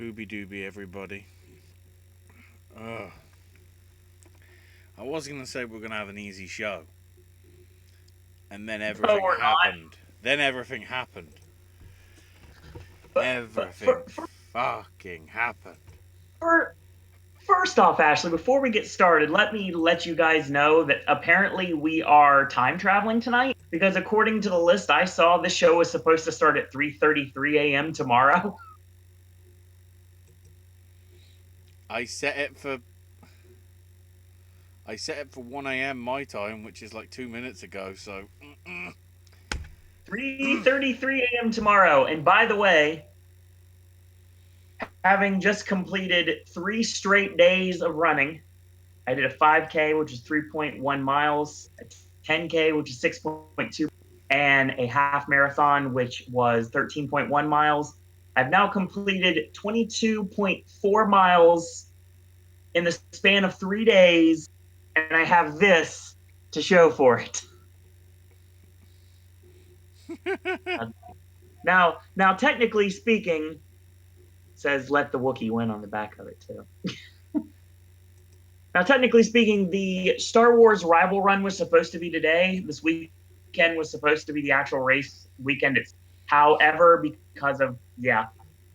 Hooby dooby, everybody. Ugh. I was going to say we're going to have an easy show. And then No, everything we're not. happened. Then everything happened. But Everything fucking happened. for first off, Ashley, before we get started, let me let you guys know that apparently we are time traveling tonight because according to the list I saw, the show was supposed to start at 3:33 a.m. tomorrow. I set it for I set it for 1 a.m. my time, which is like 2 minutes ago, so 3:33 a.m. tomorrow. And by the way, having just completed 3 straight days of running, I did a 5K, which is 3.1 miles, a 10K, which is 6.2, and a half marathon, which was 13.1 miles. I've now completed 22.4 miles in the span of 3 days, and I have this to show for it. Now, technically speaking, says let the Wookiee win on the back of it too. Now, technically speaking, the Star Wars Rival Run was supposed to be today. This weekend was supposed to be the actual race weekend. However, because of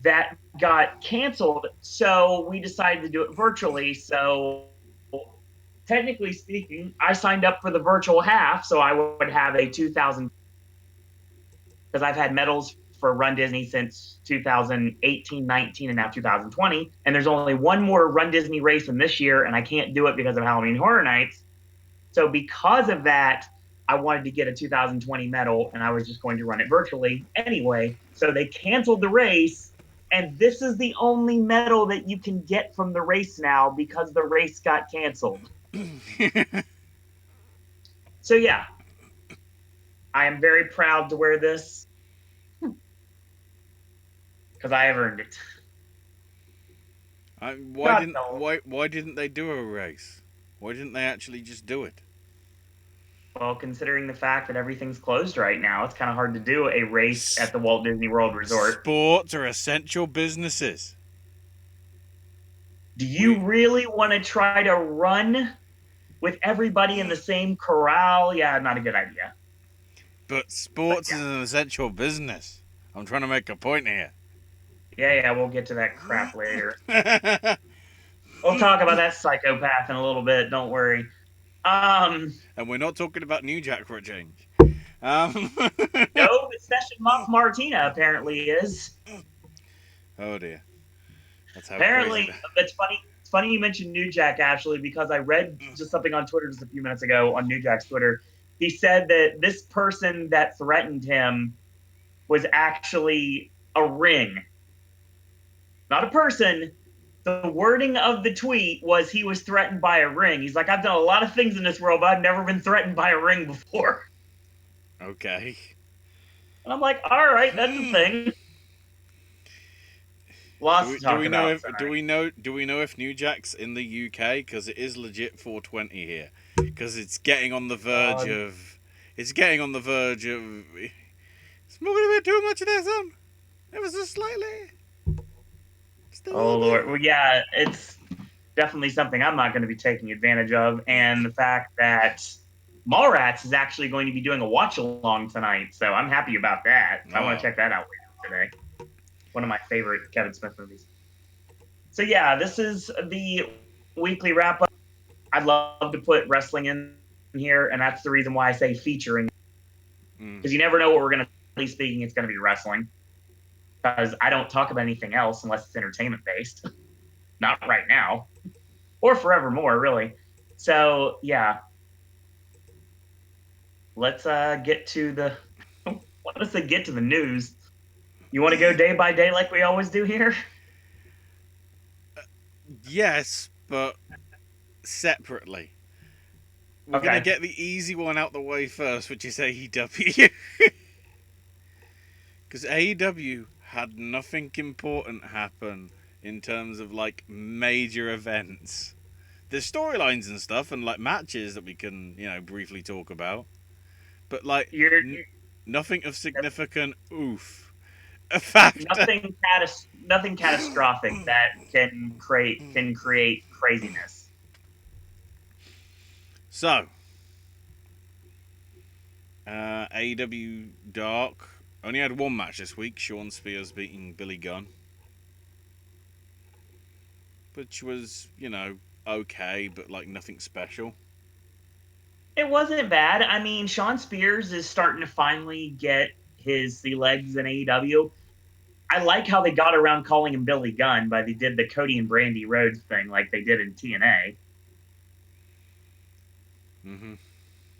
that got canceled, so we decided to do it virtually. So technically speaking, I signed up for the virtual half, so I would have a 2000 because I've had medals for Run Disney since 2018, 19, and now 2020. And there's only one more Run Disney race in this year, and I can't do it because of Halloween Horror Nights. So because of that, I wanted to get a 2020 medal, and I was just going to run it virtually anyway. So they canceled the race, and this is the only medal that you can get from the race now because the race got canceled. So yeah, I am very proud to wear this because I have earned it. why God didn't no. why didn't they do a race? Why didn't they actually just do it? Well, considering the fact that everything's closed right now, it's kind of hard to do a race S- at the Walt Disney World Resort. Sports are essential businesses. Do you We really want to try to run with everybody in the same corral? Yeah, not a good idea. But But sports is an essential business. I'm trying to make a point here. yeah, we'll get to that crap later. We'll talk about that psychopath in a little bit. Don't worry. Um, And we're not talking about New Jack for a change. Um, no, but Session Moth Martina apparently is. oh dear, that's how crazy Apparently, that. it's funny. It's funny you mentioned New Jack actually because I read just something on Twitter just a few minutes ago on New Jack's Twitter. He said that this person that threatened him was actually a ring, not a person. The wording of the tweet was he was threatened by a ring. He's like, I've done a lot of things in this world, but I've never been threatened by a ring before. Okay. And I'm like, all right, that's a thing. Do Lots we to do talk we know about. if Sorry. do we know if New Jack's in the UK? Because it is legit 420 here. Because it's getting on the verge God. of it's getting on the verge of smoking a bit too much of this on. Ever so slightly, just a Oh little Lord. bit. Well, yeah, it's definitely something I'm not going to be taking advantage of. And the fact that Mallrats is actually going to be doing a watch along tonight. So I'm happy about that. I want to Oh, check that out later today. One of my favorite Kevin Smith movies. So yeah, this is the weekly wrap up. I'd love to put wrestling in here, and that's the reason why I say featuring, mm. because you never know what we're going to be speaking. It's going to be wrestling because I don't talk about anything else unless it's entertainment based. Not right now or forevermore, really. So yeah, let's get to the let's get to the news. You want to go day by day like we always do here? Yes, but separately. We're gonna Okay. get the easy one out the way first, which is AEW. Because AEW had nothing important happen in terms of like major events. There's storylines and stuff and like matches that we can, briefly talk about. But like You're nothing of significant oof. A factor. nothing nothing catastrophic that can create craziness. So, AEW Dark only had one match this week. Sean Spears beating Billy Gunn, which was, okay, but like nothing special. It wasn't bad. I mean, Sean Spears is starting to finally get his sea legs in AEW. I like how they got around calling him Billy Gunn, but they did the Cody and Brandy Rhodes thing like they did in TNA. Mm-hmm.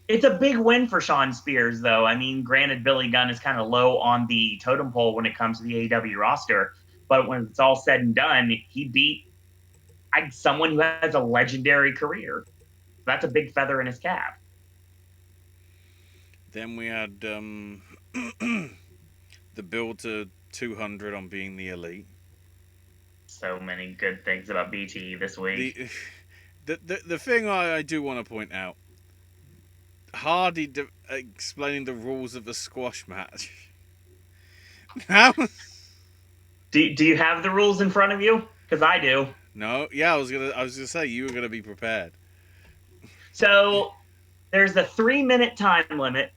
It's a big win for Sean Spears, though. I mean, granted, Billy Gunn is kind of low on the totem pole when it comes to the AEW roster, but when it's all said and done, he beat someone who has a legendary career. That's a big feather in his cap. Then we had the build to 200 on being the elite. So many good things about BTE this week. The thing I do want to point out, Hardy explaining the rules of a squash match. How? Do you have the rules in front of you? Because I do. No, yeah, I was gonna say you were gonna be prepared. So there's a 3-minute time limit.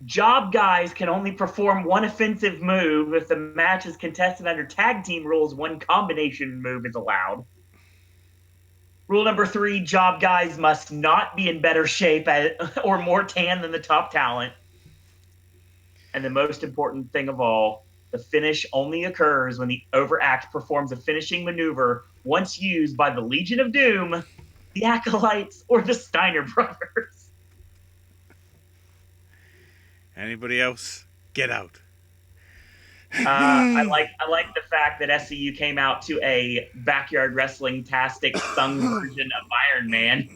Job guys can only perform one offensive move. If the match is contested under tag team rules, one combination move is allowed. Rule number 3, job guys must not be in better shape or more tan than the top talent. And the most important thing of all, the finish only occurs when the overact performs a finishing maneuver once used by the Legion of Doom, the Acolytes, or the Steiner brothers. Anybody else? Get out. I like the fact that SCU came out to a backyard wrestling tastic sung version of Iron Man.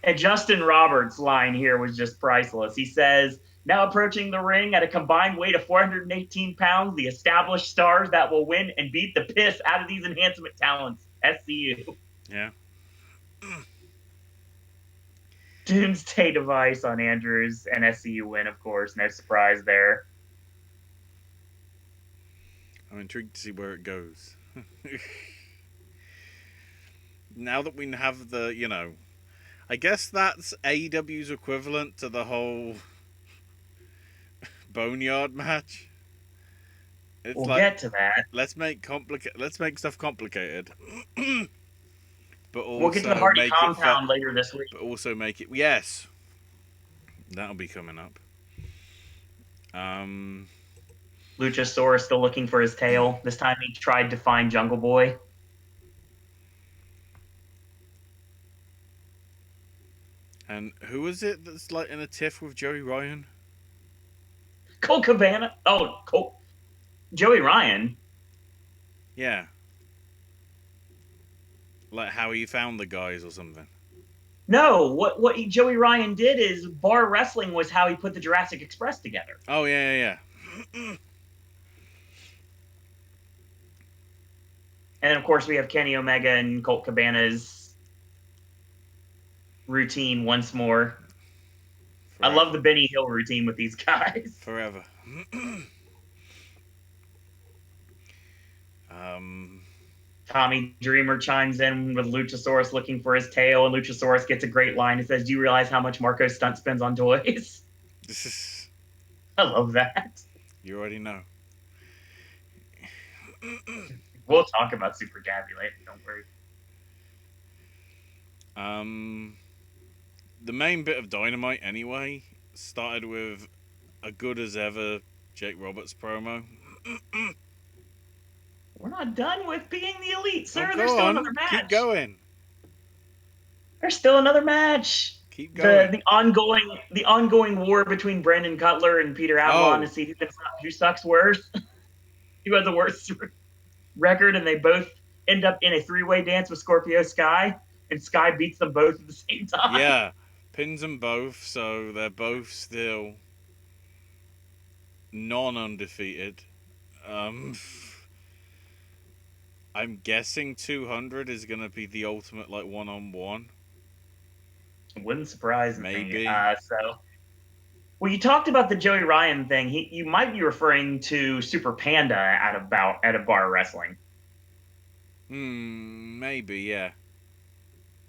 And Justin Roberts' line here was just priceless. He says, now approaching the ring at a combined weight of 418 pounds, the established stars that will win and beat the piss out of these enhancement talents, SCU. Yeah. Doomsday device on Andrews and SCU win, of course. No surprise there. I'm intrigued to see where it goes. Now that we have the, I guess that's AEW's equivalent to the whole Boneyard match. It's we'll get to that. Let's make stuff complicated. But also we'll get to the Hardy make compound later this week. But also make it yes. That'll be coming up. Luchasaurus still looking for his tail. This time he tried to find Jungle Boy. And who is it that's like in a tiff with Joey Ryan? Colt Cabana. Oh, Joey Ryan. Yeah. Like how he found the guys or something. No, what Joey Ryan did is bar wrestling was how he put the Jurassic Express together. Oh yeah. And of course we have Kenny Omega and Colt Cabana's routine once more. Forever. I love the Benny Hill routine with these guys. Forever. Tommy Dreamer chimes in with Luchasaurus looking for his tail, and Luchasaurus gets a great line. It says, do you realize how much Marco Stunt spends on toys? I love that. You already know. We'll talk about Super Gabby later, don't worry. The main bit of Dynamite, anyway, started with a good as ever Jake Roberts promo. We're not done with being the elite, sir. Oh, There's still another match. Keep going. There's still another match. Keep going. The ongoing war between Brandon Cutler and Peter Avalon to see who sucks worse. Who has the worst record, and they both end up in a 3-way dance with Scorpio Sky, and Sky beats them both at the same time. Yeah, pins them both, so they're both still non-undefeated. I'm guessing 200 is going to be the ultimate, like, one-on-one. It wouldn't surprise me. So Well, you talked about the Joey Ryan thing. You might be referring to Super Panda at a bar wrestling. Maybe, yeah.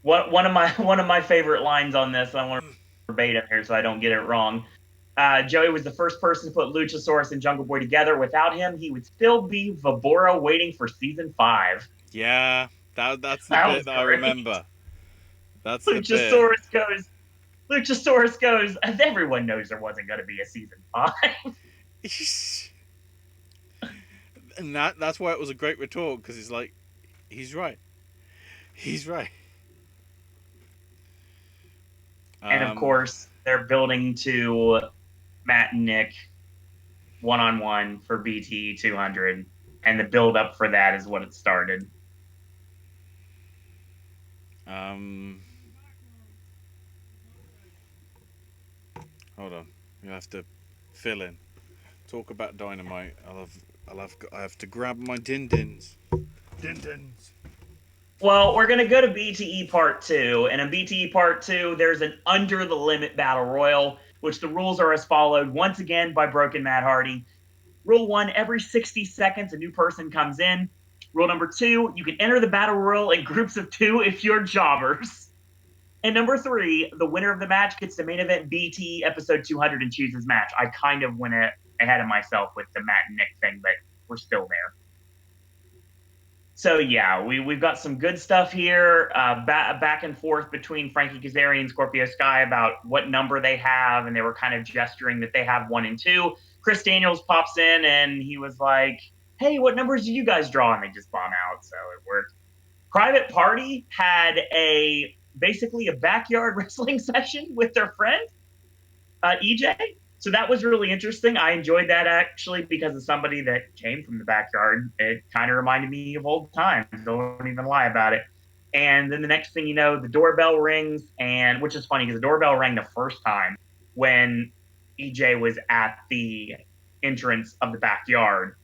One of my favorite lines on this. I want to verbatim here so I don't get it wrong. Joey was the first person to put Luchasaurus and Jungle Boy together. Without him, he would still be Vibora waiting for season 5. Yeah, that's the That bit was that I great. remember. That's the bit. Luchasaurus goes. Luchasaurus goes. Everyone knows there wasn't going to be a season 5. And that's why it was a great retort, because it's like, he's right. He's right. And of Um, course, they're building to Matt and Nick one-on-one for BT 200, and the build up for that is what it started. um, hold on. You have to fill in. Talk about Dynamite. I have to grab my din-dins. Din-dins. Well, we're going to go to BTE Part 2. And in BTE Part 2, there's an Under the Limit Battle Royal, which the rules are as followed once again by Broken Matt Hardy. Rule 1, every 60 seconds, a new person comes in. Rule number 2, you can enter the Battle Royal in groups of 2 if you're jobbers. And number 3, the winner of the match gets the main event BTE episode 200 and chooses match. I kind of went ahead of myself with the Matt and Nick thing, but we're still there. So yeah, we've got some good stuff here, back and forth between Frankie Kazarian and Scorpio Sky about what number they have, and they were kind of gesturing that they have 1 and 2. Chris Daniels pops in and he was like, "Hey, what numbers do you guys draw?" And they just bomb out, so it worked. Private Party had basically a backyard wrestling session with their friend EJ. So that was really interesting. I enjoyed that actually because of somebody that came from the backyard. It kind of reminded me of old times. Don't even lie about it. And then the next thing you know, the doorbell rings, and which is funny because the doorbell rang the first time when EJ was at the entrance of the backyard.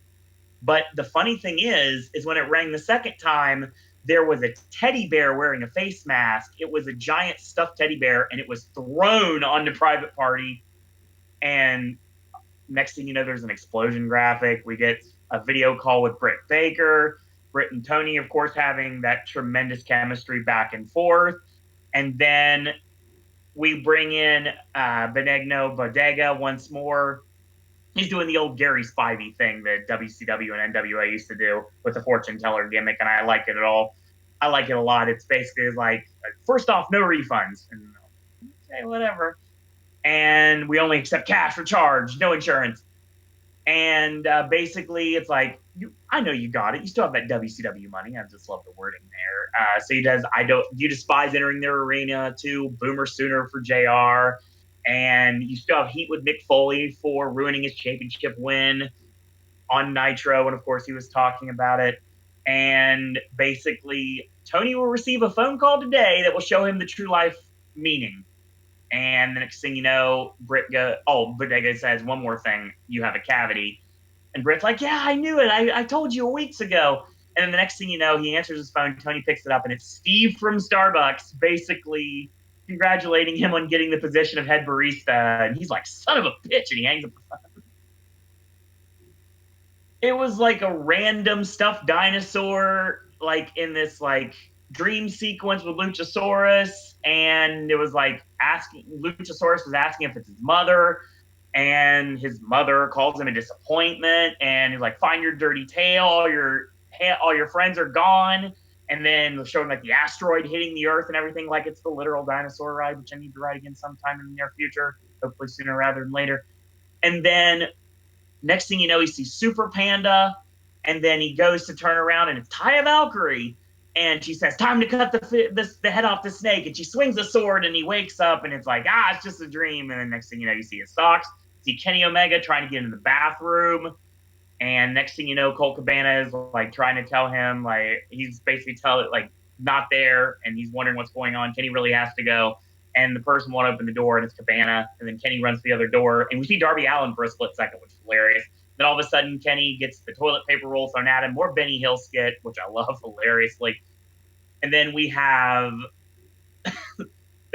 But the funny thing is when it rang the second time, there was a teddy bear wearing a face mask. It was a giant stuffed teddy bear, and it was thrown onto Private Party. And next thing you know, there's an explosion graphic. We get a video call with Britt Baker, Britt and Tony, of course, having that tremendous chemistry back and forth. And then we bring in Benigno Bodega once more. He's doing the old Gary Spivey thing that WCW and NWA used to do with the fortune teller gimmick, and I like it at all. I like it a lot. It's basically like, first off, no refunds. And okay, whatever. And we only accept cash for charge, no insurance. And basically, it's like, I know you got it. You still have that WCW money. I just love the wording there. So he does. I don't. You despise entering their arena too. Boomer Sooner for JR, and you still have heat with Mick Foley for ruining his championship win on Nitro, and of course he was talking about it. And basically, Tony will receive a phone call today that will show him the true life meaning. And the next thing you know, Bodega says one more thing. You have a cavity. And Britt's like, yeah, I knew it. I told you weeks ago. And then the next thing you know, he answers his phone. Tony picks it up, and it's Steve from Starbucks, basically congratulating him on getting the position of head barista. And he's like, son of a bitch. And he hangs up the phone. It was like a random stuffed dinosaur, like in this like dream sequence with Luchasaurus, and it was like asking Luchasaurus was asking if it's his mother, and his mother calls him a disappointment, and he's like, "Find your dirty tail, all your friends are gone." And then showing like the asteroid hitting the Earth and everything, like it's the literal dinosaur ride, which I need to ride again sometime in the near future, hopefully sooner rather than later. And then next thing you know, he sees Super Panda, and then he goes to turn around, and it's Taya Valkyrie, and she says, "Time to cut the head off the snake." And she swings a sword, and he wakes up, and it's like, it's just a dream. And then next thing you know, you see his socks, see Kenny Omega trying to get into the bathroom, and next thing you know, Colt Cabana is like trying to tell him, like he's basically not there, and he's wondering what's going on. Kenny really has to go. And the person won't open the door, and it's Cabana. And then Kenny runs to the other door, and we see Darby Allin for a split second, which is hilarious. Then all of a sudden, Kenny gets the toilet paper roll thrown at him. More Benny Hill skit, which I love hilariously. And then we have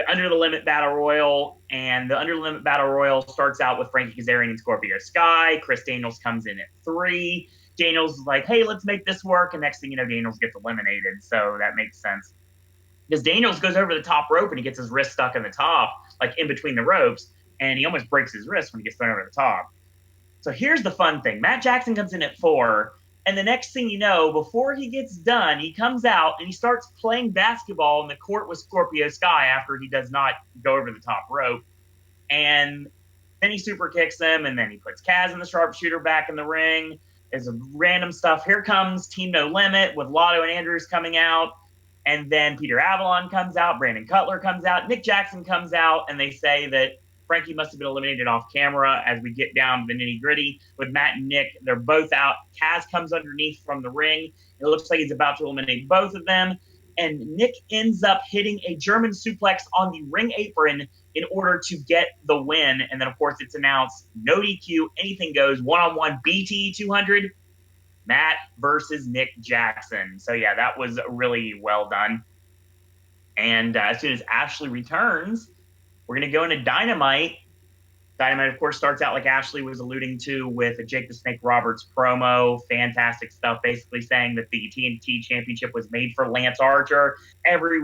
the Under the Limit Battle Royal, and the Under the Limit Battle Royal starts out with Frankie Kazarian and Scorpio Sky. Chris Daniels comes in at 3. Daniels is like, hey, let's make this work. And next thing you know, Daniels gets eliminated. So that makes sense. Because Daniels goes over the top rope and he gets his wrist stuck in the top, like in between the ropes, and he almost breaks his wrist when he gets thrown over the top. So here's the fun thing. Matt Jackson comes in at 4, and the next thing you know, before he gets done, he comes out and he starts playing basketball in the court with Scorpio Sky after he does not go over the top rope. And then he super kicks them, and then he puts Kaz and the Sharpshooter back in the ring. There's a random stuff. Here comes Team No Limit with Lotto and Andrews coming out. And then Peter Avalon comes out, Brandon Cutler comes out, Nick Jackson comes out, and they say that Frankie must have been eliminated off camera as we get down to the nitty gritty with Matt and Nick. They're both out. Kaz comes underneath from the ring. It looks like he's about to eliminate both of them. And Nick ends up hitting a German suplex on the ring apron in order to get the win. And then, of course, it's announced no DQ, anything goes, one-on-one BT 200, Matt versus Nick Jackson. So, yeah, that was really well done. And as soon as Ashley returns, we're going to go into Dynamite. Dynamite, of course, starts out like Ashley was alluding to with a Jake the Snake Roberts promo. Fantastic stuff, basically saying that the TNT Championship was made for Lance Archer. Every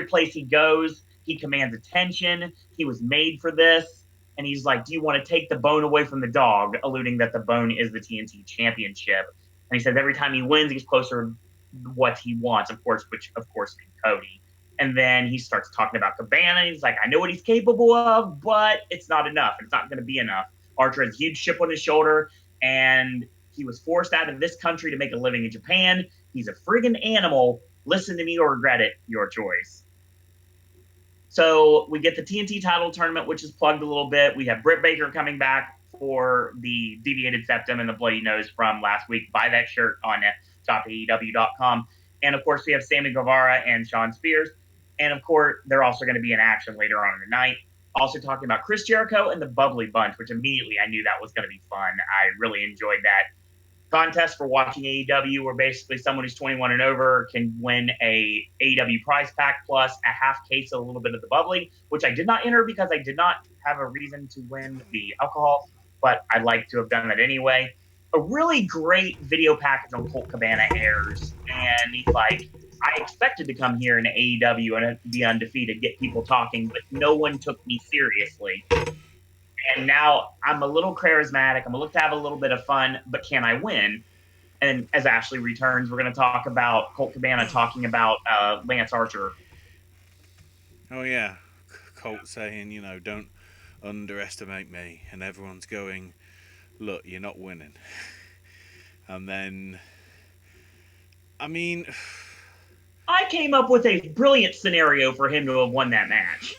place he goes, he commands attention. He was made for this. And he's like, do you want to take the bone away from the dog? Alluding that the bone is the TNT Championship. And he says every time he wins, he gets closer to what he wants, of course, which, of course, means Cody. And then he starts talking about Cabana. He's like, I know what he's capable of, but it's not enough. It's not going to be enough. Archer has a huge chip on his shoulder, and he was forced out of this country to make a living in Japan. He's a friggin' animal. Listen to me or regret it. Your choice. So we get the TNT title tournament, which is plugged a little bit. We have Britt Baker coming back for the deviated septum and the bloody nose from last week. Buy that shirt on shopaew.com. And, of course, we have Sammy Guevara and Shawn Spears. And, of course, they're also going to be in action later on in the night. Also talking about Chris Jericho and the Bubbly Bunch, which immediately I knew that was going to be fun. I really enjoyed that contest for watching AEW, where basically someone who's 21 and over can win a AEW prize pack plus a half case of a little bit of the bubbly, which I did not enter because I did not have a reason to win the alcohol, but I'd like to have done that anyway. A really great video package on Colt Cabana airs, and he's like, I expected to come here in AEW and be undefeated, get people talking, but no one took me seriously. And now I'm a little charismatic. I'm going to look to have a little bit of fun, but can I win? And as Ashley returns, we're going to talk about Colt Cabana talking about Lance Archer. Oh, yeah. Colt saying, don't underestimate me. And everyone's going, look, you're not winning. And then, I mean, I came up with a brilliant scenario for him to have won that match.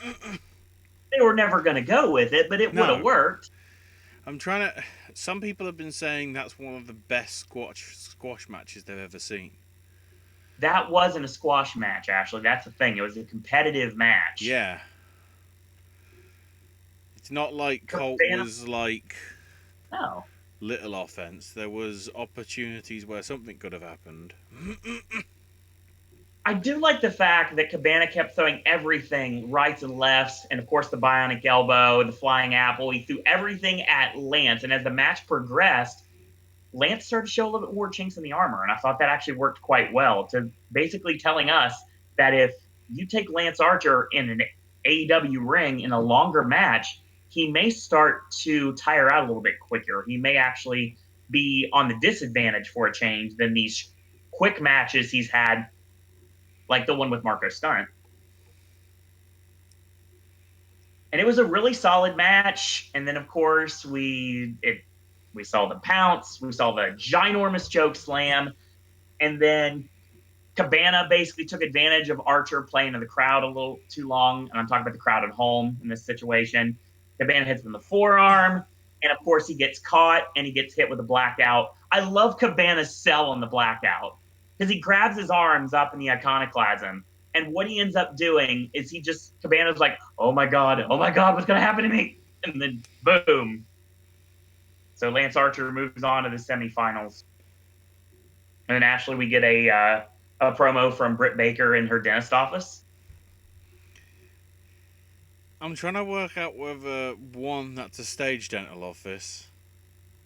They were never going to go with it, but it would have worked. I'm trying to. Some people have been saying that's one of the best squash matches they've ever seen. That wasn't a squash match, Ashley. That's the thing. It was a competitive match. Yeah. It's not like Colt was like little offense. There was opportunities where something could have happened. I do like the fact that Cabana kept throwing everything rights and lefts, and of course the bionic elbow, the flying apple. He threw everything at Lance, and as the match progressed, Lance started to show a little bit more chinks in the armor, and I thought that actually worked quite well to basically telling us that if you take Lance Archer in an AEW ring in a longer match, he may start to tire out a little bit quicker. He may actually be on the disadvantage for a change than these quick matches he's had, like the one with Marco Stunt. And it was a really solid match. And then, of course, we saw the pounce. We saw the ginormous choke slam. And then Cabana basically took advantage of Archer playing to the crowd a little too long. And I'm talking about the crowd at home in this situation. Cabana hits him in the forearm. And, of course, he gets caught and he gets hit with a blackout. I love Cabana's sell on the blackout, because he grabs his arms up in the iconoclasm. And what he ends up doing is Cabana's like, oh my God, what's going to happen to me? And then boom. So Lance Archer moves on to the semifinals. And then Ashley, we get a promo from Britt Baker in her dentist office. I'm trying to work out whether one, that's a stage dental office,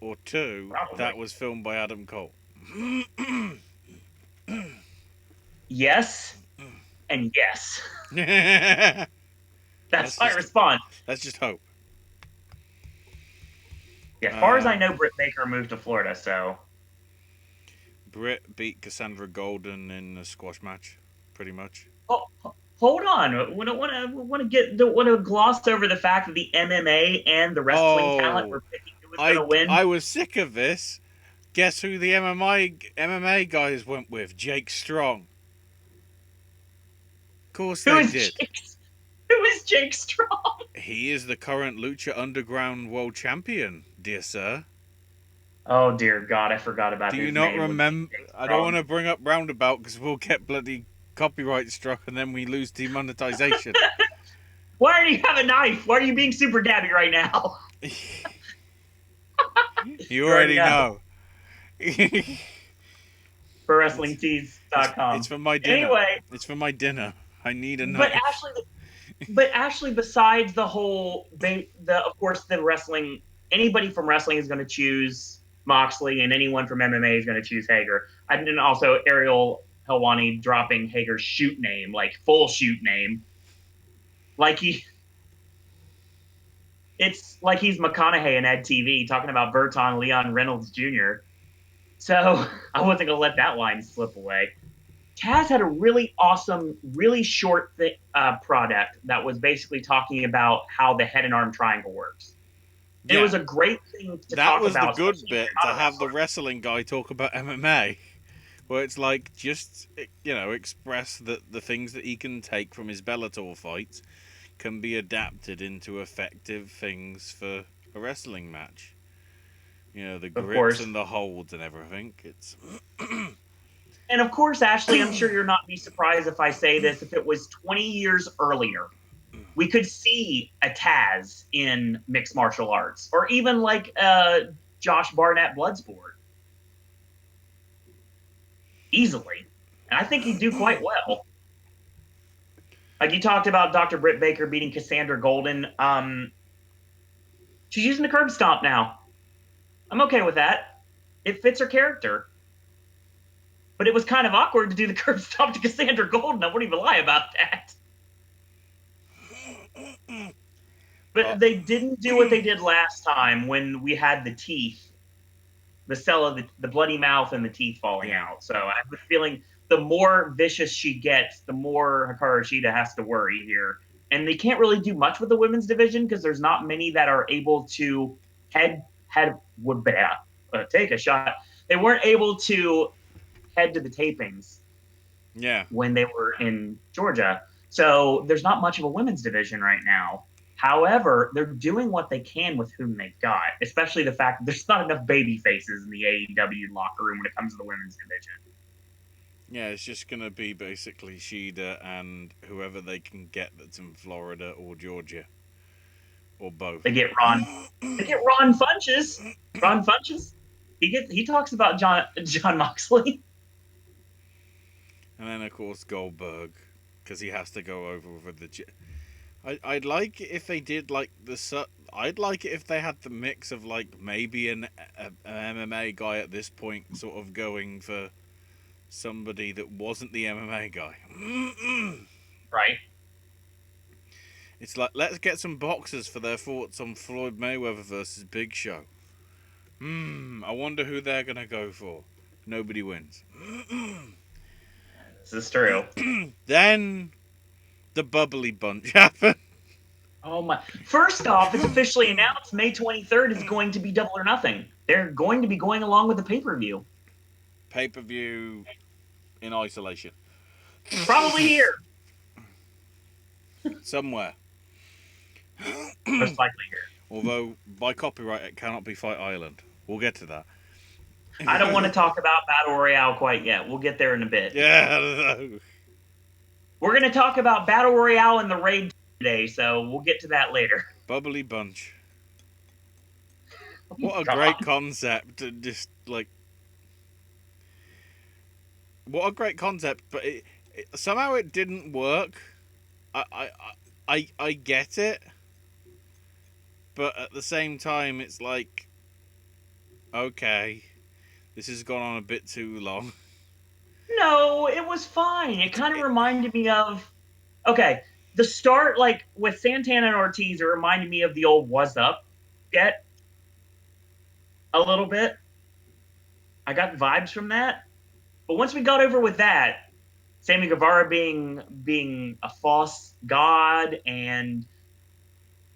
or two, Probably. that was filmed by Adam Cole. Yes and yes. That's let's my just response. let's just hope. Yeah, as far as I Um, know, Britt Baker moved to Florida, so. Britt beat Cassandra Golden in a squash match, pretty much. Oh, hold on. Want to gloss over the fact that the MMA and the wrestling talent Oh, were picking who was going I to win. I was sick of this. Guess who the MMA guys went with? Jake Strong. Of course Who they is did. Jake? Who is Jake Strong? He is the current Lucha Underground World Champion, dear sir. Oh dear God, I forgot about Do you his not name. Was remember? Jake I don't Strong. want to bring up Roundabout because we'll get bloody copyright struck and then we lose demonetization. Why do you have a knife? Why are you being super dabby right now? You You already already know. know. it's it's ProWrestlingTees.com. for my dinner. Anyway, It's for my dinner. I need a but knife. Ashley, but Ashley, besides the whole, the of course the wrestling, anybody from wrestling is going to choose Moxley, and anyone from MMA is going to choose Hager. And then also Ariel Helwani dropping Hager's shoot name, like full shoot name, like it's like he's McConaughey in Ed TV talking about Burton Leon Reynolds Jr. So I wasn't going to let that line slip away. Taz had a really awesome, really short product that was basically talking about how the head and arm triangle works. And it Yeah, was a great thing to that talk was the about, good especially if bit you're to not a have the wrestler. wrestling guy talk about MMA, where it's like just express that the things that he can take from his Bellator fights can be adapted into effective things for a wrestling match. The Of grips course. and the holds and everything. It's And of course, Ashley, I'm sure you're not be surprised if I say this. If it was 20 years earlier, we could see a Taz in mixed martial arts, or even like Josh Barnett Bloodsport, easily. And I think he'd do quite well. Like you talked about Dr. Britt Baker beating Cassandra Golden. She's using the curb stomp now. I'm okay with that. It fits her character. But it was kind of awkward to do the curb stomp to Cassandra Golden. I won't even lie about that. uh, But they didn't do what they did last time when we had the teeth, the cell of the bloody mouth and the teeth falling yeah. out. So I have a feeling the more vicious she gets, the more Hikaru Shida has to worry here. And they can't really do much with the women's division because there's not many that are able to would take a shot. They weren't able to head to the tapings Yeah. when they were in Georgia. So there's not much of a women's division right now. However, they're doing what they can with whom they've got, especially the fact that there's not enough baby faces in the AEW locker room when it comes to the women's division. Yeah, it's just going to be basically Sheeda and whoever they can get that's in Florida or Georgia. Or both. They get Ron. They get Ron Funches. Ron Funches. He talks about John Moxley. And then, of course, Goldberg. Because he has to go over with the... I'd like it if they did, like, I'd like it if they had the mix of, like, maybe an MMA guy at this point sort of going for somebody that wasn't the MMA guy. Right. It's like, let's get some boxers for their thoughts on Floyd Mayweather versus Big Show. I wonder who they're going to go for. Nobody wins. This is true. Then the bubbly bunch happened. Oh my! First off, it's officially announced May 23rd is going to be Double or Nothing. They're going to be going along with the pay-per-view. Pay-per-view in isolation. Probably here. Somewhere. Most likely here. Although, by copyright, it cannot be Fight Island. We'll get to that. I don't want to talk about Battle Royale quite yet. We'll get there in a bit. Yeah. We're going to talk about Battle Royale and the Raid today, so we'll get to that later. Bubbly bunch. Oh, What a God. great concept. Just, like... What a great concept, but somehow it didn't work. I I get it, but at the same time, it's like, okay, this has gone on a bit too long. No, it was fine. It kind of It, reminded me of okay, the start like with Santana and Ortiz. It reminded me of the old "What's Up" get a little bit. I got vibes from that, but once we got over with that, Sammy Guevara being a false god and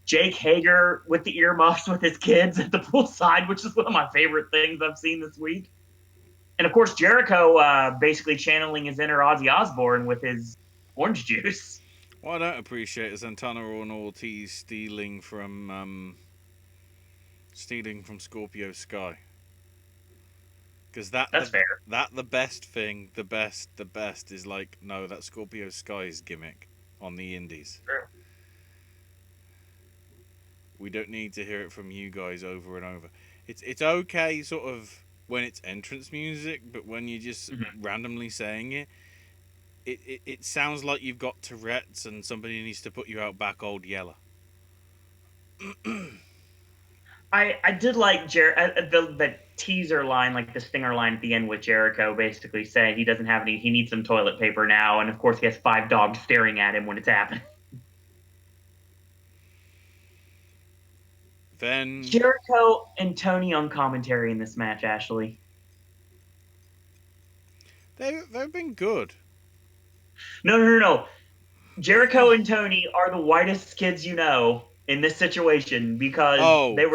Jake Hager with the earmuffs with his kids at the poolside, which is one of my favorite things I've seen this week. And of course, Jericho basically channeling his inner Ozzy Osbourne with his orange juice. what I don't appreciate is Santana and Ortiz stealing from Scorpio Sky. Because That's fair. the best thing, the best is like, no, that's Scorpio Sky's gimmick on the indies. True. We don't need to hear it from you guys over and over. It's okay sort of when it's entrance music, but when you're just randomly saying it sounds like you've got Tourette's and somebody needs to put you out back old Yeller. I did like the teaser line, like the stinger line at the end with Jericho basically saying he doesn't have any, he needs some toilet paper now, and of course he has 5 dogs staring at him when it's happening. Then Jericho and Tony on commentary in this match, Ashley. they've been good. No. Jericho and Tony are the whitest kids you know in this situation because Oh, they of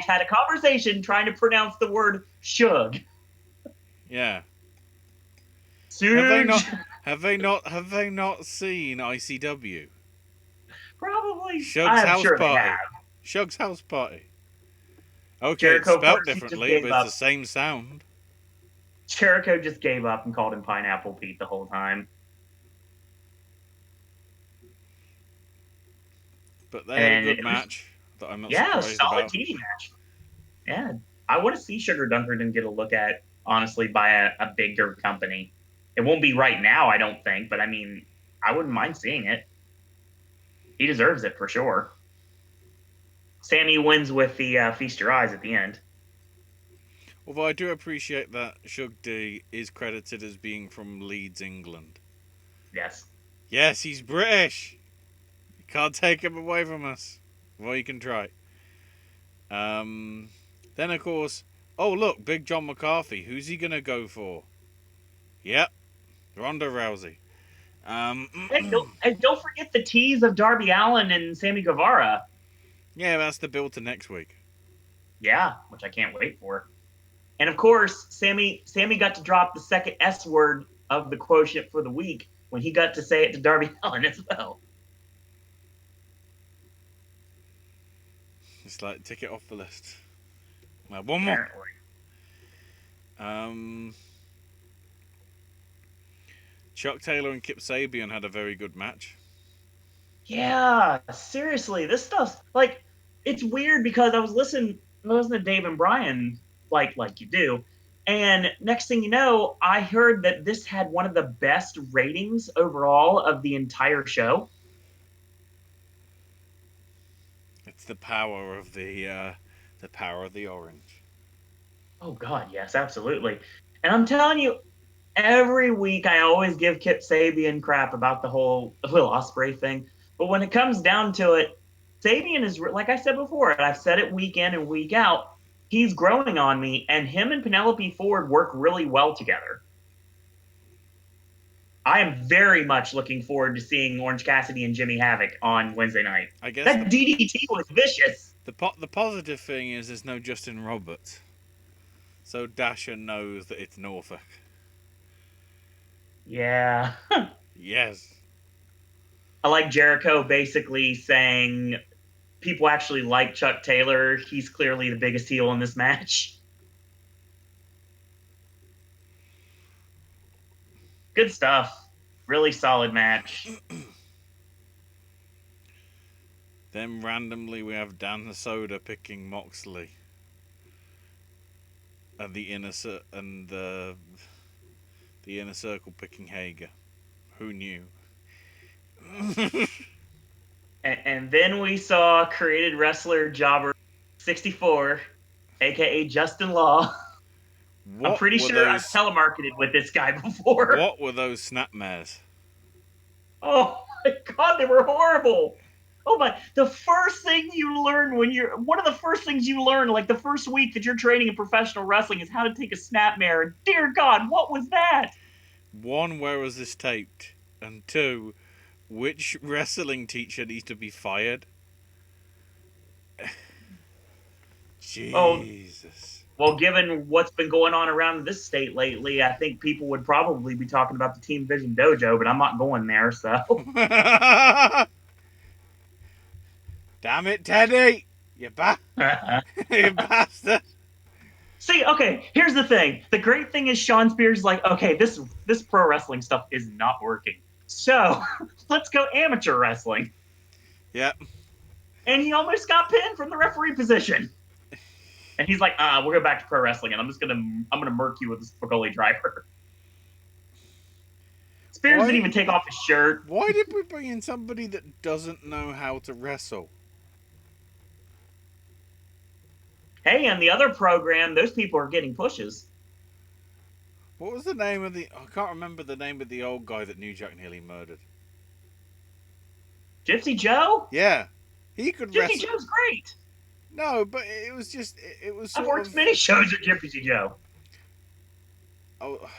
had a conversation trying to pronounce the word "shug." yeah. Suge. Have they not seen ICW? Probably. Shug's I'm house sure they party. have. Shug's house party. Okay, it's Jericho, of spelled course, he just differently, gave but it's up. the same sound. Jericho just gave up and called him Pineapple Pete the whole time. But they had a And good it was, match that I'm not yeah, a surprised solid about. TV match. Yeah. I want to see Sugar Dunkerton get a look at, honestly, by a bigger company. It won't be right now, I don't think, but I mean, I wouldn't mind seeing it. He deserves it for sure. Sammy wins with the Feast Your Eyes at the end. Although I do appreciate that Shug D is credited as being from Leeds, England. Yes. Yes, he's British. You can't take him away from us. Well, you can try. Then, of course, oh, look, Big John McCarthy. Who's he going to go for? Yep, Ronda Rousey. And don't forget the tease of Darby Allin and Sammy Guevara. Yeah, that's the build to next week. Yeah, which I can't wait for. And of course, Sammy got to drop the second S word of the quotient for the week when he got to say it to Darby Allin as well. It's like, tick it off the list. Now, one more. Apparently. Chuck Taylor and Kip Sabian had a very good match. Yeah, seriously, this stuff's like it's weird because I was listening to Dave and Brian like you do, and next thing you know, I heard that this had one of the best ratings overall of the entire show. It's the power of the orange. Oh God, yes, absolutely. And I'm telling you, every week I always give Kip Sabian crap about the whole Will Ospreay thing, but when it comes down to it, Sabian is like I said before, and I've said it week in and week out. He's growing on me, and him and Penelope Ford work really well together. I am very much looking forward to seeing Orange Cassidy and Jimmy Havoc on Wednesday night. I guess That DDT was vicious. the positive thing is there's no Justin Roberts, so Dasher knows that it's Norfolk. Yeah. Yes. I like Jericho basically saying people actually like Chuck Taylor. He's clearly the biggest heel in this match. Good stuff. Really solid match. Then randomly we have Dan Soda picking Moxley, and the inner circle picking Hager. Who knew? And then we saw created wrestler Jobber 64, aka Justin Law. I'm What pretty were sure I've those? telemarketed with this guy before. What were those snapmares? Oh my god, they were horrible. Oh my, the first thing you learn when you're one of the first things you learn, like the first week that you're training in professional wrestling, is how to take a snapmare. Dear God, what was that? One, where was this taped? And two, which wrestling teacher needs to be fired? Oh, Jesus. well, given what's been going on around this state lately, I think people would probably be talking about the Team Vision Dojo, but I'm not going there, so. Damn it, Teddy! You bastard! See, okay, here's the thing. The great thing is Sean Spears is like, okay, this pro wrestling stuff is not working. So let's go amateur wrestling. Yep. And he almost got pinned from the referee position. And he's like, we'll go back to pro wrestling, and I'm gonna murk you with this Spicoli driver. Spears didn't even take off his shirt. Why did we bring in somebody that doesn't know how to wrestle? Hey, on the other program, those people are getting pushes. What was the name of the... I can't remember the name of the old guy that New Jack nearly murdered. Gypsy Joe? Yeah. He could Gypsy wrestle. Joe's great. No, but it was just... It was I've sort worked of... many shows with Gypsy Joe. Oh,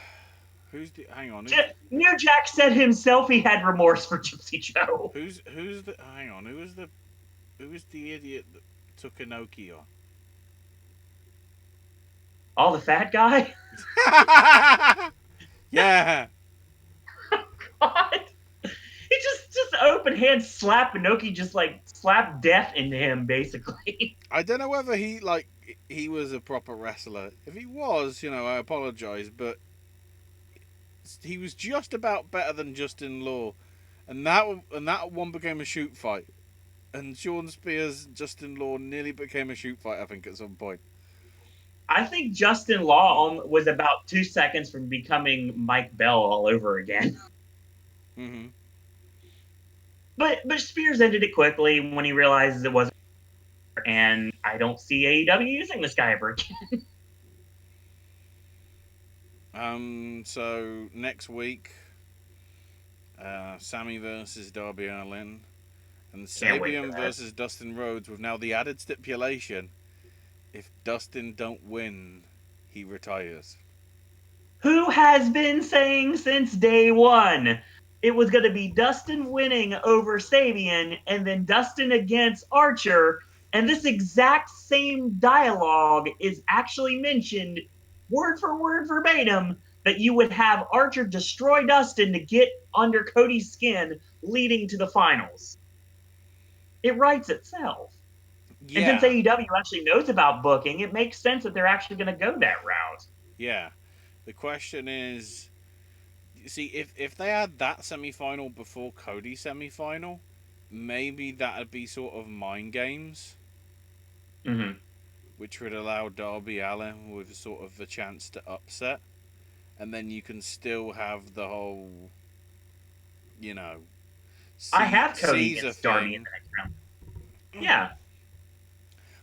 who's the... Hang on. New Jack said himself he had remorse for Gypsy Joe. Who's the... Hang on. Who was the idiot that took Inoki on? Oh, the fat guy? Yeah. God. He just open hand slap Inoki, just like slap death into him, basically. I don't know whether he was a proper wrestler. If he was, I apologise, but he was just about better than Justin Law, and that one became a shoot fight. And Sean Spears, Justin Law nearly became a shoot fight, I think, at some point. I think Justin Law was about 2 seconds from becoming Mike Bell all over again. Mm-hmm. But Spears ended it quickly when he realizes it wasn't. And I don't see AEW using this guy ever again. So next week, Sammy versus Darby Allin, and Sabian versus Dustin Rhodes, with now the added stipulation: if Dustin don't win, he retires. Who has been saying since day one it was going to be Dustin winning over Sabian and then Dustin against Archer, and this exact same dialogue is actually mentioned word for word verbatim, that you would have Archer destroy Dustin to get under Cody's skin, leading to the finals. It writes itself. Yeah. And since AEW actually knows about booking, it makes sense that they're actually going to go that route. Yeah. The question is, see, if they had that semi-final before Cody's semi-final, maybe that'd be sort of mind games. Mm-hmm. Which would allow Darby Allin with sort of a chance to upset. And then you can still have the whole, I have Cody against Darby in the next round. Yeah.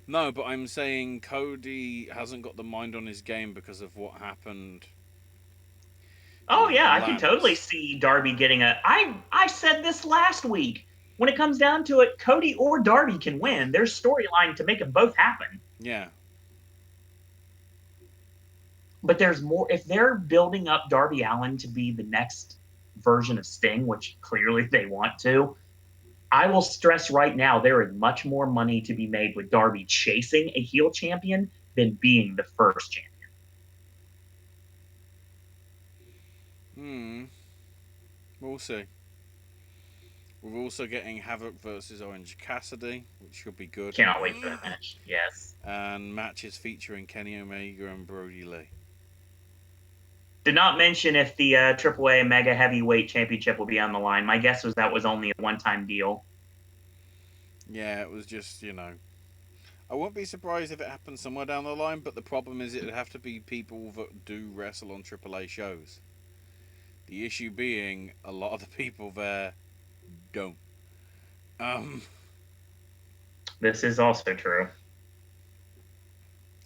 No, but I'm saying Cody hasn't got the mind on his game because of what happened. Oh, yeah, I can totally see Darby getting I said this last week. When it comes down to it, Cody or Darby can win. There's storyline to make them both happen. Yeah. But there's more. If they're building up Darby Allin to be the next version of Sting, which clearly they want to, I will stress right now, there is much more money to be made with Darby chasing a heel champion than being the first champion. We'll see. We're also getting Havoc versus Orange Cassidy, which should be good. Cannot wait for that match. Yes. And matches featuring Kenny Omega and Brody Lee. Did not mention if the AAA Mega Heavyweight Championship will be on the line. My guess was that was only a one-time deal. Yeah, it was just, I wouldn't be surprised if it happened somewhere down the line, but the problem is it'd have to be people that do wrestle on AAA shows. The issue being, a lot of the people there don't. This is also true.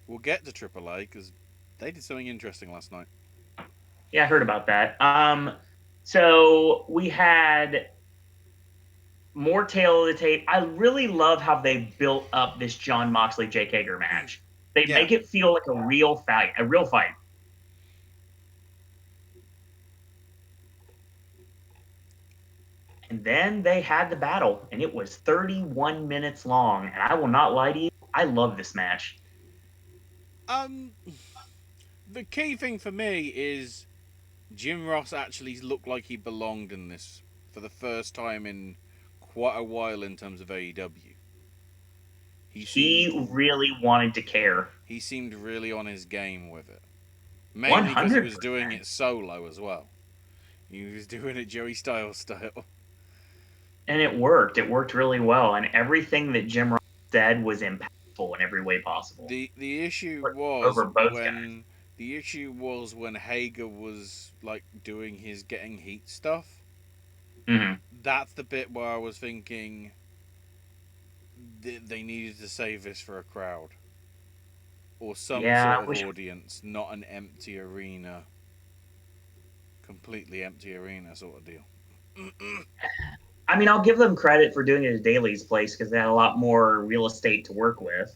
We'll get to AAA because they did something interesting last night. Yeah, I heard about that. So we had more tail of the tape. I really love how they built up this John Moxley Jake Hager match. They Yeah. make it feel like a real fight, a real fight. And then they had the battle, and it was 31 minutes long. And I will not lie to you, I love this match. Um, the key thing for me is Jim Ross actually looked like he belonged in this for the first time in quite a while in terms of AEW. He really wanted to care. He seemed really on his game with it. Mainly because he was 100%. doing it solo as well. He was doing it Joey Styles style. And it worked. It worked really well. And everything that Jim Ross said was impactful in every way possible. The issue Over was both when guys. the issue was when Hager was like doing his getting heat stuff. Mm-hmm. That's the bit where I was thinking they needed to save this for a crowd or some Yeah, sort of audience, not an empty arena, completely empty arena sort of deal. I mean, I'll give them credit for doing it at Daly's place because they had a lot more real estate to work with.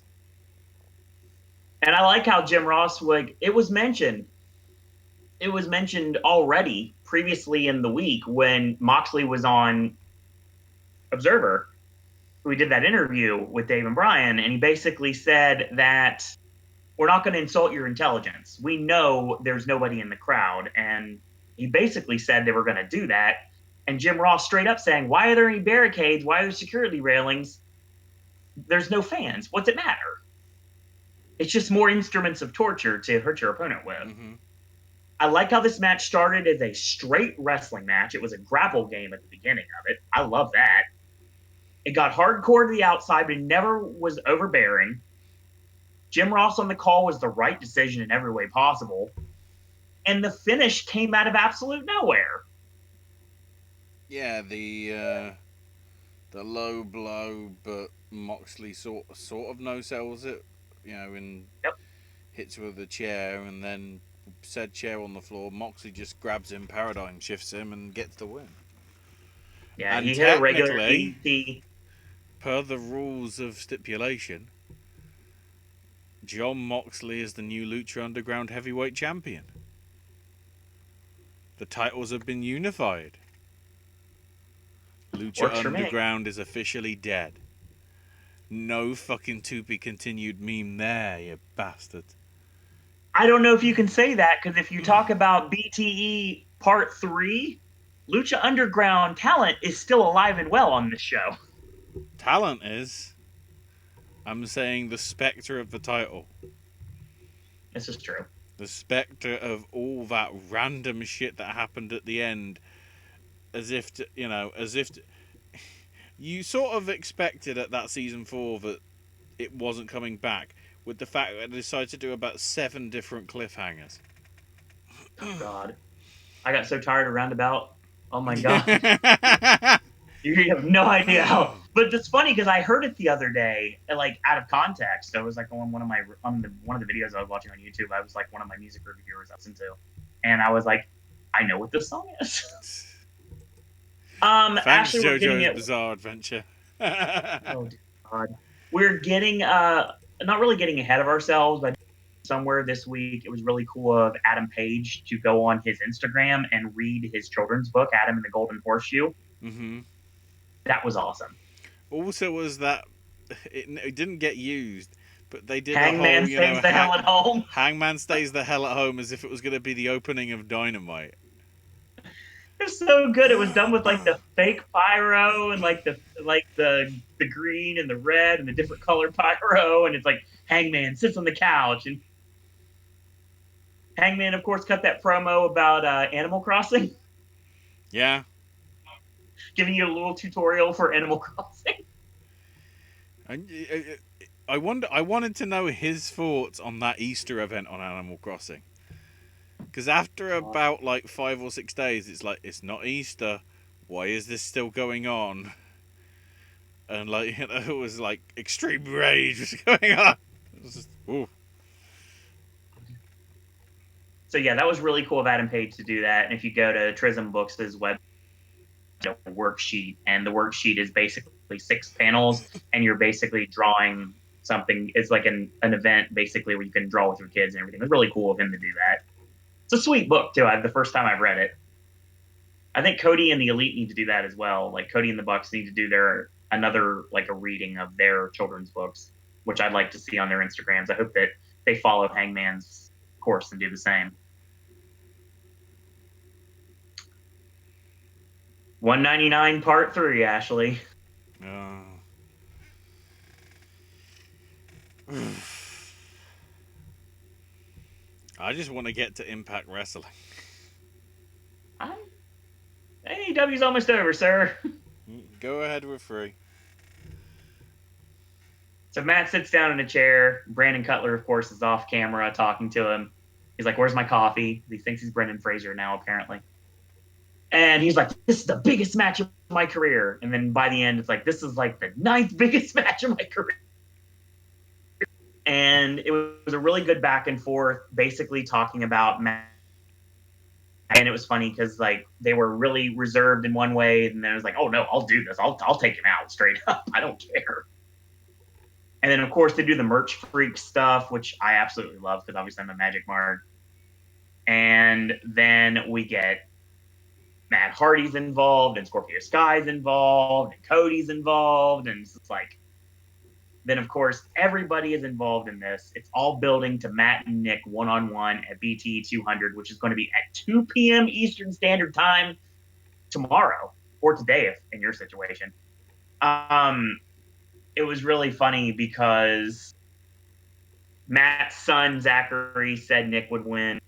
And I like how Jim Ross, like, it was mentioned. It was mentioned already previously in the week when Moxley was on Observer. We did that interview with Dave and Brian, and he basically said that we're not going to insult your intelligence. We know there's nobody in the crowd. And he basically said they were going to do that. And Jim Ross straight up saying, why are there any barricades? Why are there security railings? There's no fans. What's it matter? It's just more instruments of torture to hurt your opponent with. Mm-hmm. I like how this match started as a straight wrestling match. It was a grapple game at the beginning of it. I love that. It got hardcore to the outside, but it never was overbearing. Jim Ross on the call was the right decision in every way possible. And the finish came out of absolute nowhere. Yeah, the low blow, but Moxley sort of no sells it, and Yep. hits with a chair, and then said chair on the floor. Moxley just grabs him, paradigm shifts him, and gets the win. Yeah, And he hit a regular technically, DDT. per the rules of stipulation, John Moxley is the new Lucha Underground Heavyweight Champion. The titles have been unified. Lucha Works for me. Underground is officially dead. No fucking to be continued meme there, you bastard. I don't know if you can say that because if you talk about BTE Part 3, Lucha Underground talent is still alive and well on this show. Talent is. I'm saying the spectre of the title. This is true. The spectre of all that random shit that happened at the end. As if you sort of expected at that season 4 that it wasn't coming back, with the fact that they decided to do about 7 different cliffhangers. Oh, God. I got so tired of Roundabout. Oh, my God. You have no idea how. But it's funny because I heard it the other day, like out of context. I was like on one of the videos I was watching on YouTube. I was like one of my music reviewers I listened to, and I was like, I know what this song is. Thanks, Ashley, we're getting JoJo's it. Bizarre Adventure. Oh God, we're getting not really getting ahead of ourselves, but somewhere this week it was really cool of Adam Page to go on his Instagram and read his children's book, Adam and the Golden Horseshoe. Mm-hmm. That was awesome. Also, was that it didn't get used, but they did Hangman a whole, stays the hell at home. Hangman stays the hell at home, as if it was going to be the opening of Dynamite. It was so good. It was done with like the fake pyro and like the green and the red and the different color pyro, and it's like Hangman sits on the couch, and Hangman, of course, cut that promo about Animal Crossing, Yeah. giving you a little tutorial for Animal Crossing. I wanted to know his thoughts on that Easter event on Animal Crossing. Because after about like 5 or 6 days, it's like, it's not Easter. Why is this still going on? and like it was like extreme rage was going on. It was just, ooh. So yeah, that was really cool of Adam Page to do that. And if you go to Trism Books' web a worksheet, and the worksheet is basically 6 panels, and you're basically drawing something. It's like an event basically where you can draw with your kids and everything. It's really cool of him to do that. It's a sweet book too. The first time I've read it. I think Cody and the Elite need to do that as well. Like Cody and the Bucks need to do their another like a reading of their children's books, which I'd like to see on their Instagrams. I hope that they follow Hangman's course and do the same. 199 Part 3, Ashley. I just want to get to Impact Wrestling. AEW's almost over, sir. Go ahead with 3. So Matt sits down in a chair. Brandon Cutler, of course, is off camera talking to him. He's like, "Where's my coffee?" He thinks he's Brendan Fraser now, apparently. And he's like, "This is the biggest match of my career." And then by the end, it's like, "This is like the 9th biggest match of my career." And it was a really good back and forth, basically talking about Matt. And it was funny because like they were really reserved in one way, and then it was like, "Oh no, I'll do this. I'll take him out straight up. I don't care." And then, of course, they do the merch freak stuff, which I absolutely love because obviously I'm a Magic Mark. And then we get Matt Hardy's involved, and Scorpio Sky's involved, and Cody's involved. And it's like, then, of course, everybody is involved in this. It's all building to Matt and Nick one-on-one at BTE 200, which is going to be at 2 p.m. Eastern Standard Time tomorrow, or today, if in your situation. It was really funny because Matt's son, Zachary, said Nick would win.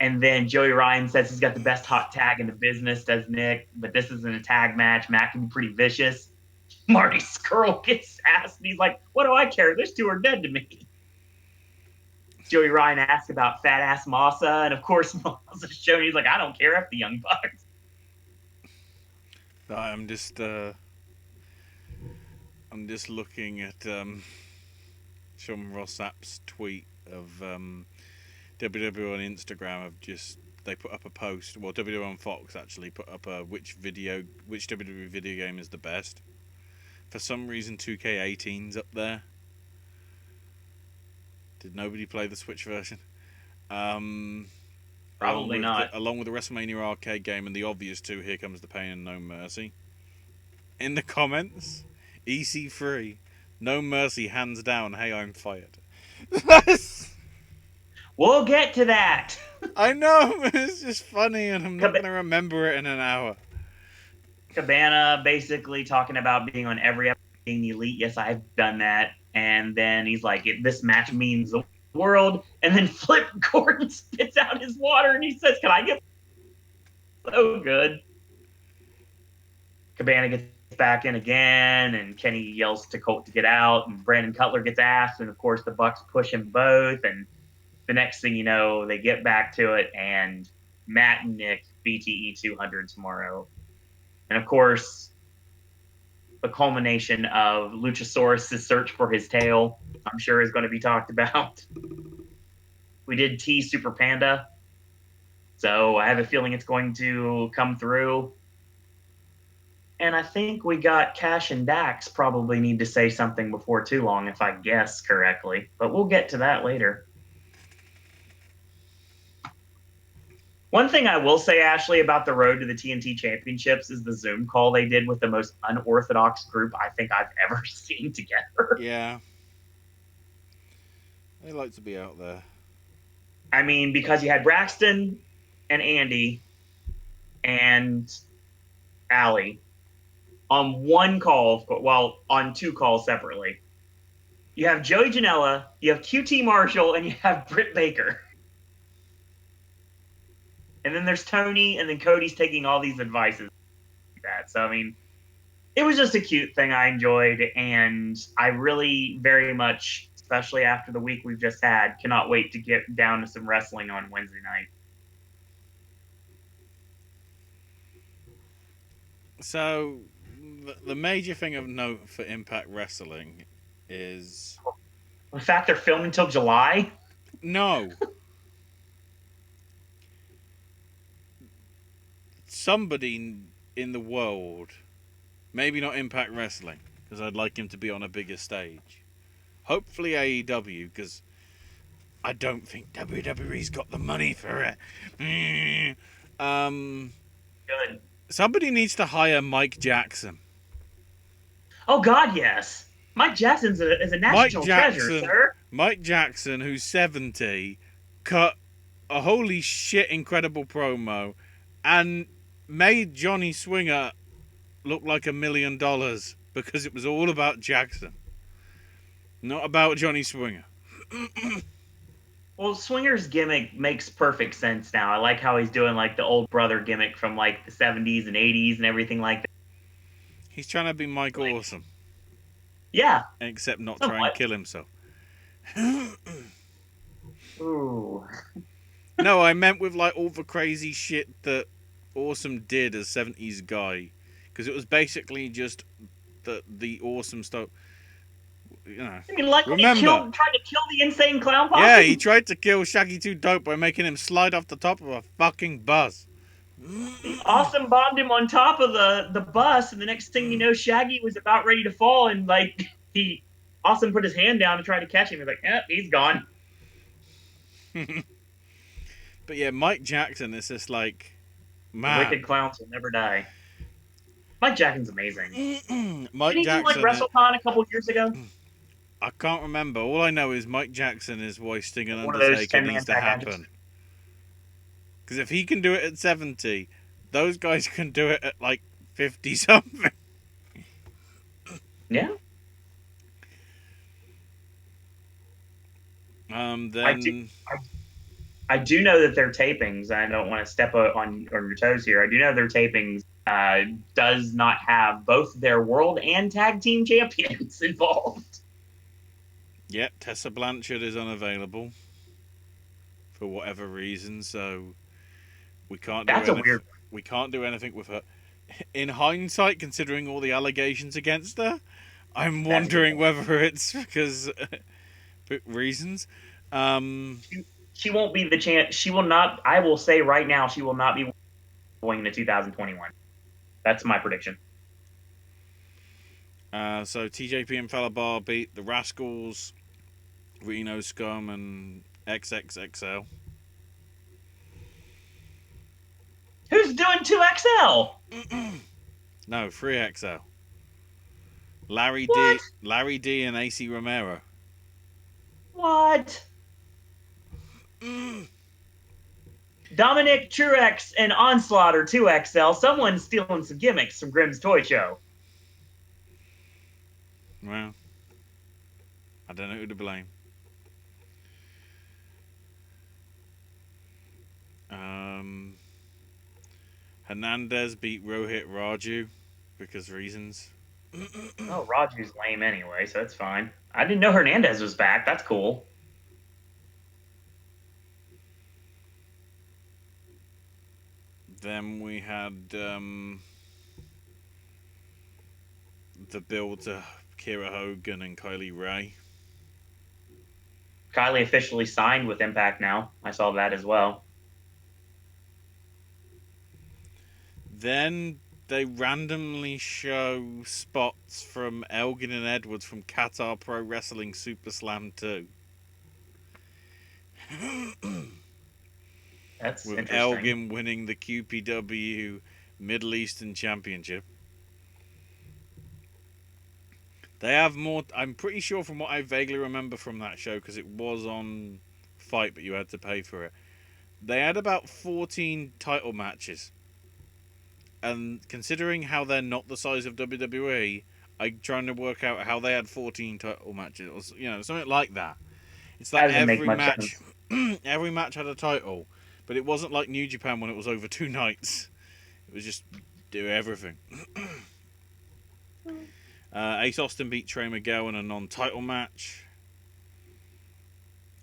And then Joey Ryan says he's got the best hot tag in the business, does Nick, but this isn't a tag match. Matt can be pretty vicious. Marty Skrull gets asked, and he's like, "What do I care? Those two are dead to me." Joey Ryan asks about fat ass Massa, and of course Massa's shown. He's like, "I don't care if the Young Bucks." I'm just looking at Sean Rossap's tweet of WWE on Instagram of just they put up a post. Well, WWE on Fox actually put up which WWE video game is the best. For some reason, 2K18's up there. Did nobody play the Switch version? Probably not. not. Along with the WrestleMania arcade game and the obvious two, Here Comes the Pain and No Mercy. In the comments, EC3, No Mercy, hands down. Hey, I'm fired. We'll get to that. I know, but it's just funny, and I'm not going to remember it in an hour. Cabana basically talking about being on every episode being the Elite. Yes, I've done that. And then he's like, "This match means the world." And then Flip Gordon spits out his water and he says, "Can I get?" So good. Cabana gets back in again, and Kenny yells to Colt to get out, and Brandon Cutler gets asked, and of course the Bucks push him both. And the next thing you know, they get back to it, and Matt and Nick BTE 200 tomorrow. And of course, the culmination of Luchasaurus' search for his tail, I'm sure, is going to be talked about. We did tease Super Panda, so I have a feeling it's going to come through. And I think we got Cash and Dax probably need to say something before too long, if I guess correctly. But we'll get to that later. One thing I will say, Ashley, about the road to the TNT Championships is the Zoom call they did with the most unorthodox group I think I've ever seen together. Yeah. They like to be out there. I mean, because you had Braxton and Andy and Allie on one call, well, on 2 calls separately. You have Joey Janela, you have QT Marshall, and you have Britt Baker. And then there's Tony, and then Cody's taking all these advices like that. So, I mean, it was just a cute thing I enjoyed, and I really very much, especially after the week we've just had, cannot wait to get down to some wrestling on Wednesday night. So, the major thing of note for Impact Wrestling is The fact they're filming until July. no. Somebody in the world, maybe not Impact Wrestling, because I'd like him to be on a bigger stage. Hopefully AEW, because I don't think WWE's got the money for it. Good. Somebody needs to hire Mike Jackson. Oh God, yes. Mike Jackson's is a national treasure, sir. Mike Jackson, who's 70, cut a holy shit incredible promo and made Johnny Swinger look like $1 million because it was all about Jackson, not about Johnny Swinger. Well, Swinger's gimmick makes perfect sense now. I like how he's doing like the old brother gimmick from like the 70s and 80s and everything like that. He's trying to be Mike Awesome. Yeah. Except not somewhat. try and kill himself. Ooh. No, I meant with like all the crazy shit that Awesome did as 70s guy. Because it was basically just the awesome stuff. You know, I mean, like remember, when he tried to kill the insane clown posse? Yeah, he tried to kill Shaggy 2 Dope by making him slide off the top of a fucking bus. Awesome bombed him on top of the bus, and the next thing you know, Shaggy was about ready to fall, and like Awesome put his hand down to try to catch him. He's like, he's gone. But yeah, Mike Jackson is just like, man. Wicked clowns will never die. Mike Jackson's amazing. Mike Didn't Jackson. He do like WrestleCon a couple years ago? I can't remember. All I know is Mike Jackson is wasting an Undertaker needs to happen. Because if he can do it at 70, those guys can do it at like 50 something. Yeah. Then I do know that their tapings. I don't want to step on your toes here. I do know their tapings does not have both their world and tag team champions involved. Yep, Tessa Blanchard is unavailable for whatever reason, so we can't do anything. We can't do anything with her. In hindsight, considering all the allegations against her, I'm wondering whether it's because reasons. She won't be the chance. She will not. I will say right now, she will not be going into 2021. That's my prediction. So TJP and Falabar beat the Rascals, Reno Scum, and XXXL. Who's doing 2XL? No, 3XL. Larry D, and AC Romero. What? Dominic Truex and Onslaught are 2XL. Someone's stealing some gimmicks from Grimm's Toy Show. Well, I don't know who to blame. Hernandez beat Rohit Raju because reasons. Oh, Raju's lame anyway, so that's fine. I didn't know Hernandez was back. That's cool. Then we had the build to Kira Hogan and Kylie Ray. Kylie officially signed with Impact now. I saw that as well. Then they randomly show spots from Elgin and Edwards from Qatar Pro Wrestling Super Slam 2. That's with interesting. Elgin winning the QPW Middle Eastern Championship. They have more. I'm pretty sure from what I vaguely remember from that show, because it was on Fight, but you had to pay for it. They had about 14 title matches. And considering how they're not the size of WWE, I'm trying to work out how they had 14 title matches, or something like that. It's like every match, every match had a title, but it wasn't like New Japan when it was over 2 nights. It was just do everything. Ace Austin beat Trey Miguel in a non-title match.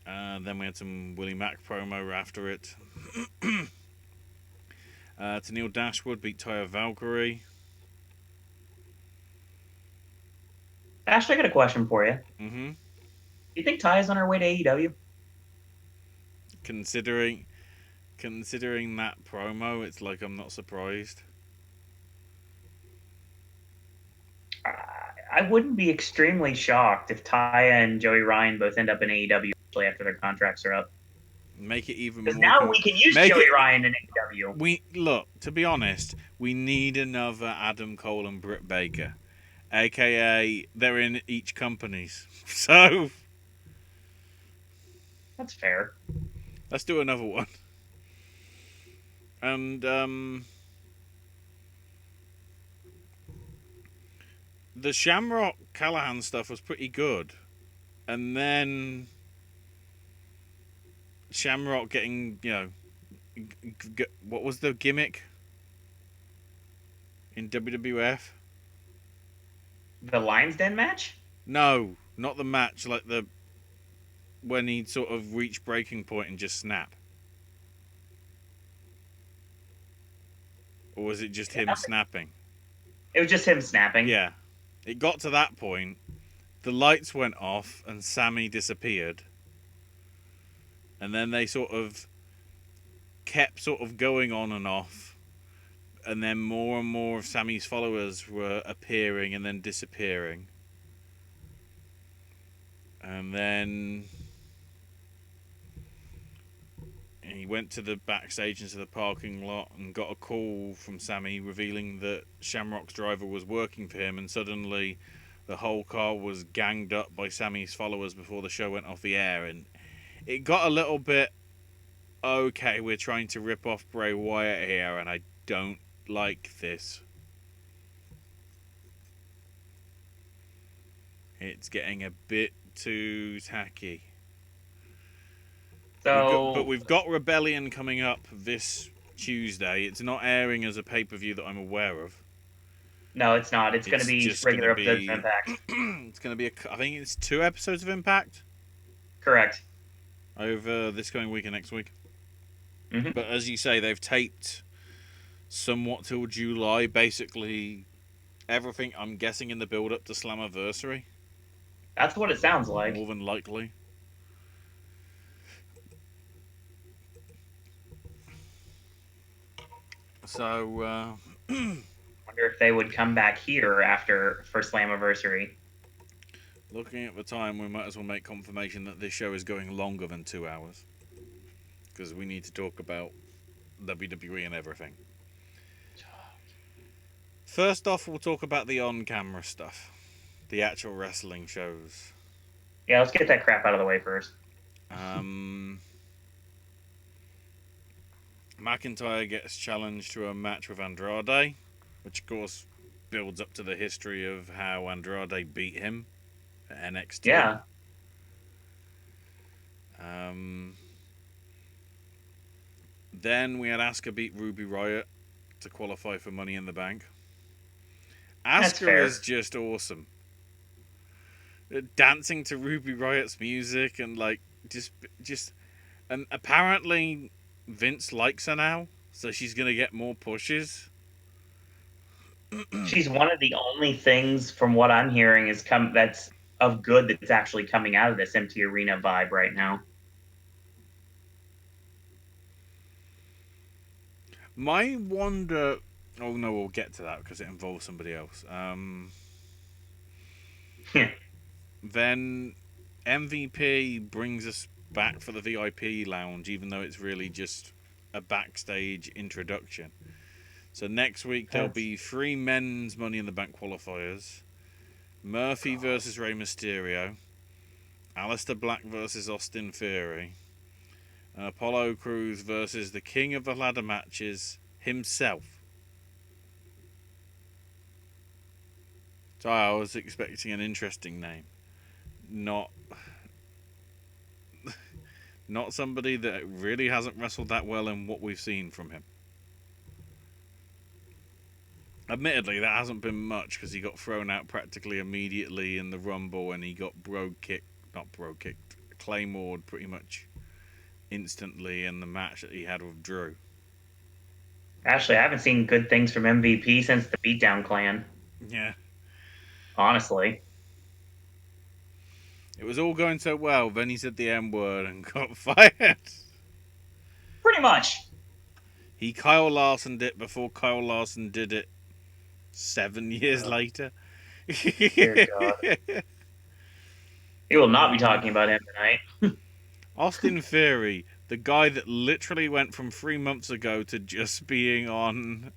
Then we had some Willie Mack promo after it. Tenille Dashwood beat Taya Valkyrie. Ashley, I got a question for you. Mm-hmm. Do you think Ty is on her way to AEW? Considering considering that promo, it's like I'm not surprised. I wouldn't be extremely shocked if Taya and Joey Ryan both end up in AEW after their contracts are up. Make it even Because more. now we can use Make Joey it. Ryan in AEW. We look. To be honest, we need another Adam Cole and Britt Baker, aka they're in each companies. So That's fair. let's do another one. And the Shamrock Callahan stuff was pretty good, and then Shamrock getting what was the gimmick in WWF? The Lions Den match? No, not the match. Like the when he sort of reached breaking point and just snap, or was it just him snapping? It was just him snapping. Yeah, it got to that point. The lights went off and Sammy disappeared, and then they sort of kept sort of going on and off, and then more and more of Sammy's followers were appearing and then disappearing. And then he went to the backstage into the parking lot and got a call from Sammy revealing that Shamrock's driver was working for him, and suddenly the whole car was ganged up by Sammy's followers before the show went off the air. And it got a little bit, okay, we're trying to rip off Bray Wyatt here, and I don't like this. It's getting a bit too tacky. So, We've got Rebellion coming up this Tuesday. It's not airing as a pay-per-view that I'm aware of. no, it's not. It's going to be just regular gonna episodes be, of Impact. It's going to be, I think it's 2 episodes of Impact Correct. over this coming week and next week. Mm-hmm. But as you say, they've taped somewhat till July, basically everything, I'm guessing, in the build-up to Slammiversary. That's what it sounds like. More than likely. So, Wonder if they would come back here for Slammiversary. looking at the time, we might as well make confirmation that this show is going longer than 2 hours. Because we need to talk about WWE and everything. First off, we'll talk about the on-camera stuff. The actual wrestling shows. Yeah, let's get that crap out of the way first. McIntyre gets challenged to a match with Andrade, which of course builds up to the history of how Andrade beat him at NXT. Yeah. Then we had Asuka beat Ruby Riott to qualify for Money in the Bank. Asuka is just awesome. Dancing to Ruby Riott's music and like just and apparently Vince likes her now, so she's gonna get more pushes. She's one of the only things, from what I'm hearing, that's of good that's actually coming out of this empty arena vibe right now. My wonder. Oh no, we'll get to that because it involves somebody else. Then MVP brings us back for the VIP lounge, even though it's really just a backstage introduction. So next week there'll be 3 men's Money in the Bank qualifiers: Murphy versus Rey Mysterio, Aleister Black versus Austin Theory, and Apollo Crews versus the king of the ladder matches himself. So I was expecting an interesting name. Not somebody that really hasn't wrestled that well in what we've seen from him. Admittedly, that hasn't been much because he got thrown out practically immediately in the Rumble and he got Claymored pretty much instantly in the match that he had with Drew. Actually, I haven't seen good things from MVP since the Beatdown Clan. Yeah. Honestly. It was all going so well, then he said the M word and got fired. Pretty much. He Kyle Larson it before Kyle Larson did it 7 years later. Dear God. We will not be talking about him tonight. Austin Theory, the guy that literally went from 3 months ago to just being on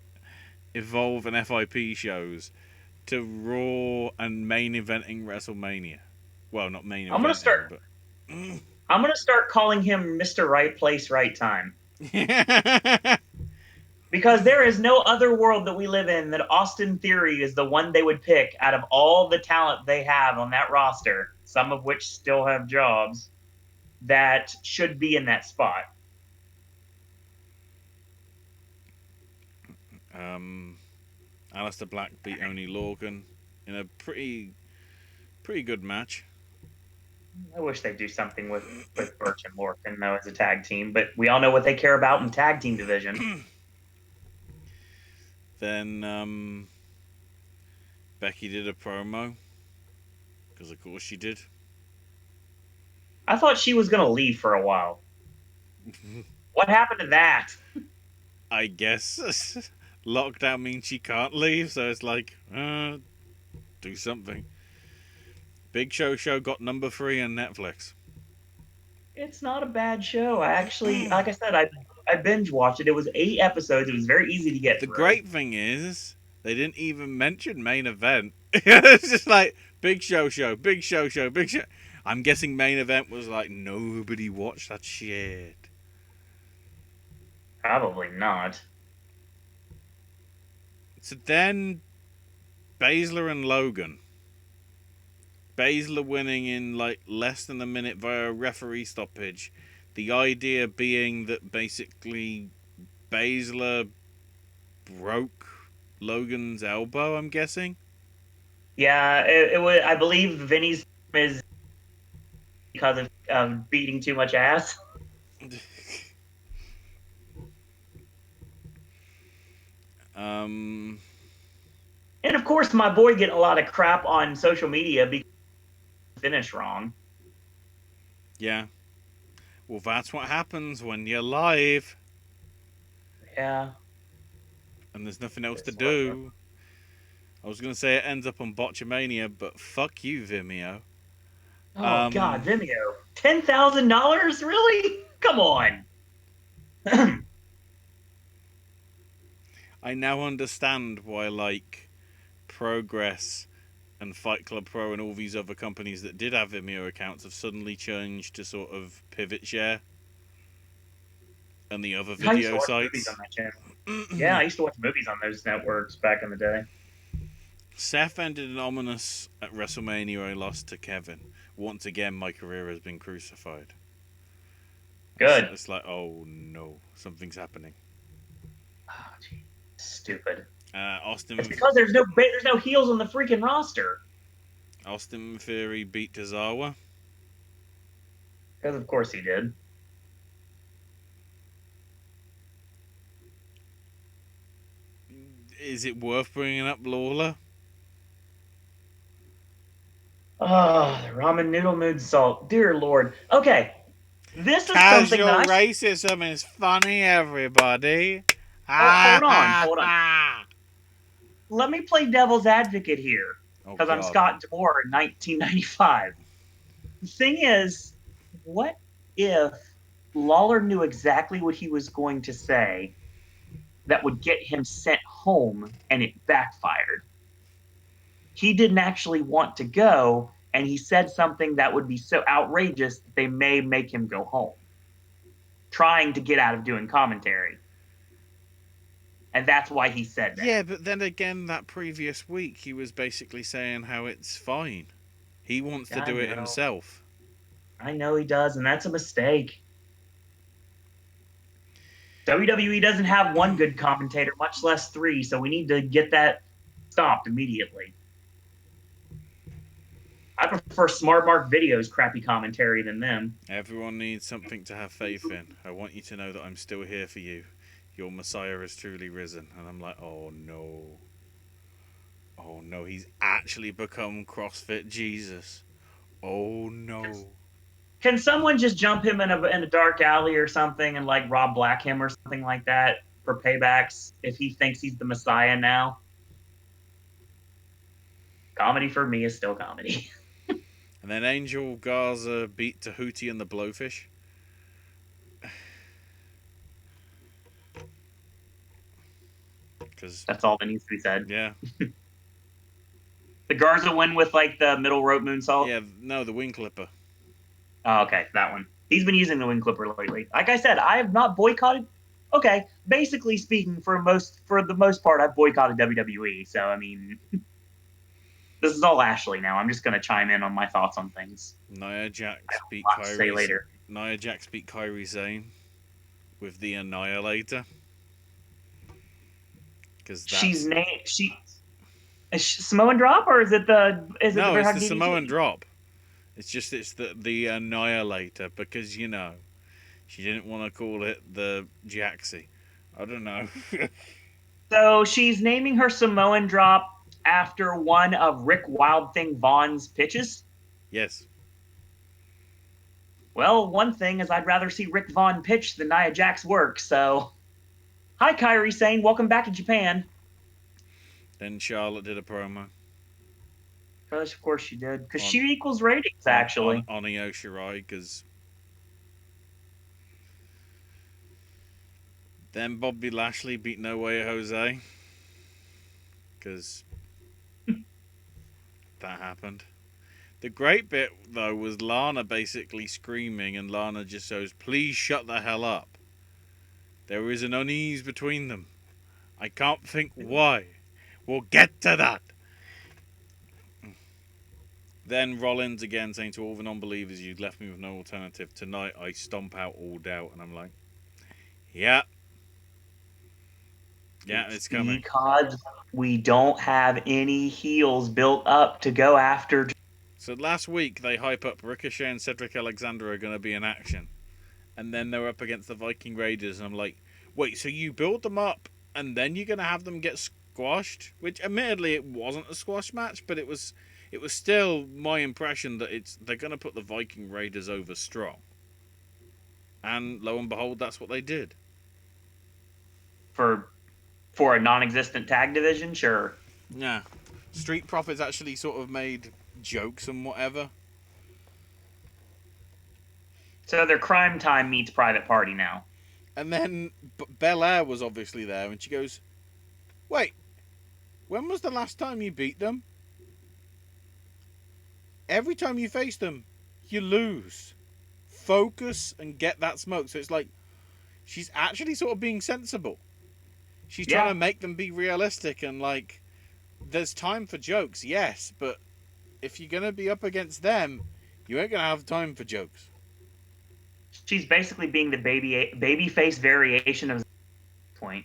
Evolve and FIP shows to Raw and main eventing WrestleMania. Well, not main I'm gonna eventing, start. but I'm gonna start calling him Mr. Right Place, Right Time. Because there is no other world that we live in that Austin Theory is the one they would pick out of all the talent they have on that roster, some of which still have jobs, that should be in that spot. Aleister Black beat Oney Lorcan in a pretty good match. I wish they'd do something with Birch and Lorcan, though, as a tag team, but we all know what they care about in the tag team division. Then Becky did a promo, because of course she did. I thought she was going to leave for a while. What happened to that? I guess lockdown means she can't leave, so it's like, do something. Big Show got number 3 on Netflix. It's not a bad show. I actually, like I said, I binge watched it. It was 8 episodes. It was very easy to get The through. great thing is, they didn't even mention main event. It's just like, Big Show, Big Show, Big Show. I'm guessing main event was like, nobody watched that shit. Probably not. So then, Baszler and Logan. Baszler winning in like less than a minute via referee stoppage. The idea being that basically Baszler broke Logan's elbow, I'm guessing. Yeah, it was. I believe Vinny's is because of beating too much ass. um, And of course, my boy getting a lot of crap on social media because he finished wrong. yeah. Well, that's what happens when you're live Yeah. and there's nothing else to It's whatever. do. I was going to say it ends up on Botchamania, but fuck you, Vimeo. Oh God, Vimeo, $10,000? Really? Come on. I now understand why, like, Progress and Fight Club Pro and all these other companies that did have Vimeo accounts have suddenly changed to sort of Pivot Share and the other I used to video watch sites. movies on that channel. Yeah, I used to watch movies on those networks back in the day. Seth ended an ominous at WrestleMania. I lost to Kevin. Once again, my career has been crucified. Good. It's like, oh no, something's happening. Oh, geez. Stupid. Austin. It's because there's no heels on the freaking roster. Austin Theory beat Tozawa. Because of course he did. Is it worth bringing up Lawler? Oh, the ramen noodle mood salt. Dear Lord. Okay. This is Casual something that racism is funny, everybody. Hold on. Let me play devil's advocate here. Because I'm Scott DeMore in 1995. The thing is, what if Lawler knew exactly what he was going to say that would get him sent home and it backfired? He didn't actually want to go, and he said something that would be so outrageous that they may make him go home, trying to get out of doing commentary. And that's why he said that. Yeah, but then again, that previous week, he was basically saying how it's fine. He wants to do it himself. I know he does, and that's a mistake. WWE doesn't have one good commentator, much less 3, so we need to get that stopped immediately. I prefer Smart Mark Video's crappy commentary than them. Everyone needs something to have faith in. I want you to know that I'm still here for you. Your Messiah has truly risen. And I'm like, oh no. Oh no, he's actually become CrossFit Jesus. Oh no. Can someone just jump him in a dark alley or something and like Rob Black him or something like that for paybacks if he thinks he's the Messiah now? Comedy for me is still comedy. And then Angel Garza beat Tahuti and the Blowfish. Because, That's all that needs to be said. yeah. The Garza win with like the middle rope moonsault. Yeah, no, the Wing Clipper. Oh, okay, that one. He's been using the wing clipper lately. Like I said, I have not boycotted. Okay, basically speaking, for the most part, I've boycotted WWE. So I mean, this is all Ashley now. I'm just gonna chime in on my thoughts on things. Nia Jax beat A lot to say Kairi. later. Nia Jax beat Kairi Sane with the Annihilator. Because She's that's named Samoan drop, or is it the no, Bret it's Hart the DDT? Samoan drop. It's the Annihilator because she didn't want to call it the Jaxie. I don't know. So she's naming her Samoan drop after one of Rick Wild Thing Vaughn's pitches. Yes. Well, one thing is I'd rather see Rick Vaughn pitch than Nia Jax work. So, hi Kairi Sane, welcome back to Japan. Then Charlotte did a promo. Of course she did, because On- she equals ratings actually. on Io Shirai, because then Bobby Lashley beat No Way Jose, because that happened. The great bit though was Lana basically screaming, and Lana just goes, "Please shut the hell up." There is an unease between them. I can't think why. We'll get to that. Then Rollins again saying to all the non-believers, "You'd left me with no alternative. Tonight I stomp out all doubt." And I'm like, yeah. Yeah, it's coming. Because we don't have any heels built up to go after. So last week they hype up Ricochet and Cedric Alexander are going to be in action. And then they're up against the Viking Raiders. And I'm like, wait, so you build them up and then you're going to have them get squashed? Which admittedly it wasn't a squash match, but it was still my impression that they're going to put the Viking Raiders over strong. And lo and behold, that's what they did. For a non-existent tag division, sure. Yeah. Street Profits actually sort of made jokes and whatever. So they're Crime Time meets Private Party now. And then Belair was obviously there, and she goes, "Wait, when was the last time you beat them? Every time you face them, you lose. Focus and get that smoke." So it's like she's actually sort of being sensible. She's trying to make them be realistic and like, there's time for jokes, yes, but if you're going to be up against them, you ain't going to have time for jokes. She's basically being the baby face variation of point.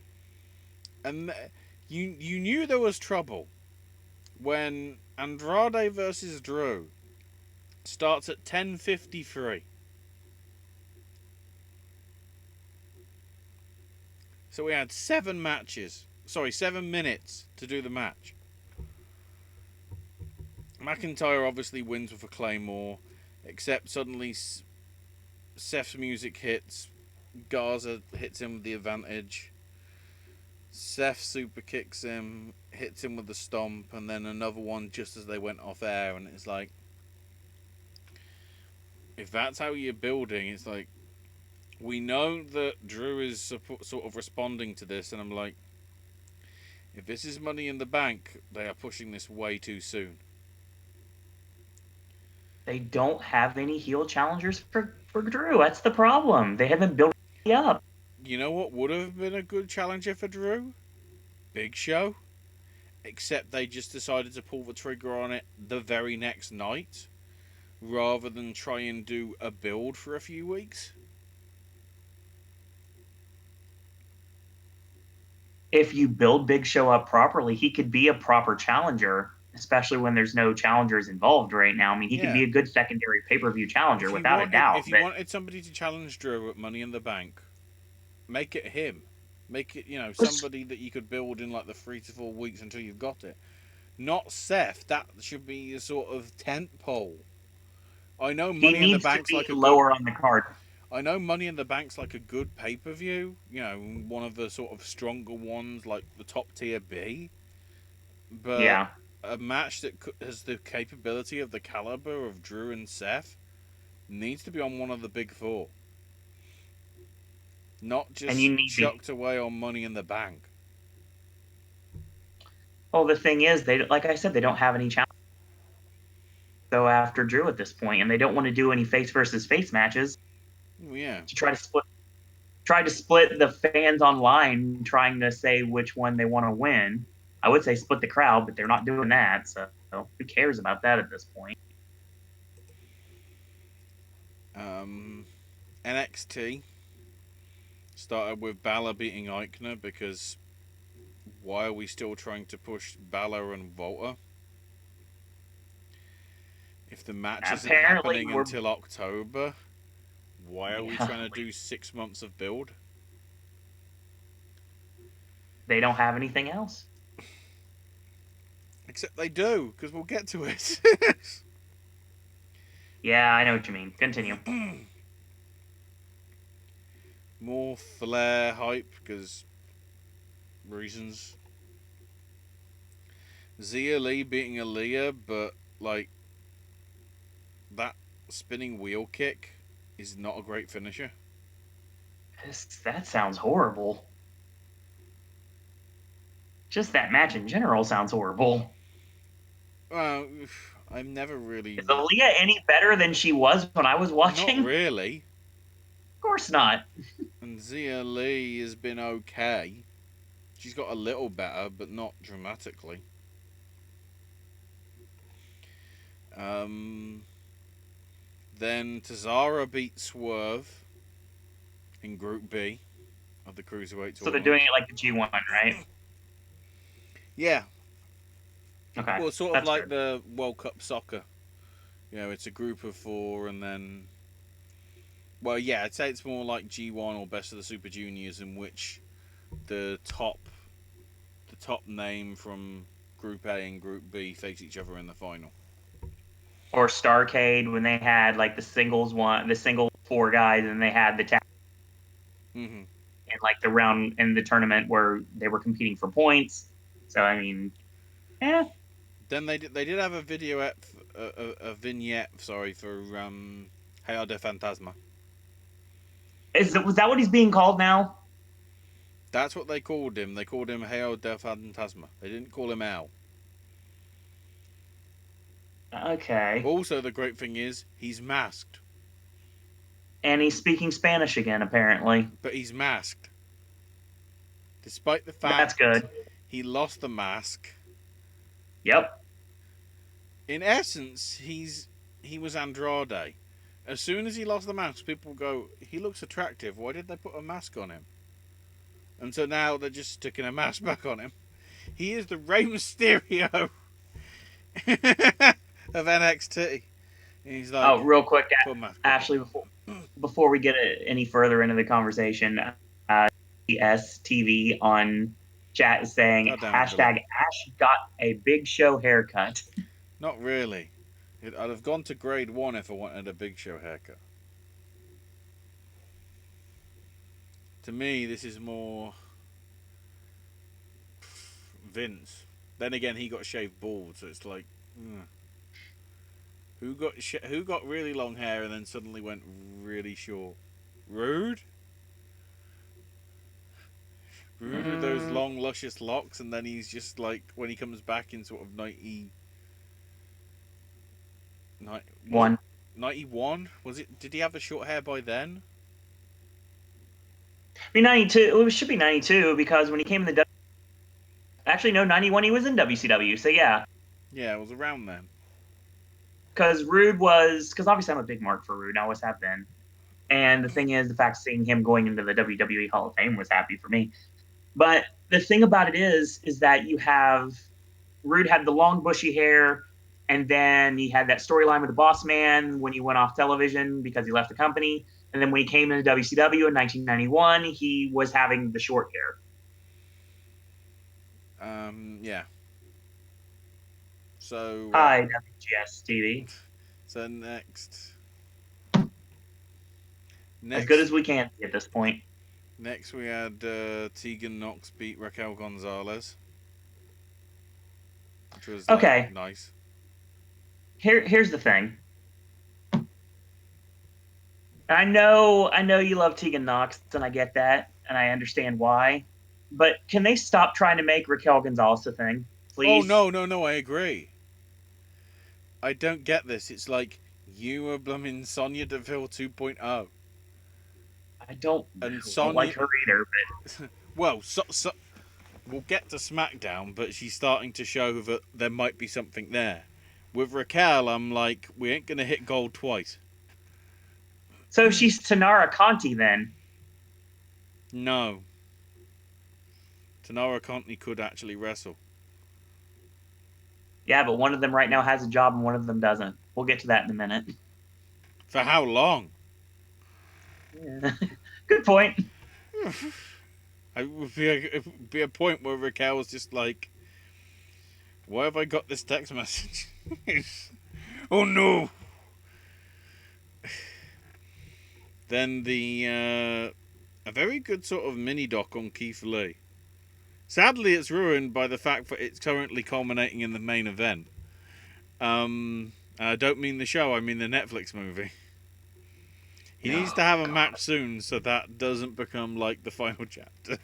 And you knew there was trouble when Andrade versus Drew starts at 10:53. So we had 7 minutes to do the match. McIntyre obviously wins with a Claymore, except suddenly Seth's music hits, Garza hits him with the advantage, Seth super kicks him, hits him with the stomp, and then another one just as they went off air, and it's like, if that's how you're building, it's like, we know that Drew is sort of responding to this, and I'm like, if this is Money in the Bank, they are pushing this way too soon. They don't have any heel challengers for Drew. That's the problem. They haven't built it up. You know what would have been a good challenger for Drew? Big Show. Except they just decided to pull the trigger on it the very next night, rather than try and do a build for a few weeks. If you build Big Show up properly, he could be a proper challenger, especially when there's no challengers involved right now. I mean, he could be a good secondary pay-per-view challenger without a doubt. If you wanted somebody to challenge Drew at Money in the Bank, make it him. Make it, somebody that you could build in like the 3 to 4 weeks until you've got it. Not Seth. That should be a sort of tent pole. I know He Money in the needs to Bank's be like a good. lower on the card. I know Money in the Bank's like a good pay per view. You know, one of the sort of stronger ones, like the top tier B. But Yeah. a match that has the capability of the caliber of Drew and Seth needs to be on one of the big four, not And you just need the chucked away on Money in the Bank. well, the thing is, they like I said, they don't have any challenge to go after Drew at this point, and they don't want to do any face versus face matches Yeah. to try to split the fans online, trying to say which one they want to win. I would say split the crowd, but they're not doing that. So who cares about that at this point? Um, NXT started with Balor beating Eichner because why are we still trying to push Balor and Volta? If the match isn't Apparently, happening we're until October, why are we yeah, trying to do 6 months of build? they don't have anything else. Except they do, because we'll get to it. Yeah, I know what you mean. Continue. More Flair hype, because reasons. Zia Lee beating Aaliyah, but like that spinning wheel kick is not a great finisher. That sounds horrible. Just that match in general sounds horrible. Well, I'm never really. Is Aaliyah any better than she was when I was Not watching? Of really. course not. And Zia Lee has been okay. She's got a little better, but not dramatically. Um, then Tazara beat Swerve in Group B of the Cruiserweight So they're tournament. doing it like the G1, right? Yeah, Okay, well, sort of that's like good. the World Cup soccer. You know, it's a group of four, and then, well, yeah, I'd say it's more like G1 or Best of the Super Juniors, in which the top name from Group A and Group B face each other in the final. Or Starcade when they had like the single four guys, and they had the tag Mm-hmm. in like the round in the tournament where they were competing for points. So I mean, yeah. Then they did have a video a vignette, sorry, for Hail de Fantasma. Was that what he's being called now? That's what they called him. They called him Hail de Fantasma. They didn't call him Al. Okay. Also, the great thing is he's masked, And he's speaking Spanish again, apparently. but he's masked, despite the That's fact good. he lost the mask. Yep. In essence, he was Andrade. As soon as he lost the mask, people go, he looks attractive. Why did they put a mask on him? And so now they're just sticking a mask back on him. He is the Rey Mysterio of NXT. And he's Oh, like, real quick, put a mask back Ashley, before we get any further into the conversation, STV on chat is saying God damn it, Billy. hashtag Ash got a big show haircut. Not really. I'd have gone to grade 1 if I wanted a Big Show haircut. To me, this is more Vince. Then again, he got shaved bald, so it's like, who got really long hair and then suddenly went really short? Rude. Rude with those long, luscious locks, and then he's just like when he comes back in sort of 91? Was it? Did he have the short hair by then? Be 92. It should be 92 because when he came in the actually no 91 he was in WCW. So yeah, Yeah, it was around then. because obviously I'm a big mark for Rude. I always have been. And the thing is, the fact seeing him going into the WWE Hall of Fame was happy for me. But the thing about it is that you have Rude had the long bushy hair, and then he had that storyline with the Boss Man when he went off television because he left the company. And then when he came into WCW in 1991, he was having the short hair. Yeah. So Hi, WGS TV. So next, As good next, as we can be at this point. next we had Tegan Knox beat Raquel Gonzalez, which was like Okay, nice. here's the thing. I know you love Tegan Knox, and I get that, and I understand why. But can they stop trying to make Raquel Gonzalez a thing, Oh please? no, no, no! I agree. I don't get this. It's like you were blooming Sonya Deville 2.0. I don't And like Sonya, her either. well, we'll get to SmackDown, but she's starting to show that there might be something there. With Raquel, I'm like, we ain't gonna hit gold twice. So she's Tanara Conti then. No, Tanara Conti could actually wrestle. Yeah, but one of them right now has a job and one of them doesn't. We'll get to that in a minute. For how long? Yeah. Good point. It would be a point where Raquel was just like, why have I got this text message? Oh no! Then a very good sort of mini doc on Keith Lee. Sadly, it's ruined by the fact that it's currently culminating in the main event. I don't mean the show, I mean the Netflix movie. He needs to have a match soon so that doesn't become like the final chapter.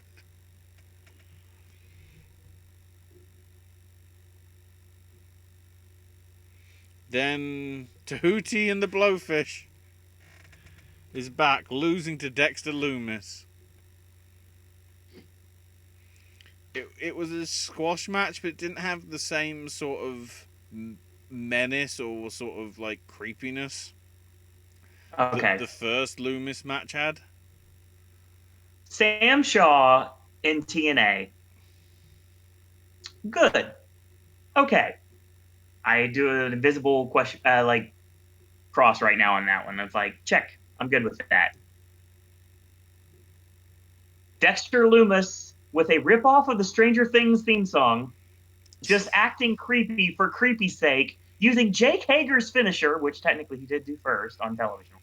Then Tahuti and the Blowfish is back, losing to Dexter Loomis. It was a squash match, but it didn't have the same sort of menace or sort of like creepiness that Okay. the first Loomis match had. Sam Shaw in TNA. Good. Okay. I do an invisible question, like cross right now on that one. It's like, check. I'm good with that. Dexter Loomis with a ripoff of the Stranger Things theme song, just acting creepy for creepy's sake, using Jake Hager's finisher, which technically he did do first on television.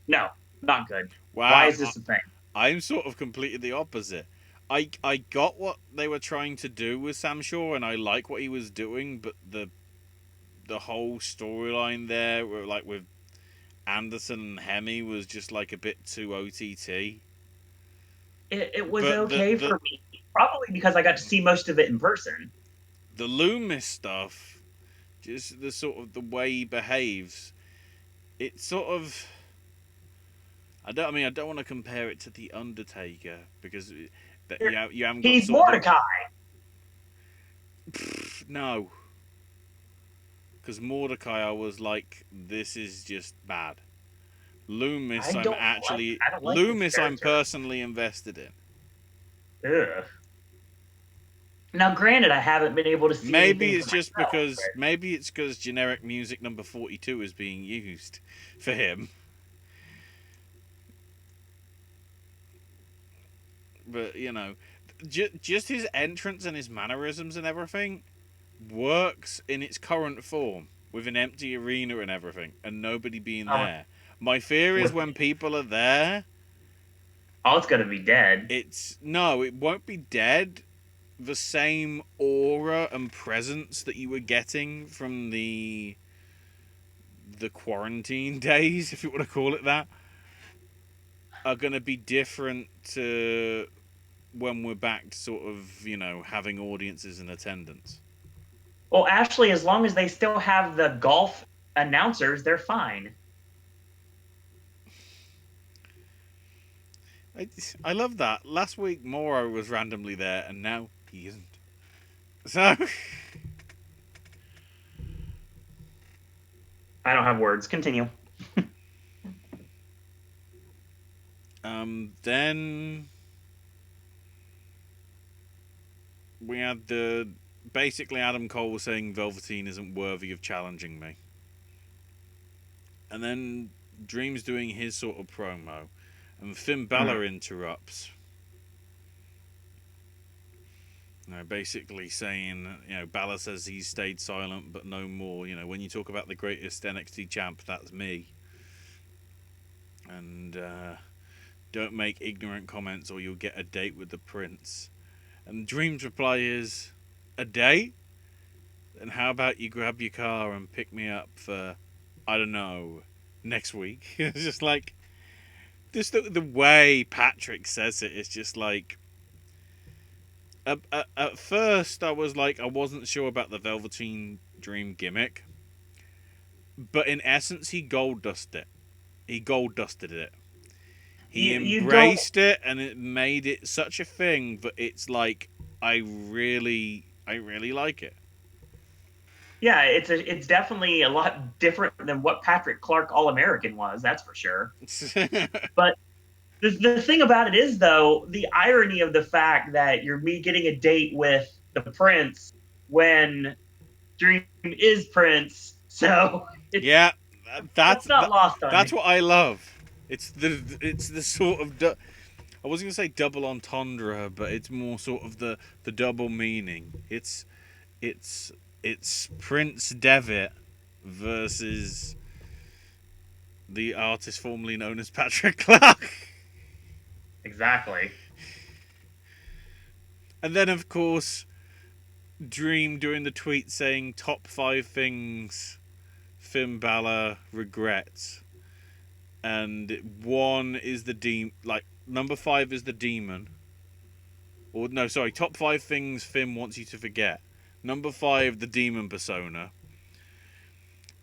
No, not good. Why Wow, is this a thing? I'm sort of completely the opposite. I got what they were trying to do with Sam Shaw, and I like what he was doing, but the whole storyline there, like with Anderson and Hemi, was just like a bit too OTT. It was But okay for me, probably because I got to see most of it in person. the Loomis stuff, just the sort of the way he behaves, it's sort of. I don't want to compare it to the Undertaker because you haven't got He's sort of Mordecai. no, because Mordecai, I was like, this is just bad. Loomis, I don't like this Loomis, I'm character. personally invested in. Ugh. Now, granted, I haven't been able to see anything for myself. Maybe it's because generic music number 42 is being used for him. But you know, just his entrance and his mannerisms and everything works in its current form with an empty arena and everything, and nobody being Oh, there. My fear is when people are there, oh, it's gonna be dead. it won't be dead. The same aura and presence that you were getting from the quarantine days, if you want to call it that, are going to be different to when we're back to sort of, having audiences in attendance. Well, Ashley, as long as they still have the golf announcers, they're fine. I love that. Last week, Moro was randomly there, and now he isn't. So, I don't have words. Continue. then we had basically Adam Cole saying Velveteen isn't worthy of challenging me. And then Dream's doing his sort of promo, and Finn Balor interrupts. Basically saying, Balor says he's stayed silent, but no more. When you talk about the greatest NXT champ, that's me. And don't make ignorant comments or you'll get a date with the prince. And Dream's reply is, a date? And how about you grab your car and pick me up for, I don't know, next week? It's just like, just the way Patrick says it is just like, at first I was like, I wasn't sure about the Velveteen Dream gimmick. But in essence, he gold dusted it. He gold dusted it. He You don't. embraced it, and it made it such a thing that it's like I really like it. Yeah, it's definitely a lot different than what Patrick Clark All American was. That's for sure. But the thing about it is, though, the irony of the fact that you're me getting a date with the Prince when Dream is Prince. So Yeah, that's not lost on that's me. what I love. It's the sort of I was gonna say double entendre, but it's more sort of the double meaning. It's it's Prince Devitt versus the artist formerly known as Patrick Clark. Exactly. And then of course Dream doing the tweet saying top 5 things Finn Balor regrets. And one is number 5 is the demon. Or no, sorry, top 5 things Finn wants you to forget. Number 5, the demon persona.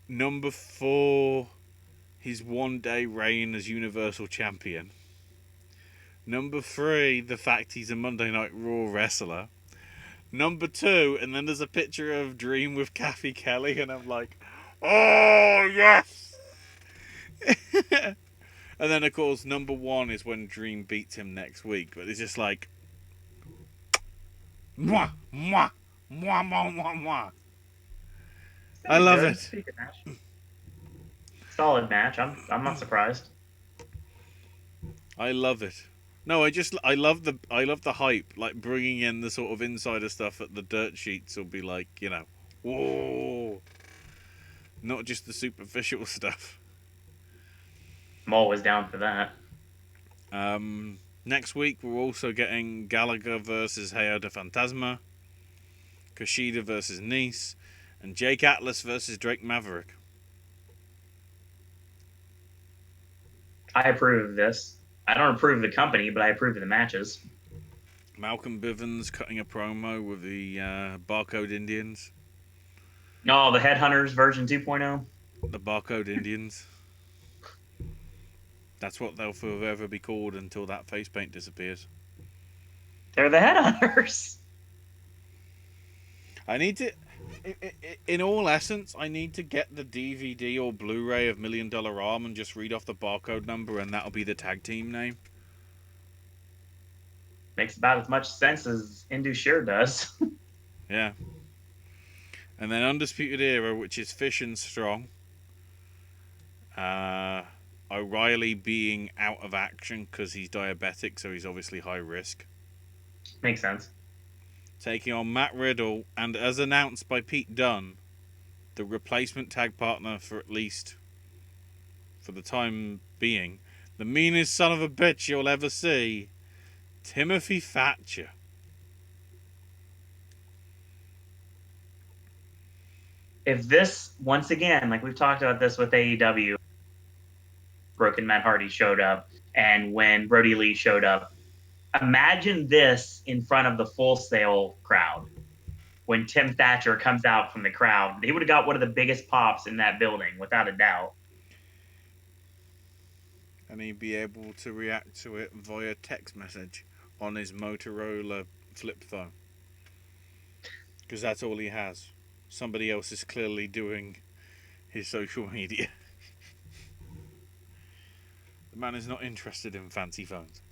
Number 4, his one-day reign as Universal Champion. Number 3, the fact he's a Monday Night Raw wrestler. Number 2, and then there's a picture of Dream with Kathy Kelly, and I'm like, oh, yes! And then, of course, number 1 is when Dream beats him next week, but it's just like, mwah, mwah, mwah, mwah, mwah, mwah. I love it. Solid match. I'm not surprised. I love it. No, I love the hype, like bringing in the sort of insider stuff that the dirt sheets will be like, whoa, not just the superficial stuff. I'm always down for that. Next week we're also getting Gallagher versus Hayo de Fantasma, Kushida versus Nice, and Jake Atlas versus Drake Maverick. I approve of this. I don't approve of the company, but I approve of the matches. Malcolm Bivens cutting a promo with the Barcode Indians. No, the Headhunters version 2.0. The Barcode Indians. That's what they'll forever be called until that face paint disappears. They're the Headhunters. I need to, in all essence, I need to get the DVD or Blu-ray of $1 Million Arm and just read off the barcode number, and that'll be the tag team name. Makes about as much sense as Indus does. Yeah. And then Undisputed Era, which is Fish and Strong. O'Reilly being out of action because he's diabetic, so he's obviously high risk. Makes sense. Taking on Matt Riddle, and as announced by Pete Dunne, the replacement tag partner for at least, for the time being, the meanest son of a bitch you'll ever see, Timothy Thatcher. If this, once again, like we've talked about this with AEW, Broken Matt Hardy showed up, and when Brody Lee showed up, imagine this in front of the Full Sail crowd. When Tim Thatcher comes out from the crowd, he would have got one of the biggest pops in that building, without a doubt. And he'd be able to react to it via text message on his Motorola flip phone. Because that's all he has. Somebody else is clearly doing his social media. The man is not interested in fancy phones.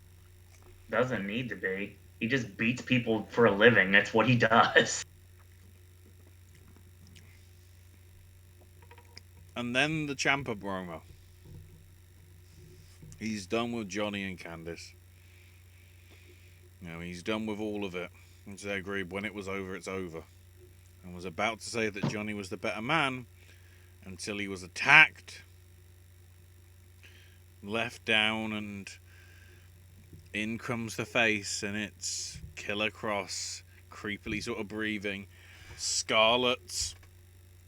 Doesn't need to be. He just beats people for a living. That's what he does. And then the Ciampa promo. He's done with Johnny and Candice. He's done with all of it. And so they agreed when it was over, it's over. And was about to say that Johnny was the better man until he was attacked, left down, and in comes the face, and it's Killer Cross, creepily sort of breathing. Scarlett's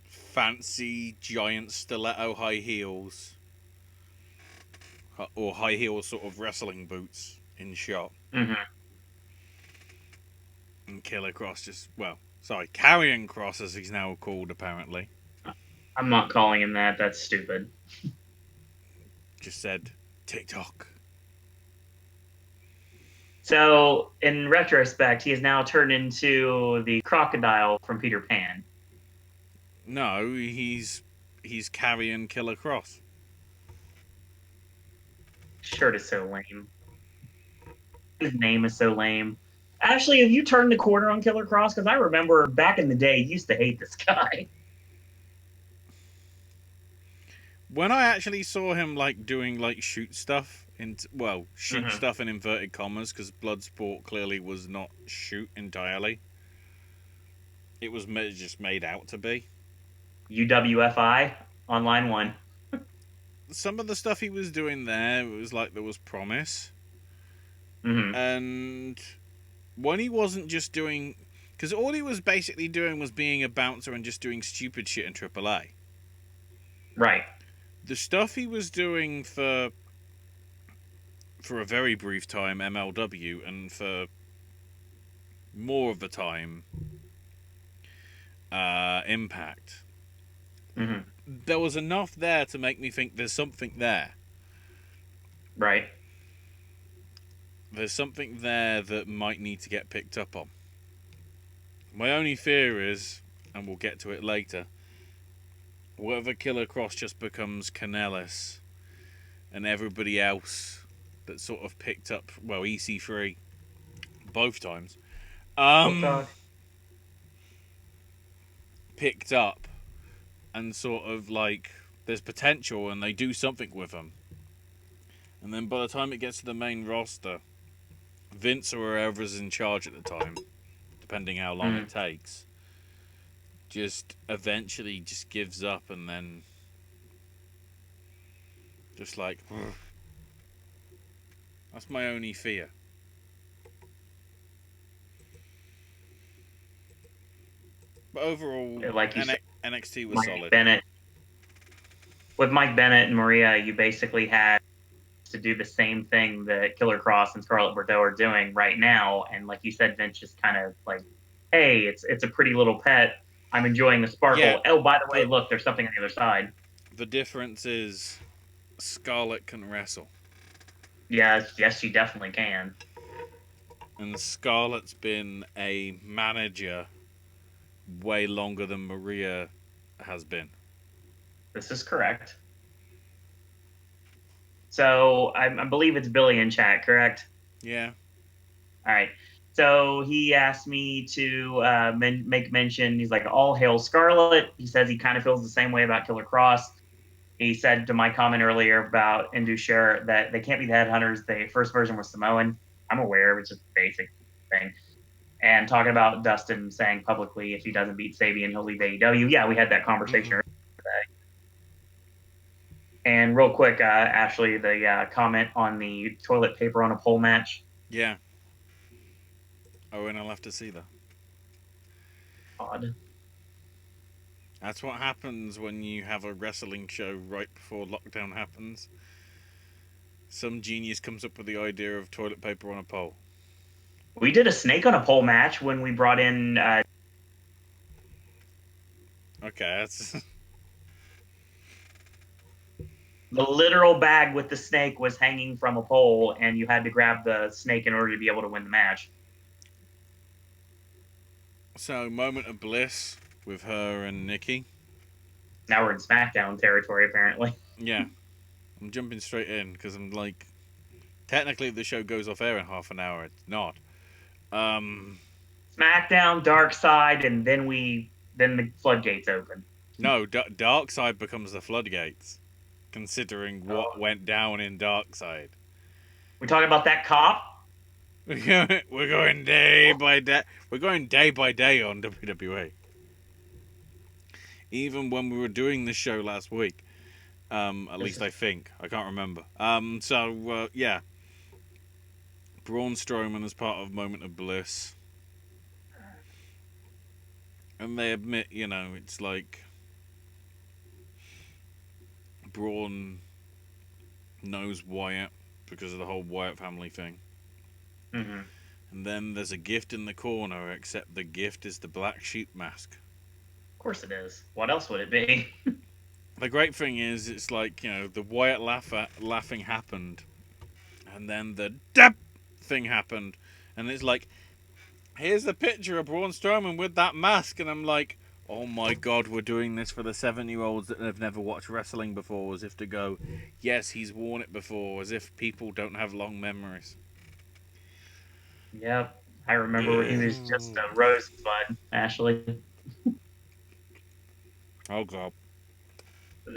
fancy giant stiletto high heels, or high heel sort of wrestling boots in shot. Mm-hmm. And Killer Cross Karrion Cross as he's now called apparently. I'm not calling him that. That's stupid. Just said TikTok. So, in retrospect, he has now turned into the crocodile from Peter Pan. No, he's Karrion Killer Cross. Shirt is so lame. His name is so lame. Actually, have you turned the corner on Killer Cross? Because I remember back in the day, you used to hate this guy. When I actually saw him doing shoot stuff stuff in inverted commas, because Bloodsport clearly was not shoot entirely. It was just made out to be. UWFI on line 1. Some of the stuff he was doing there, it was like there was promise. Mm-hmm. And when he wasn't just doing... Because all he was basically doing was being a bouncer and just doing stupid shit in AAA. Right. The stuff he was doing for a very brief time, MLW, and for more of the time, Impact. Mm-hmm. There was enough there to make me think there's something there. Right. There's something there that might need to get picked up on. My only fear is, and we'll get to it later, whether Killer Cross just becomes Canellis and everybody else that sort of picked up, EC3 both times, picked up and sort of there's potential and they do something with them. And then by the time it gets to the main roster, Vince or whoever's in charge at the time, depending how long it takes, just eventually just gives up and then just that's my only fear. But overall, like you said, NXT was Mike solid. Bennett. With Mike Bennett and Maria, you basically had to do the same thing that Killer Cross and Scarlett Bordeaux are doing right now. And like you said, Vince just kind of hey, it's a pretty little pet. I'm enjoying the sparkle. Yeah, oh, by the way, look, there's something on the other side. The difference is Scarlett can wrestle. Yes, she definitely can. And Scarlett's been a manager way longer than Maria has been. This is correct. So I believe it's Billy in chat, correct? Yeah. All right. So he asked me to make mention. He's like, all hail Scarlett. He says he kind of feels the same way about Killer Cross. He said to my comment earlier about Indusher that they can't be the headhunters. The first version was Samoan. I'm aware. It's just a basic thing. And talking about Dustin saying publicly if he doesn't beat Sabian, he'll leave AEW. Yeah, we had that conversation earlier today. And real quick, Ashley, the comment on the toilet paper on a pole match. Yeah. Oh, and I'll have to see that. Odd. That's what happens when you have a wrestling show right before lockdown happens. Some genius comes up with the idea of toilet paper on a pole. We did a snake on a pole match when we brought in... Okay, that's... The literal bag with the snake was hanging from a pole, and you had to grab the snake in order to be able to win the match. So, moment of bliss with her and Nikki. Now we're in SmackDown territory, apparently. Yeah. I'm jumping straight in, because I'm technically the show goes off air in half an hour. It's not. SmackDown, Dark Side, and then the floodgates open. No, Dark Side becomes the floodgates, considering what went down in Dark Side. We talking about that cop? We're going day by day. We're going day by day on WWE. Even when we were doing this show last week, at least I think I can't remember. Yeah, Braun Strowman as part of Moment of Bliss, and they admit, it's like Braun knows Wyatt because of the whole Wyatt family thing. Mm-hmm. And then there's a gift in the corner, except the gift is the black sheep mask. Of course it is. What else would it be? The great thing is, it's like, the Wyatt laughing happened, and then the DEP thing happened, and it's like, here's the picture of Braun Strowman with that mask, and I'm like, oh my god, we're doing this for the 7-year-olds that have never watched wrestling before, as if to go, yes, he's worn it before, as if people don't have long memories. Yep. I remember when he was just a rosebud, Ashley. Oh god.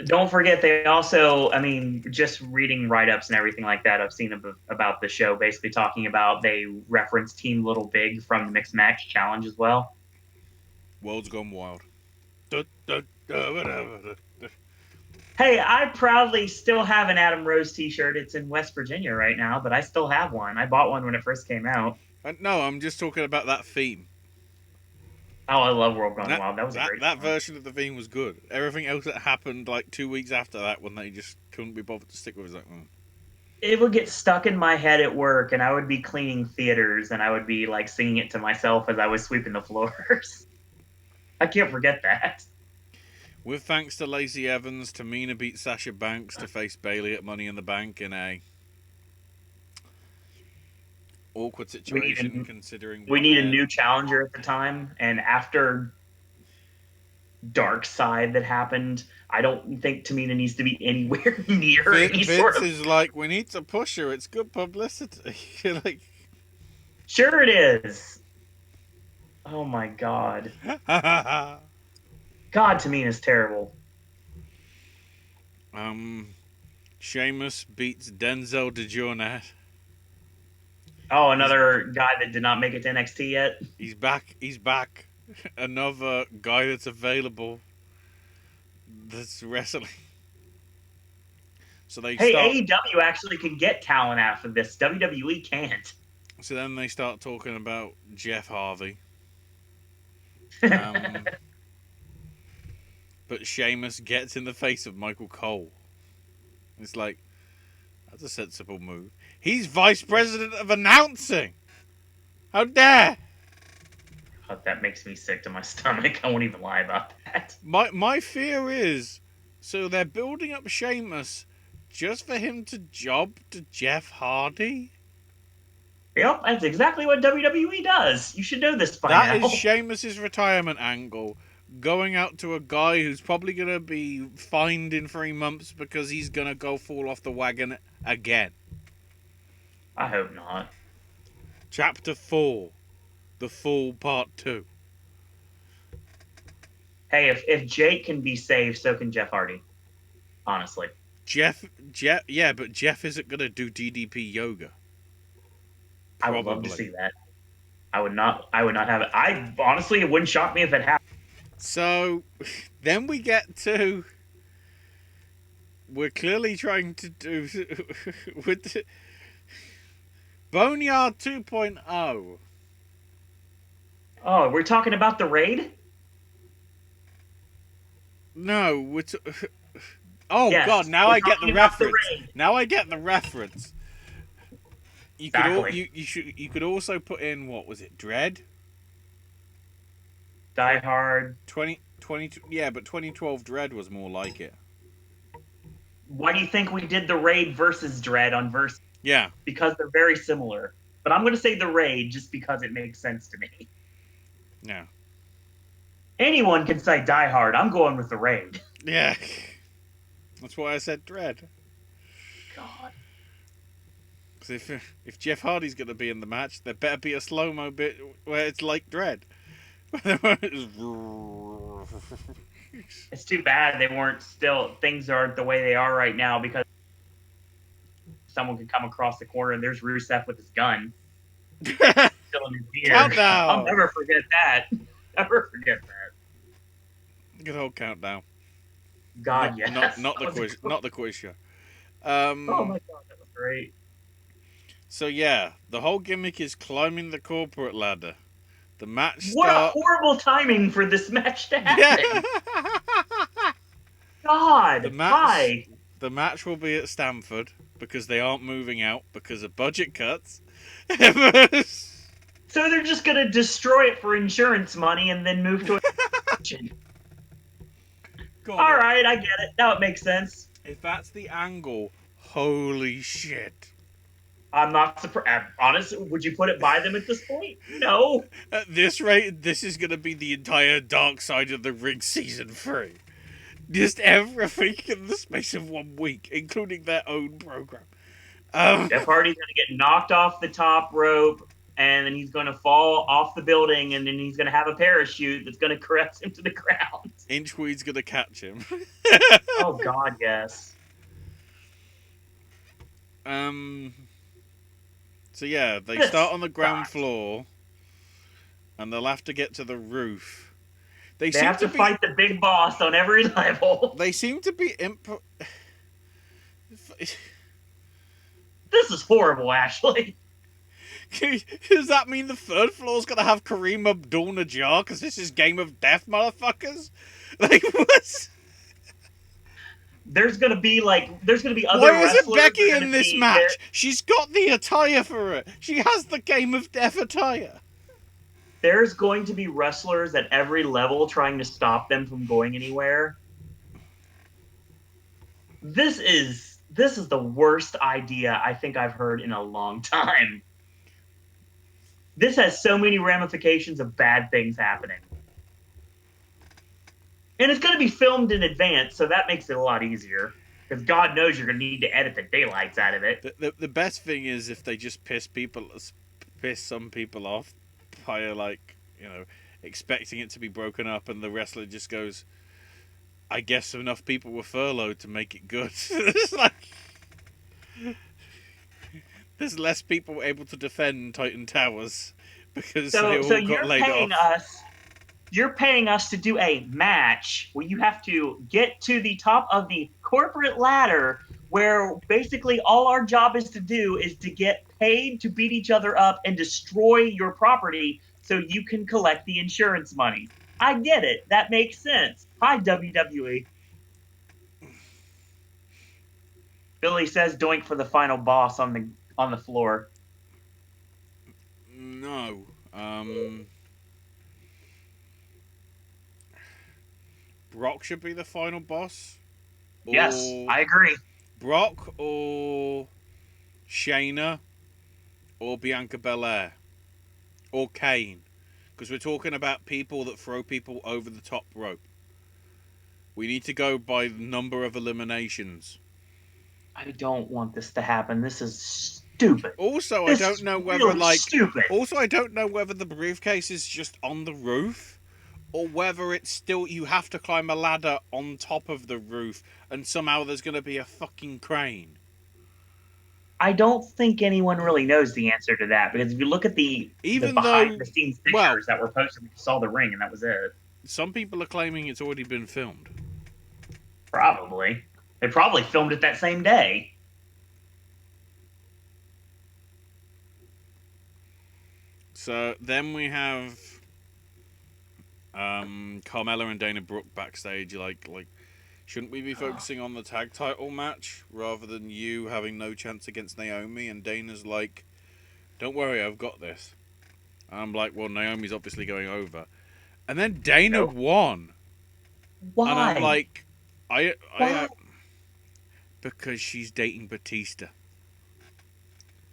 Don't forget, they also, I mean, just reading write-ups and everything like that, I've seen about the show, basically talking about they reference Team Little Big from the Mixed Match Challenge as well. World's gone wild. Hey, I proudly still have an Adam Rose t-shirt. It's in West Virginia right now, but I still have one. I bought one when it first came out. No, I'm just talking about that theme. Oh, I love World Gone That Wild. That was a great that song. version of the theme was good. Everything else that happened like 2 weeks after that, when they just couldn't be bothered to stick with it, was like, It would get stuck in my head at work, and I would be cleaning theaters, and I would be like singing it to myself as I was sweeping the floors. I can't forget that. With thanks to Lacey Evans, Tamina beat Sasha Banks to face Bayley at Money in the Bank in a awkward situation, considering We what need a aired. new challenger at the time, and after Dark Side that happened, I don't think Tamina needs to be anywhere near any sort Vince of. is like, we need to push her. It's good publicity. Like, Sure, it is. Oh my god. God, Tamina's terrible. Sheamus beats Denzel DeJournette. Oh, another guy that did not make it to NXT yet. He's back. He's back. Another guy that's available. That's wrestling. So they Hey, start. AEW actually can get talent after this. WWE can't. So then they start talking about Jeff Harvey. But Sheamus gets in the face of Michael Cole. It's like, that's a sensible move. He's vice president of announcing. How dare! Oh, that makes me sick to my stomach. I won't even lie about that. My fear is, so they're building up Sheamus just for him to job to Jeff Hardy? Yep, that's exactly what WWE does. You should know this by That now. is Sheamus's retirement angle. Going out to a guy who's probably going to be fined in 3 months because he's going to go fall off the wagon again. I hope not. Chapter 4. The Fall Part 2. Hey, if Jake can be saved, so can Jeff Hardy. Honestly. Jeff, yeah, but Jeff isn't going to do DDP yoga. Probably. I would love to see that. I would not have it. I honestly, it wouldn't shock me if it happened. So, then we get to, we're clearly trying to do with the Boneyard 2.0. Oh, we're talking about the raid? No, oh yes, god, now I get the reference. Now I get the reference. You exactly. you could also put in, what was it, Dread? Die Hard. 20, yeah, but 2012 Dread was more like it. Why do you think we did the raid versus Dread on Versus? Yeah. Because they're very similar. But I'm going to say the raid just because it makes sense to me. Yeah. Anyone can say Die Hard. I'm going with the raid. Yeah. That's why I said Dread. God. Because if Jeff Hardy's going to be in the match, there better be a slow-mo bit where it's like Dread. It's too bad they weren't still, things aren't the way they are right now because someone could come across the corner and there's Rusev with his gun. Still in his beard. I'll Countdown. never forget that. Never forget that. Good old countdown. God, yes. Not the quiz. Not the quiz show. Oh my god, that was great. So yeah, the whole gimmick is climbing the corporate ladder. The match What a horrible timing for this match to happen. Yeah. God, why? The match will be at Stamford because they aren't moving out because of budget cuts. So they're just gonna destroy it for insurance money and then move to a All right, I get it. Now it makes sense. If that's the angle, holy shit. I'm not surprised. Honestly, would you put it by them at this point? No. At this rate, this is going to be the entire Dark Side of the Ring Season 3. Just everything in the space of 1 week, including their own program. Jeff Hardy's going to get knocked off the top rope, and then he's going to fall off the building, and then he's going to have a parachute that's going to caress him to the ground. Inchweed's going to catch him. Oh, God, yes. So yeah, they start on the ground floor, and they'll have to get to the roof. They have to fight the big boss on every level. They seem to be This is horrible, Ashley. Does that mean the third floor's gonna have Kareem Abdul-Najjar because this is Game of Death, motherfuckers? Like what? There's gonna be other Why wrestlers. isn't Becky in this match? There. She's got the attire for it. She has the Game of Death attire. There's going to be wrestlers at every level trying to stop them from going anywhere. This is the worst idea I think I've heard in a long time. This has so many ramifications of bad things happening. And it's going to be filmed in advance, so that makes it a lot easier. Because God knows you're going to need to edit the daylights out of it. The best thing is if they just piss some people off by expecting it to be broken up, and the wrestler just goes, I guess enough people were furloughed to make it good. It's like there's less people able to defend Titan Towers because they all got laid off. You're paying us to do a match where you have to get to the top of the corporate ladder, where basically all our job is to do is to get paid to beat each other up and destroy your property so you can collect the insurance money. I get it. That makes sense. Hi, WWE. Billy says doink for the final boss on the floor. No. Brock should be the final boss. Yes, I agree. Brock or Shayna or Bianca Belair or Kane. Because we're talking about people that throw people over the top rope. We need to go by the number of eliminations. I don't want this to happen. This is stupid. Also, I don't know whether the briefcase is just on the roof, or whether it's still you have to climb a ladder on top of the roof, and somehow there's going to be a fucking crane. I don't think anyone really knows the answer to that, because if you look at the behind-the-scenes pictures that were posted, we saw the ring, and that was it. Some people are claiming it's already been filmed. Probably. They probably filmed it that same day. So then we have Carmella and Dana Brooke backstage. Like, shouldn't we be focusing on the tag title match rather than you having no chance against Naomi? And Dana's like, don't worry, I've got this. And I'm like, well, Naomi's obviously going over. And then Dana won. Why? And I'm like, because she's dating Batista.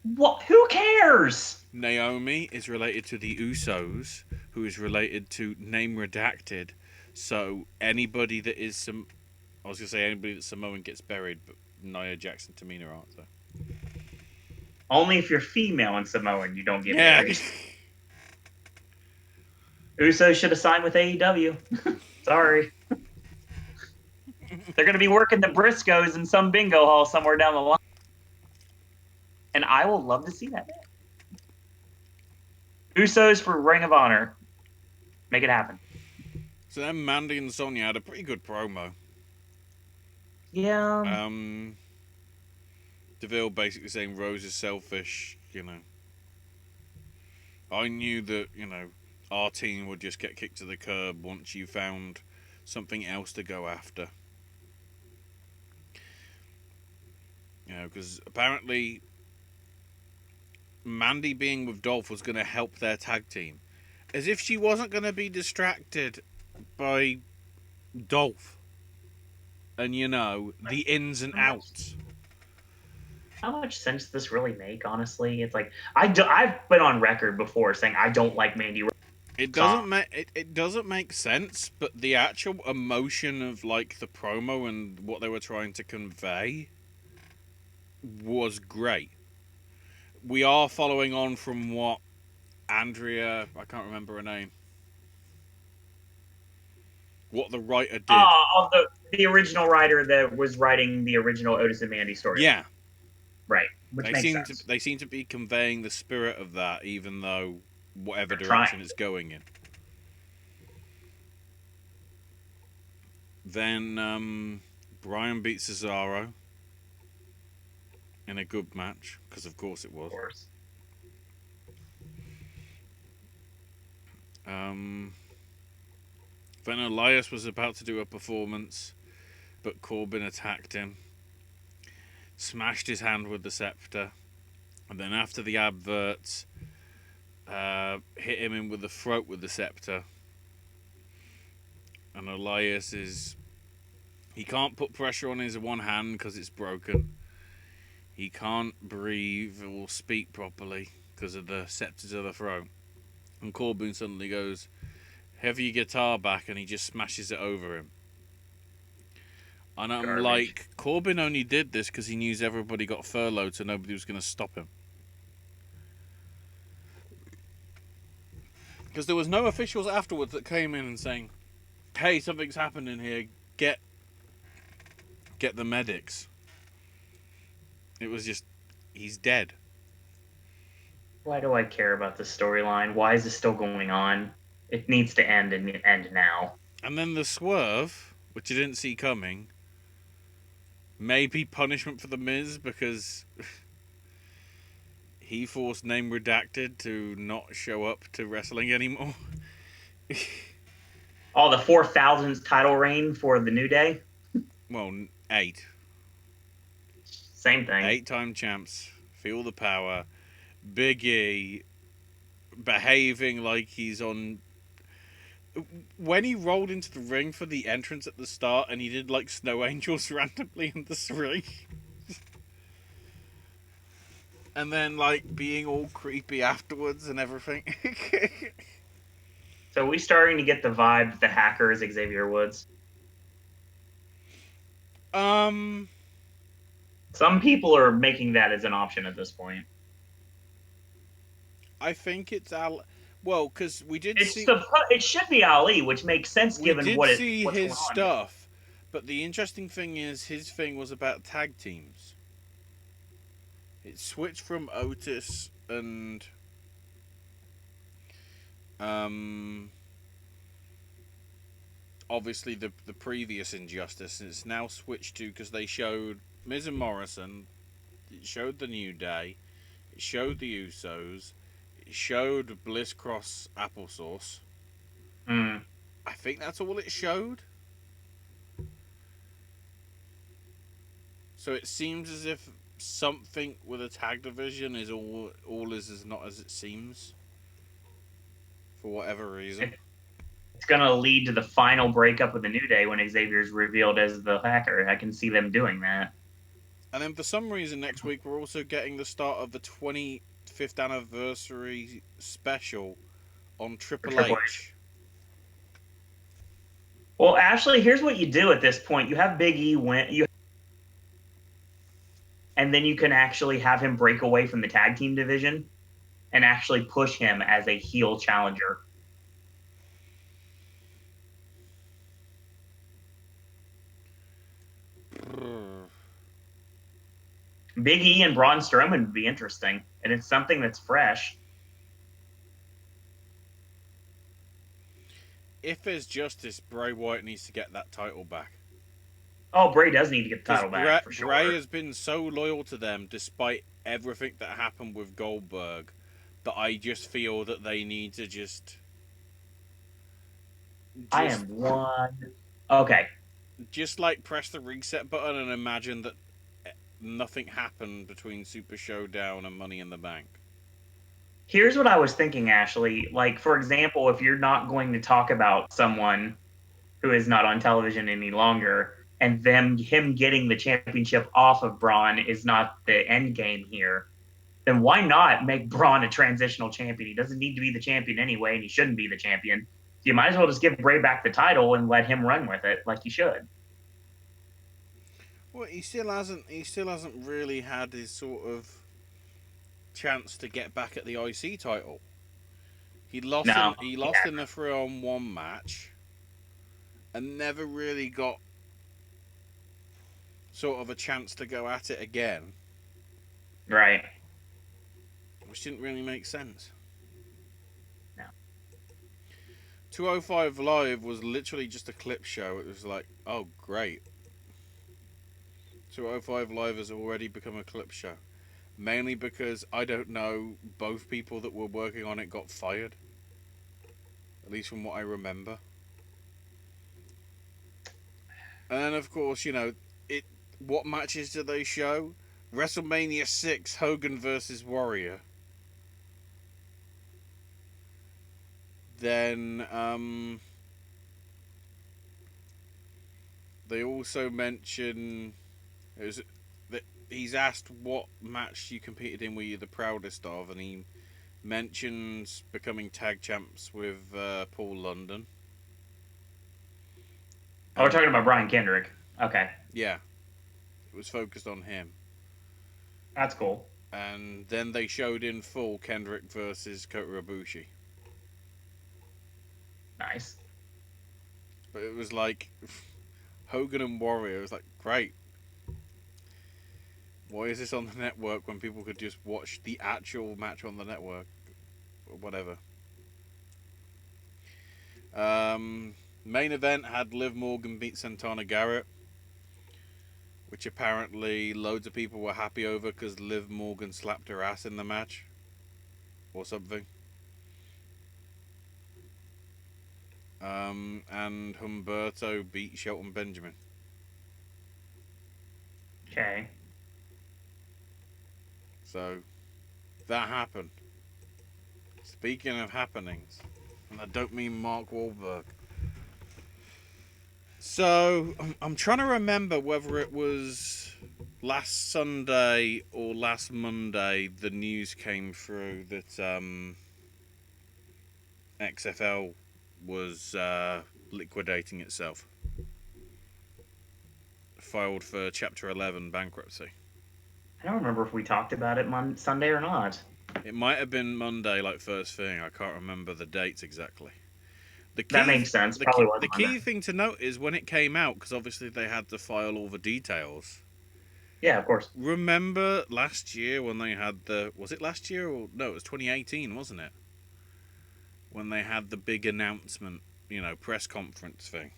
What? Who cares? Naomi is related to the Usos, who is related to name redacted. So anybody that is anybody that Samoan gets buried, but Nia Jax and Tamina aren't. So. Only if you're female and Samoan, you don't get buried. Usos should have signed with AEW. Sorry. They're going to be working the Briscoes in some bingo hall somewhere down the line. And I will love to see that. Usos for Ring of Honor. Make it happen. So then Mandy and Sonya had a pretty good promo. Yeah. DeVille basically saying Rose is selfish, I knew that, our team would just get kicked to the curb once you found something else to go after. Because apparently Mandy being with Dolph was going to help their tag team. As if she wasn't going to be distracted by Dolph. And, the ins and outs. How much sense does this really make, honestly? It's like, I've been on record before saying I don't like Mandy Rose. It doesn't make sense, but the actual emotion of like the promo and what they were trying to convey was great. We are following on from what Andrea, I can't remember her name, what the writer did. Of the original writer that was writing the original Otis and Mandy story. Yeah, right, which makes sense. They seem to be conveying the spirit of that, even though whatever They're direction trying. it's going in. Then Brian beat Cesaro in a good match, because of course it was. Of course. Then Elias was about to do a performance, but Corbin attacked him, smashed his hand with the scepter, and then after the adverts, hit him in with the throat with the scepter. And Elias he can't put pressure on his one hand because it's broken. He can't breathe or speak properly because of the scepter to the throat. And Corbin suddenly goes, "Have your guitar back," and he just smashes it over him. And I'm Garbage. like, Corbin only did this because he knew everybody got furloughed, so nobody was going to stop him. Because there was no officials afterwards that came in and saying, "Hey, something's happened in here. Get the medics." It was just, he's dead. Why do I care about this storyline? Why is this still going on? It needs to end and end now. And then the swerve, which I didn't see coming, may be punishment for The Miz because he forced Name Redacted to not show up to wrestling anymore. The 4,000th title reign for the New Day? Well, 8. Same thing. 8-time champs. Feel the power. Big E behaving like he's on... When he rolled into the ring for the entrance at the start and he did like snow angels randomly in the ring. And then like being all creepy afterwards and everything. So are we starting to get the vibe that the hacker is Xavier Woods? Some people are making that as an option at this point. I think it's well, because we did see... It should be Ali, which makes sense given we what's did see his going on. stuff, but the interesting thing is his thing was about tag teams. It switched from Otis and obviously the previous Injustice, and it's now switched to, because they showed Miz and Morrison, it showed the New Day, it showed the Usos, it showed Bliss Cross Applesauce. I think that's all it showed. So it seems as if something with a tag division is all is not as it seems. For whatever reason. It's going to lead to the final breakup of the New Day when Xavier's revealed as the hacker. I can see them doing that. And then for some reason next week we're also getting the start of the 25th anniversary special on Triple H. Well, Ashley, here's what you do at this point. You have Big E win, and then you can actually have him break away from the tag team division and actually push him as a heel challenger. Big E and Braun Strowman would be interesting, and it's something that's fresh. if there's justice, Bray Wyatt needs to get that title back. Oh, Bray does need to get the Because title back for Bray sure. has been so loyal to them despite everything that happened with Goldberg that I just feel that they need to just I am one. Okay. just like press the reset button and imagine that nothing happened between Super Showdown and Money in the Bank. Here's what I was thinking, Ashley. Like, for example, if you're not going to talk about someone who is not on television any longer, and him getting the championship off of Braun is not the end game here, then why not make Braun a transitional champion? He doesn't need to be the champion anyway, and he shouldn't be the champion. So you might as well just give Bray back the title and let him run with it like he should. Well, he still hasn't. He still hasn't really had his sort of chance to get back at the IC title. He lost. No, He lost in the 3-on-1 match, and never really got sort of a chance to go at it again. Right. Which didn't really make sense. No. 205 Live was literally just a clip show. It was like, oh, great. 205 Live has already become a clip show. Mainly because, I don't know, both people that were working on it got fired. At least from what I remember. And then, of course, what matches do they show? WrestleMania 6, Hogan versus Warrior. Then, they also mention that he's asked what match you competed in were you the proudest of, and he mentions becoming tag champs with Paul London. Oh, we're talking about Brian Kendrick. Okay. Yeah, it was focused on him. That's cool. And then they showed in full Kendrick versus Kota Ibushi. Nice. But it was like Hogan and Warrior. It was like, great. Why is this on the network when people could just watch the actual match on the network? Or whatever. Main event had Liv Morgan beat Santana Garrett, which apparently loads of people were happy over because Liv Morgan slapped her ass in the match. Or something. And Humberto beat Shelton Benjamin. Okay. So, that happened. Speaking of happenings, and I don't mean Mark Wahlberg. So, I'm trying to remember whether it was last Sunday or last Monday the news came through that XFL was liquidating itself. Filed for Chapter 11 bankruptcy. I don't remember if we talked about it Sunday or not. It might have been Monday, like first thing. I can't remember the dates exactly. That makes sense. Probably was The Monday. key thing to note is when it came out, because obviously they had to file all the details. Yeah, of course. Remember last year when they had was it last year or no? It was 2018, wasn't it? When they had the big announcement, press conference thing,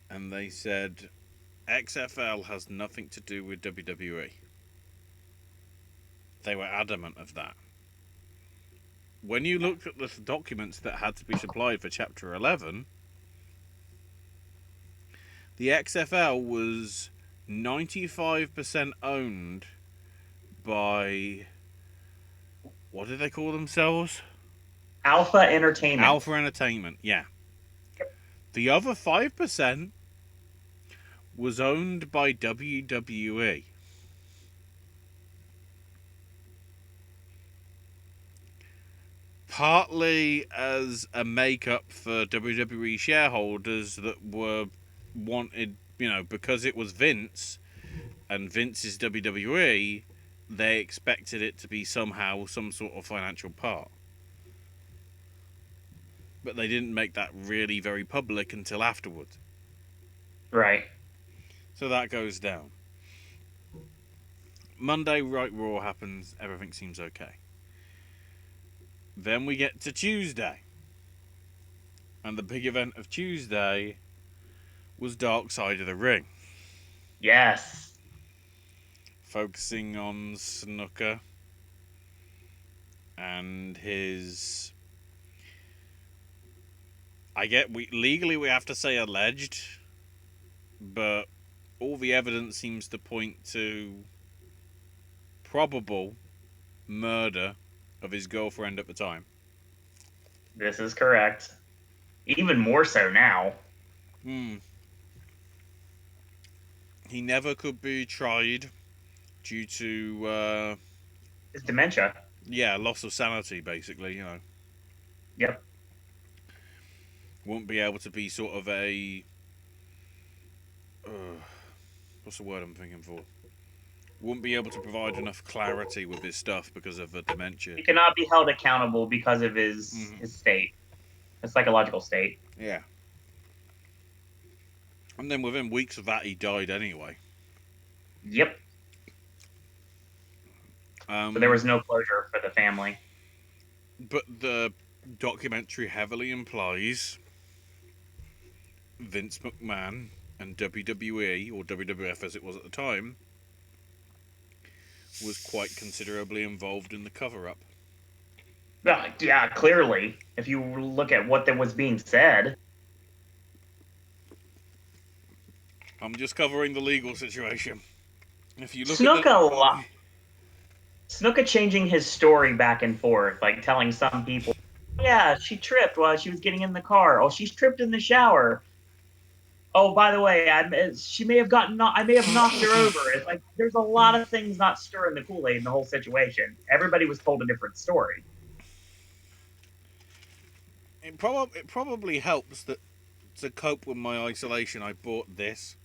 and they said XFL has nothing to do with WWE. They were adamant of that. When you looked at the documents that had to be supplied for Chapter 11, the XFL was 95% owned by, what did they call themselves? Alpha Entertainment. Alpha Entertainment, yeah. The other 5% was owned by WWE. Partly as a make-up for WWE shareholders that wanted, because it was Vince, and Vince is WWE, they expected it to be somehow some sort of financial part. But they didn't make that really very public until afterwards. Right. So that goes down. Monday, Raw happens, everything seems okay. Then we get to Tuesday. And the big event of Tuesday was Dark Side of the Ring, Yes. focusing on Snuka and his. Legally we have to say alleged, but all the evidence seems to point to probable murder of his girlfriend at the time. This is correct. Even more so now. Hmm. He never could be tried due to It's dementia. loss of sanity, basically. Yep. Won't be able to be sort of a what's the word I'm thinking for? Wouldn't be able to provide enough clarity with his stuff because of the dementia. He cannot be held accountable because of his state, his psychological state. Yeah. And then within weeks of that, he died anyway. Yep. So there was no closure for the family. But the documentary heavily implies Vince McMahon and WWE, or WWF as it was at the time, was quite considerably involved in the cover-up. Yeah, clearly. If you look at what was being said. I'm just covering the legal situation. If you look Snuka changing his story back and forth, like telling some people, yeah, she tripped while she was getting in the car. Oh, she's tripped in the shower. Oh, by the way, I may have knocked her over. It's like there's a lot of things not stirring the Kool-Aid in the whole situation. Everybody was told a different story. It probably helps that to cope with my isolation, I bought this.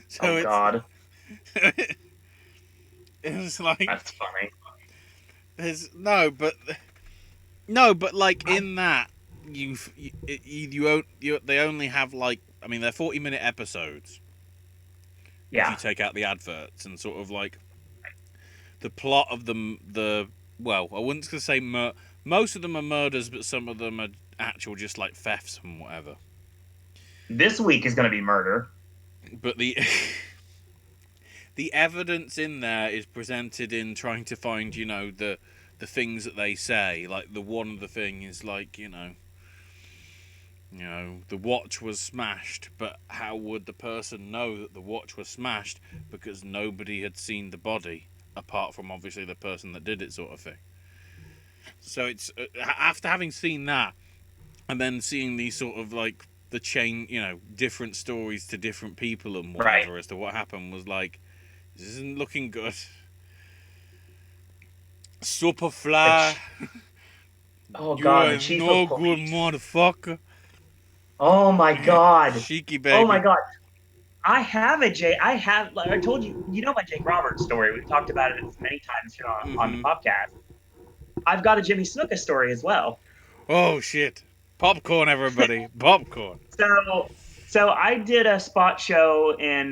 So God, it's like that's funny. There's but like in that they only have like they're 40-minute episodes. Yeah. If you take out the adverts and sort of like the plot of them, I wouldn't say most of them are murders, but some of them are actual just like thefts and whatever. This week is going to be murder. But the the evidence in there is presented in trying to find, the things that they say. Like the one of the thing is like, the watch was smashed, but how would the person know that the watch was smashed? Because nobody had seen the body, apart from obviously the person that did it, sort of thing. So it's after having seen that, and then seeing these sort of like the chain, different stories to different people and whatever as to what happened, was like, this isn't looking good. Superfly. Oh You God, are the chief no of good police. motherfucker. Oh my God. Cheeky baby. Oh my God. I told you, my Jake Roberts story. We've talked about it many times here on the Popcast. I've got a Jimmy Snuka story as well. Oh shit. Popcorn, everybody. Popcorn. So I did a spot show in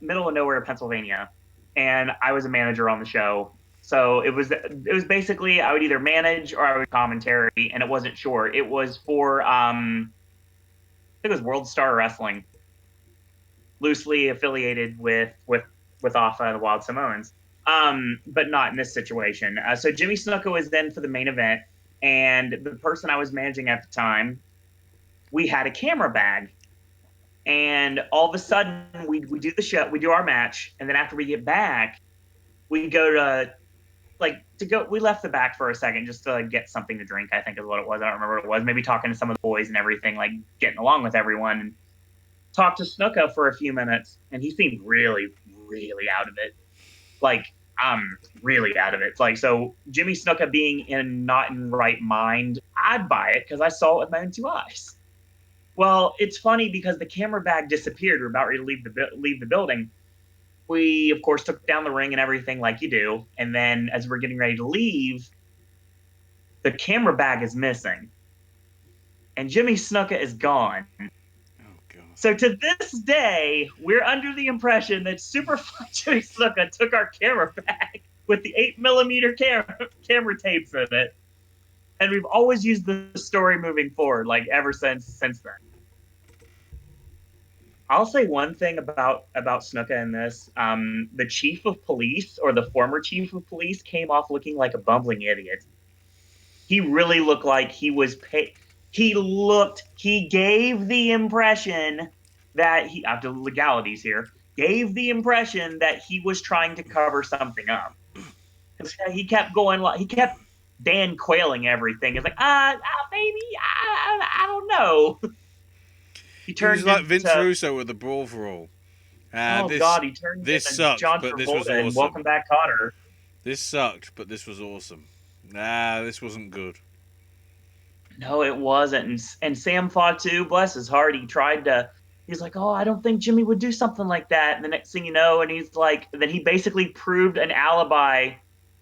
middle of nowhere, Pennsylvania, and I was a manager on the show. So it was basically I would either manage or I would commentary, and it wasn't sure. It was for I think it was World Star Wrestling, loosely affiliated with Alpha the Wild Samoans, but not in this situation. So Jimmy Snuka was then for the main event, and the person I was managing at the time, we had a camera bag. And all of a sudden, we do the show, we do our match, and then after we get back, we go we left the back for a second just to get something to drink, I think is what it was. I don't remember what it was. Maybe talking to some of the boys and everything, like getting along with everyone. And talked to Snuka for a few minutes, and he seemed really, really out of it. Like, really out of it. Like, so Jimmy Snuka being not in right mind, I'd buy it because I saw it with my own two eyes. Well, it's funny because the camera bag disappeared. We're about ready to leave the building. We, of course, took down the ring and everything like you do. And then as we're getting ready to leave, the camera bag is missing. And Jimmy Snuka is gone. Oh, God. So to this day, we're under the impression that Superfly Jimmy Snuka took our camera bag with the 8mm camera tapes in it And we've always used the story moving forward, like ever since then. I'll say one thing about Snuka in this. The chief of police, or the former chief of police, came off looking like a bumbling idiot. He really looked like he was paid. He gave the impression that after legalities here, gave the impression that he was trying to cover something up. He kept going, like, he kept Dan Quailing everything. It's like, maybe, I don't know. He He was turned like Vince into, Russo with the brawl for all. oh This God, he turned this into sucked, John but this was Travolta and awesome. Welcome Back, Kotter. This sucked, but this was awesome. Nah, this wasn't good. No, it wasn't. And Sam fought too. Bless his heart. He's like, oh, I don't think Jimmy would do something like that. And the next thing you know, and he's like, then he basically proved an alibi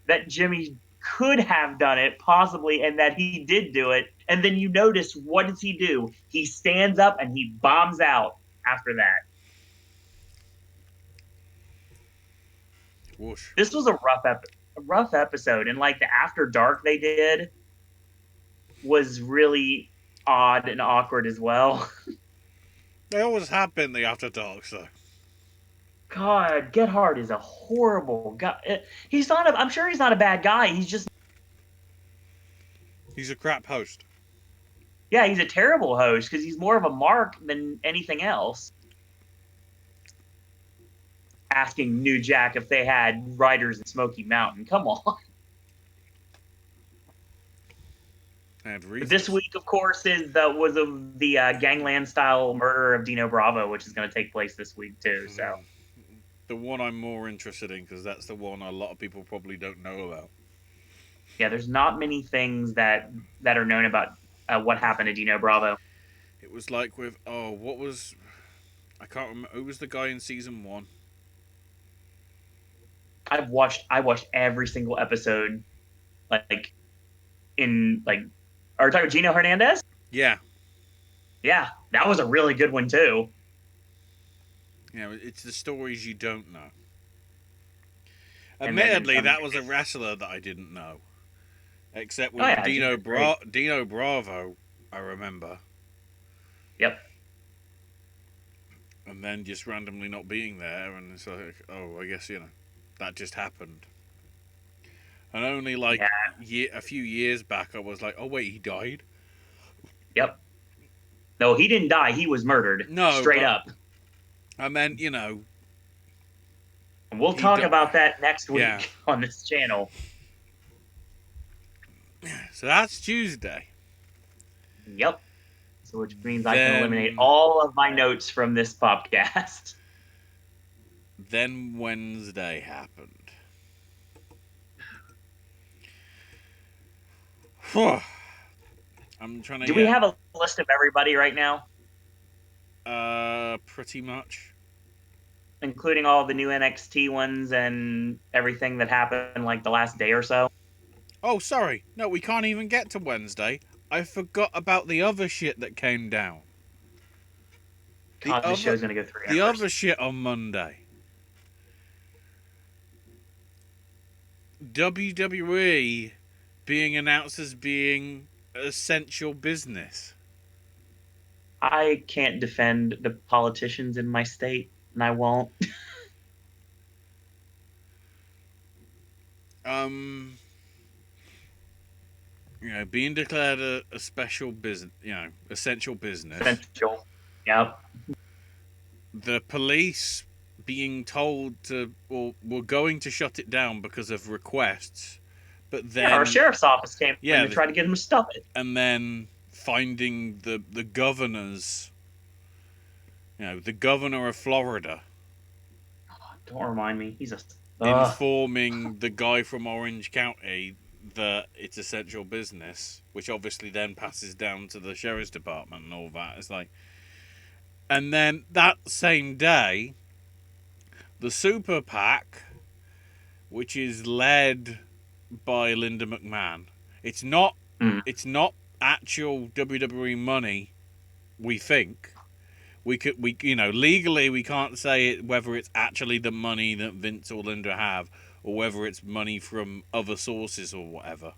that Jimmy could have done it, possibly, and that he did do it. And then you notice, what does he do? He stands up and he bombs out after that. Whoosh. This was a rough episode. And like the After Dark they did was really odd and awkward as well. They always have been the After Dark, so. God, Get Hard is a horrible guy. He's not. I'm sure he's not a bad guy. He's just. He's a crap host. Yeah, he's a terrible host because he's more of a mark than anything else. Asking New Jack if they had writers in Smoky Mountain. Come on. This week, of course, was the Gangland style murder of Dino Bravo, which is going to take place this week too. So the one I'm more interested in, because that's the one a lot of people probably don't know about. Yeah, there's not many things that are known about what happened to Dino Bravo. It was like with what was, I can't remember, who was the guy in season 1? I watched every single episode, like in like. Are you talking about Gino Hernandez? Yeah. Yeah, that was a really good one too. It's the stories you don't know. Admittedly, that was a wrestler that I didn't know. Except with Dino Bravo, I remember. Yep. And then just randomly not being there, and it's like, oh, I guess, that just happened. And only a few years back, I was like, oh, wait, he died? Yep. No, he didn't die. He was murdered. No, straight up. I meant, We'll talk about that next week on this channel. So that's Tuesday. Yep. So which means I can eliminate all of my notes from this podcast. Then Wednesday happened. I'm trying to. Do we have a list of everybody right now? Pretty much. Including all the new NXT ones and everything that happened like the last day or so. Oh, sorry. No, we can't even get to Wednesday. I forgot about the other shit that came down. God, this show's gonna go 3 hours. The other shit on Monday. WWE being announced as being essential business. I can't defend the politicians in my state, and I won't. Being declared a special business, essential business. Essential. Yep. The police being told we're going to shut it down because of requests, but then our sheriff's office came in to try to get them to stop it. And then finding the governors, the governor of Florida. Oh, don't remind me. He's informing the guy from Orange County that it's essential business, which obviously then passes down to the sheriff's department and all that. It's like, and then that same day, the Super PAC, which is led by Linda McMahon, it's not actual WWE money. We think legally we can't say whether it's actually the money that Vince or Linda have, or whether it's money from other sources or whatever.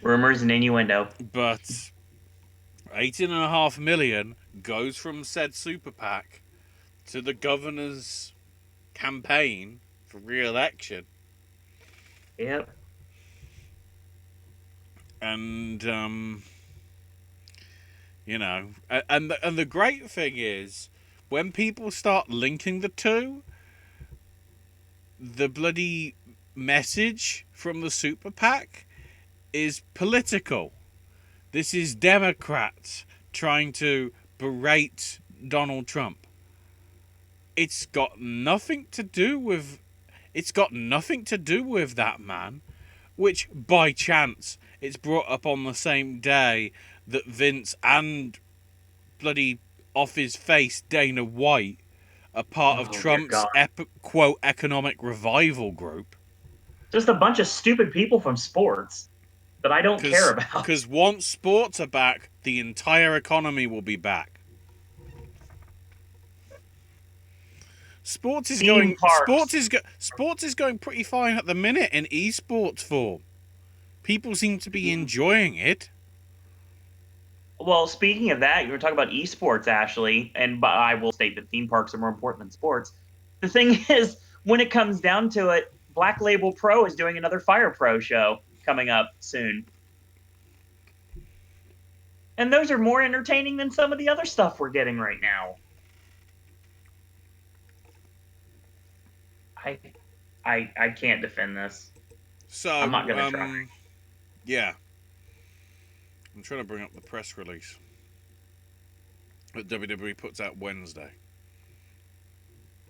Rumors and innuendo. But 18.5 million goes from said super PAC to the governor's campaign for re-election. Yep. And and the great thing is, when people start linking the two, the bloody message from the super PAC is political. This is Democrats trying to berate Donald Trump. It's got nothing to do with that man, which by chance it's brought up on the same day that Vince and bloody off his face Dana White are part of Oh dear Trump's God. quote economic revival group. Just a bunch of stupid people from sports that I don't care about. Because once sports are back, the entire economy will be back. Sports is Theme going parks. sports is going pretty fine at the minute in esports form. People seem to be enjoying it. Well, speaking of that, you were talking about esports, Ashley, and I will state that theme parks are more important than sports. The thing is, when it comes down to it, Black Label Pro is doing another Fire Pro show coming up soon. And those are more entertaining than some of the other stuff we're getting right now. I I can't defend this. So, I'm not gonna try. yeah. I'm trying to bring up the press release that WWE puts out Wednesday.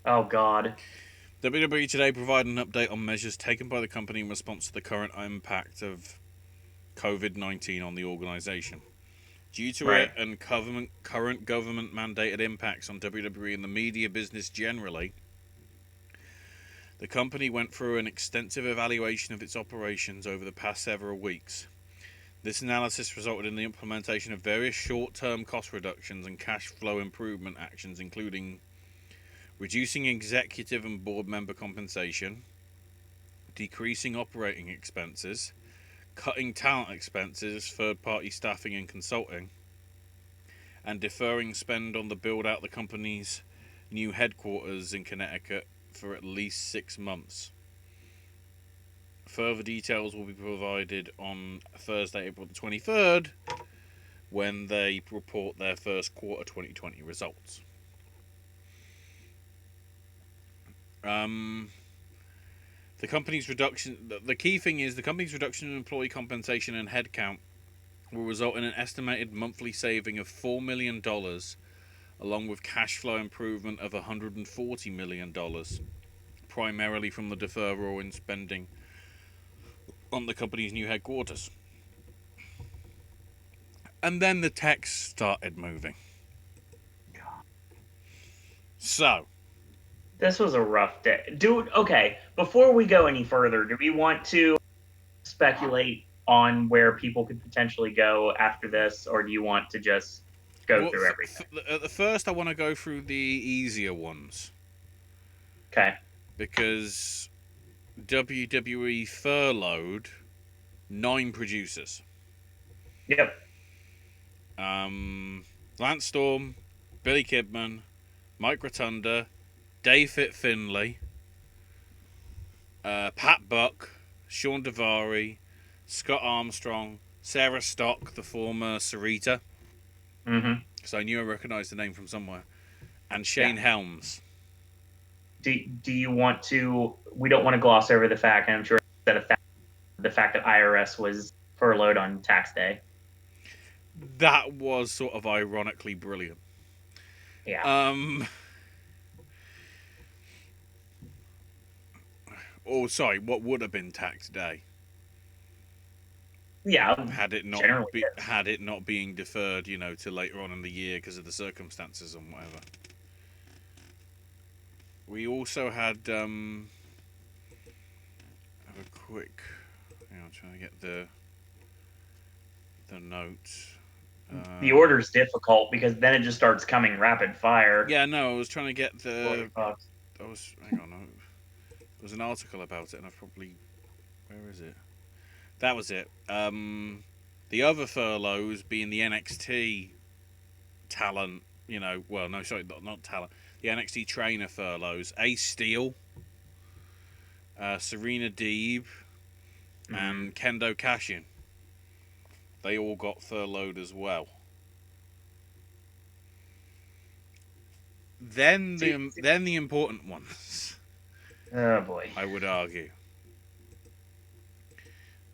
Oh God. WWE today provided an update on measures taken by the company in response to the current impact of COVID-19 on the organisation. Due to Right. it and current government mandated impacts on WWE and the media business generally, the company went through an extensive evaluation of its operations over the past several weeks. This analysis resulted in the implementation of various short-term cost reductions and cash flow improvement actions, including reducing executive and board member compensation, decreasing operating expenses, cutting talent expenses, third-party staffing and consulting, and deferring spend on the build-out of the company's new headquarters in Connecticut for at least 6 months. Further details will be provided on Thursday, April the 23rd, when they report their first quarter 2020 results. The company's reduction. The key thing is the company's reduction in employee compensation and headcount will result in an estimated monthly saving of $4 million, along with cash flow improvement of $140 million, primarily from the deferral in spending on the company's new headquarters. And then the text started moving. So, This was a rough day. Dude, okay, before we go any further, do we want to speculate on where people could potentially go after this, or do you want to just go through everything? at the first, I want to go through the easier ones. Okay. Because WWE furloughed 9 producers. Yep. Lance Storm, Billy Kidman, Mike Rotunda, Dave Finlay, Pat Buck, Sean Daivari, Scott Armstrong, Sarah Stock, the former Sarita, Mm-hmm. because I knew I recognised the name from somewhere, and Shane Helms. Do you want to? We don't want to gloss over the fact, and I'm sure the fact that IRS was furloughed on tax day. That was sort of ironically brilliant. Yeah. Oh, sorry, what would have been tax day? Yeah. Had it not being deferred, to later on in the year because of the circumstances and whatever. We also had have a quick. I'm trying to get the notes. The order's difficult because then it just starts coming rapid fire. Yeah, no, I was trying to get the. Hang on. There was an article about it, and I've probably. Where is it? That was it. The other furloughs being the NXT talent, well, no, sorry, not talent. The NXT trainer furloughs. Ace Steel, Serena Deeb, and Kendo Kashin. They all got furloughed as well. Then the important ones. Oh boy. I would argue.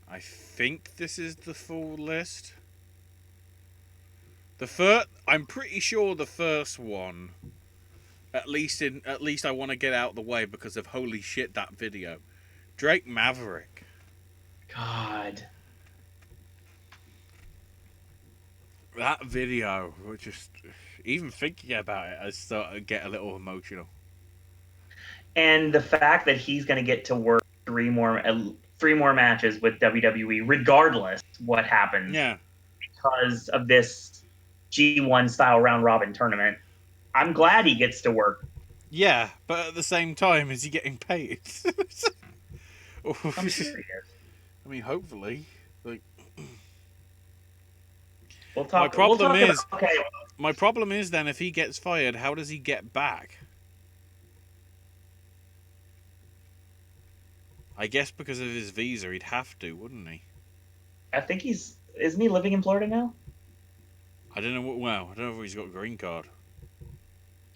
I think this is the full list. I'm pretty sure the first one. At least I want to get out of the way because of holy shit that video. Drake Maverick. God. That video, just even thinking about it, I start to get a little emotional. And the fact that he's going to get to work three more matches with WWE, regardless what happens, Yeah, because of this G1 style round robin tournament. I'm glad he gets to work. yeah, but at the same time, is he getting paid? I'm sure he is. I mean, hopefully. Like, My problem is then if he gets fired, how does he get back? I guess because of his visa, he'd have to, wouldn't he? I think isn't he living in Florida now? I don't know. I don't know if he's got a green card.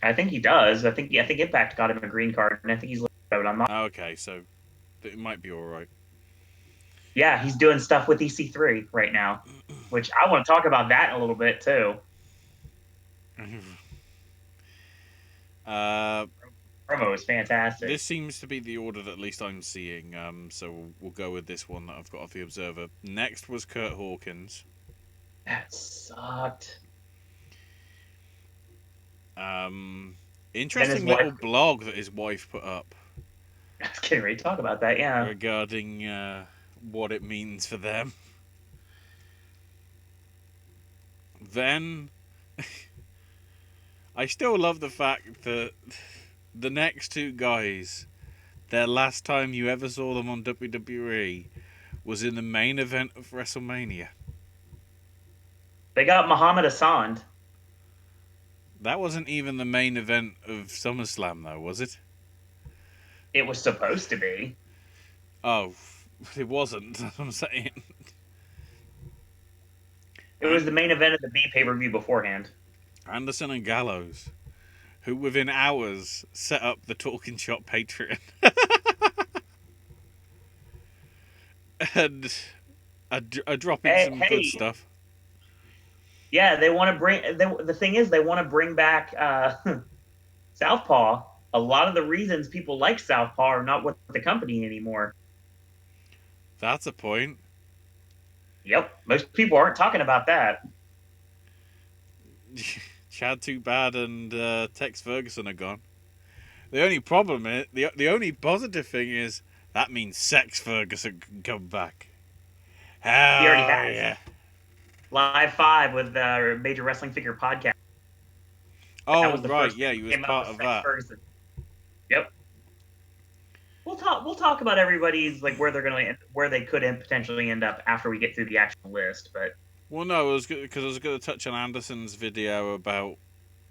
I think he does. I think Impact got him a green card, and I think he's living. But I'm not. Okay, so it might be all right. Yeah, he's doing stuff with EC3 right now, which I want to talk about that a little bit too. Promo is fantastic. This seems to be the order that at least I'm seeing, so we'll go with this one that I've got off the Observer. Next was Kurt Hawkins. That sucked. Interesting little blog that his wife put up. I was getting ready to talk about that, yeah. Regarding what it means for them. Then, I still love the fact that the next two guys, their last time you ever saw them on WWE was in the main event of WrestleMania. They got Muhammad Hassan. That wasn't even the main event of SummerSlam, though, was it? It was supposed to be. Oh, it wasn't. That's what I'm saying. It was the main event of the B pay-per-view beforehand. Anderson and Gallows, who within hours set up the Talking Shop Patreon. And are dropping some good stuff. Yeah, they want to bring. The thing is, they want to bring back Southpaw. A lot of the reasons people like Southpaw are not with the company anymore. That's a point. Yep, most people aren't talking about that. Chad Too Bad and Tex Ferguson are gone. The only problem is the only positive thing is that means Sex Ferguson can come back. Hell he already has. Yeah. Live 5 with the Major Wrestling Figure podcast. Oh right, yeah, he was part of that. Ferguson. Yep. We'll talk about everybody's where they could potentially end up after we get through the actual list, but. Well, no, it was good because I was going to touch on Anderson's video about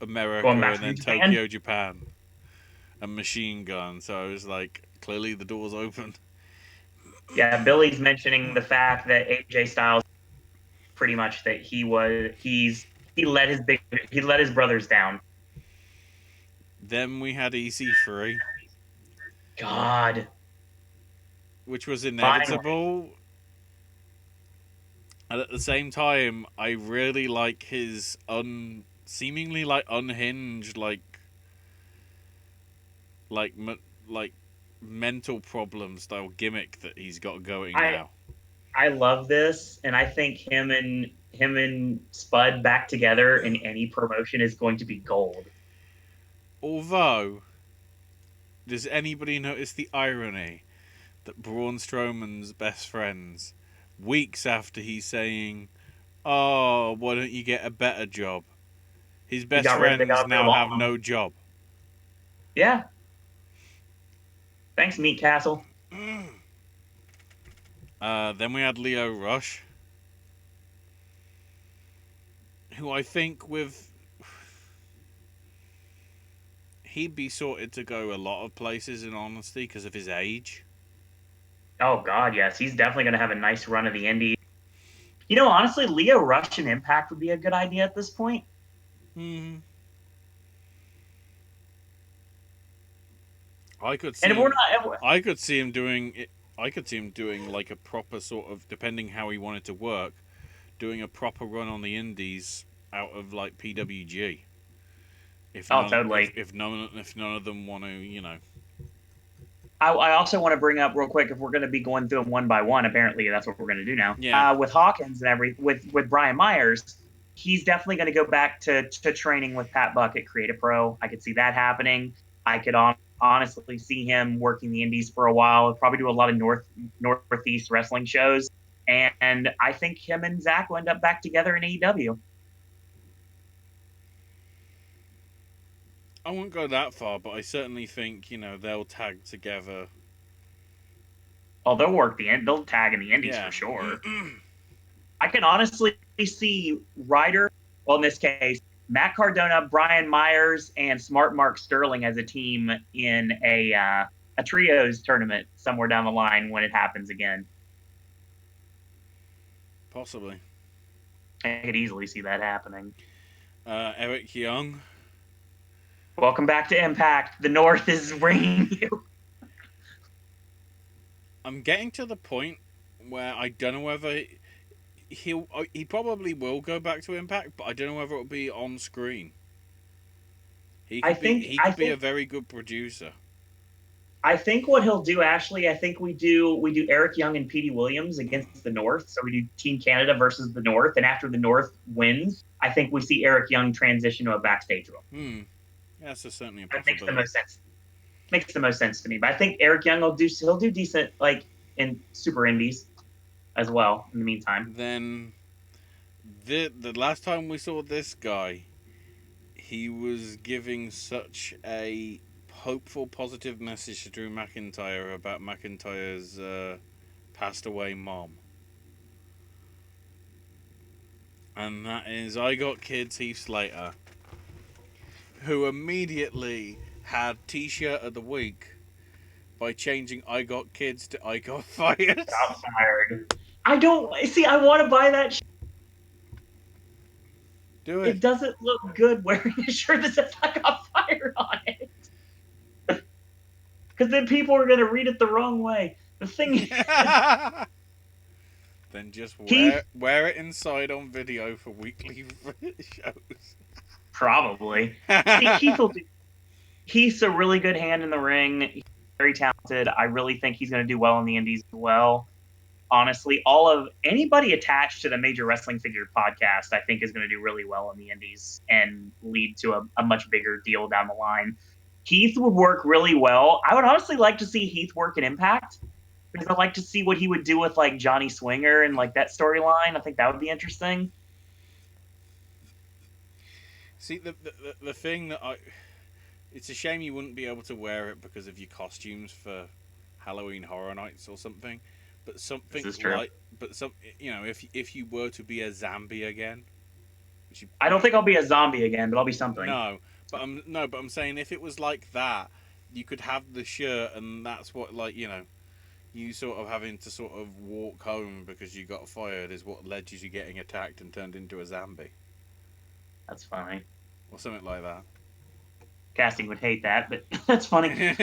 America and then Tokyo, Japan, and Machine Gun. So I was like, clearly the door's open. Yeah, Billy's mentioning the fact that AJ Styles, pretty much that he let his brothers down. Then we had EC3. God. Which was inevitable. Finally. And at the same time, I really like his seemingly unhinged mental problem style gimmick that he's got going now. I love this, and I think him and Spud back together in any promotion is going to be gold. Although, does anybody notice the irony that Braun Strowman's best friends, weeks after he's saying, "Oh, why don't you get a better job?" His best friends now have no job. Yeah. Thanks, Meat Castle. Then we had Leo Rush, who I think he'd be sorted to go a lot of places in honesty because of his age. Oh God, yes, he's definitely going to have a nice run of the Indies. Honestly, Leo Rush and Impact would be a good idea at this point. Hmm. I could And see if we're him. not, I could see him doing it. I could see him doing like a proper sort of, depending how he wanted to work, doing a proper run on the Indies out of like PWG. If oh, none, totally. if none of them want to, I also want to bring up real quick if we're going to be going through them one by one. Apparently, that's what we're going to do now. Yeah. With Hawkins and with Brian Myers, he's definitely going to go back to training with Pat Buck at Create a Pro. I could see that happening. I could honestly see him working the Indies for a while. Probably do a lot of Northeast wrestling shows, and I think him and Zach will end up back together in AEW. I won't go that far, but I certainly think they'll tag together. Oh, they'll tag in the Indies for Yeah. sure. I can honestly see Ryder, well, in this case, Matt Cardona, Brian Myers, and Smart Mark Sterling as a team in a trios tournament somewhere down the line when it happens again. Possibly. I could easily see that happening. Eric Young. Welcome back to Impact. The North is bringing you. I'm getting to the point where I don't know whether he probably will go back to Impact, but I don't know whether it'll be on screen. I think He I could be a think very good producer. I think what he'll do, Ashley, I think we do Eric Young and Petey Williams against the North. So we do Team Canada versus the North, and after the North wins, I think we see Eric Young transition to a backstage role. Yeah, so certainly a That makes the possibility. most sense. Makes the most sense to me. But I think Eric Young he'll do decent like in Super Indies as well. In the meantime, Then the last time we saw this guy, he was giving such a hopeful, positive message to Drew McIntyre about McIntyre's passed away mom. And that is I Got Kids Heath Slater, who immediately had T-shirt of the week by changing I Got Kids to I Got Fired. got fired. I don't see. I want to buy that. Do it. It doesn't look good wearing a shirt that says "I got fired" on it, because then people are going to read it the wrong way. The thing is, Then just Keith wear it inside on video for weekly shows. probably Keith will do. He's a really good hand in the ring. He's very talented. I really think he's going to do well in the Indies as well. Honestly, all of anybody attached to the Major Wrestling Figure podcast, I think, is going to do really well in the Indies and lead to a much bigger deal down the line. Heath would work really well. I would honestly like to see Heath work in Impact because I'd like to see what he would do with like Johnny Swinger and like that storyline. I think that would be interesting. See, the thing that it's a shame you wouldn't be able to wear it because of your costumes for Halloween Horror Nights or something. But something This is true. if you were to be a zombie again, I don't think I'll be a zombie again, but I'll be something. but I'm saying if it was like that, you could have the shirt, and that's what you sort of having to sort of walk home because you got fired is what led you to getting attacked and turned into a zombie. That's funny. Or something like that. Casting would hate that, but that's funny.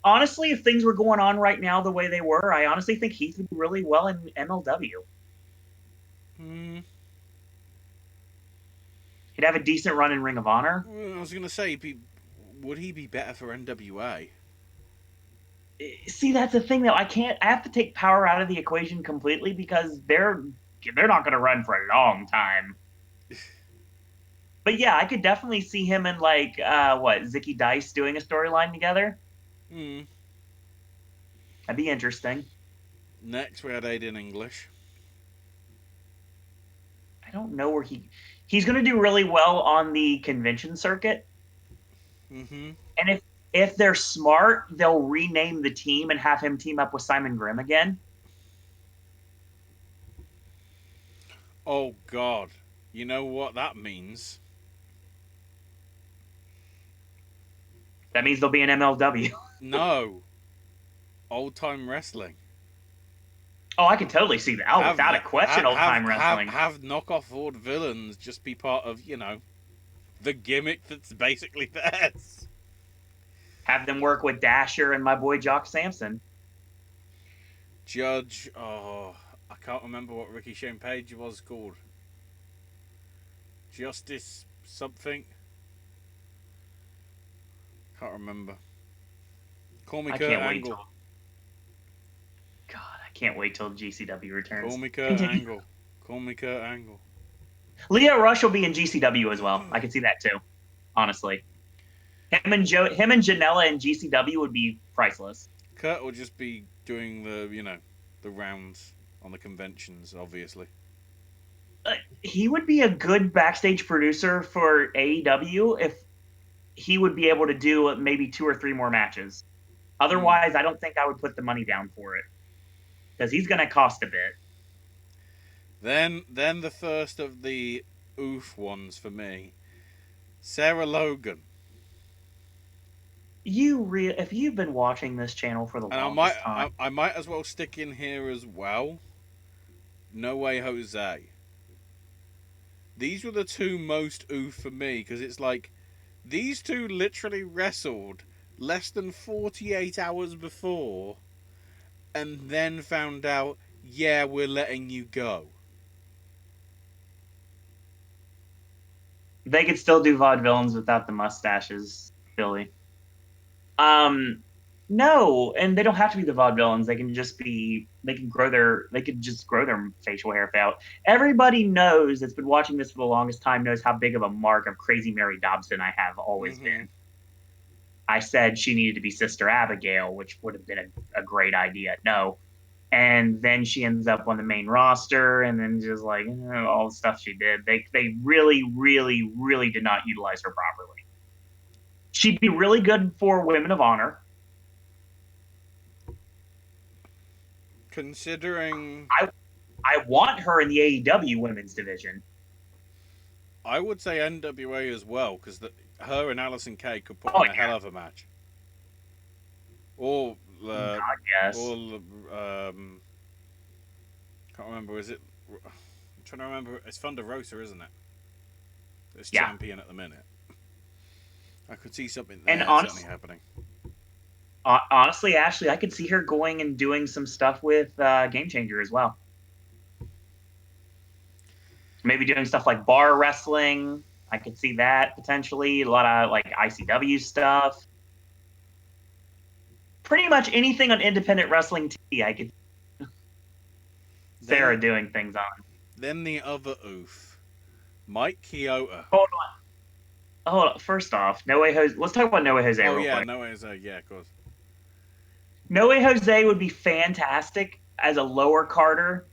Honestly, if things were going on right now the way they were, I honestly think Heath would do really well in MLW. He'd have a decent run in Ring of Honor. I was going to say, would he be better for NWA? See, that's the thing, though. I have to take power out of the equation completely because they're not going to run for a long time. But yeah, I could definitely see him and Zicky Dice doing a storyline together. That'd be interesting. Next, we had Aiden English. I don't know where he's going to do really well on the convention circuit. And if they're smart, they'll rename the team and have him team up with Simon Grimm again. Oh God, you know what that means? That means there'll be an MLW. No, old time wrestling. Oh, I can totally see that. Oh, Have without a question, old time wrestling. have knockoff Ford villains just be part of the gimmick that's basically theirs. Have them work with Dasher and my boy Jock Sampson. Judge, oh, I can't remember what Ricky Shane Page was called. Justice something. Can't remember. Call me I Kurt can't wait Angle. till God. I can't wait till GCW Call returns. me Kurt Continue. Angle. Call me Kurt Angle. Leo Rush will be in GCW as well. I can see that too. Honestly, him and Janela in GCW would be priceless. Kurt will just be doing the rounds on the conventions, obviously. He would be a good backstage producer for AEW if he would be able to do maybe 2 or 3 more matches. Otherwise, I don't think I would put the money down for it because he's going to cost a bit. Then the first of the oof ones for me, Sarah Logan. If you've been watching this channel for the And longest time, I might as well stick in here as well. No Way Jose. These were the two most oof for me because it's like these two literally wrestled less than 48 hours before and then found out, yeah, we're letting you go. they could still do vaudevillains without the mustaches, Billy. No, and they don't have to be the vaudevillains. They can just be. They could just grow their facial hair out. Everybody knows that's been watching this for the longest time knows how big of a mark of Crazy Mary Dobson I have always been. I said she needed to be Sister Abigail, which would have been a great idea. No. And then she ends up on the main roster, and then just like all the stuff she did, they really, really, really did not utilize her properly. She'd be really good for Women of Honor. Considering, I want her in the AEW women's division. I would say NWA as well because her and Allison Kay could put Oh on a yeah, hell of a match. Or God, yes. Can't remember. Is it? I'm trying to remember. It's Thunder Rosa, isn't it? It's Yeah. champion at the minute. I could see something And there certainly happening. honestly, Ashley, I could see her going and doing some stuff with Game Changer as well. Maybe doing stuff like bar wrestling. I could see that potentially. A lot of like ICW stuff. Pretty much anything on independent wrestling TV, I could Sarah doing things on. Then the other oof, Mike Chioda. Hold on. First off, No Way Jose. Let's talk about No Way Jose real quick. No Way Jose. Yeah, of course. No Way Jose would be fantastic as a lower carder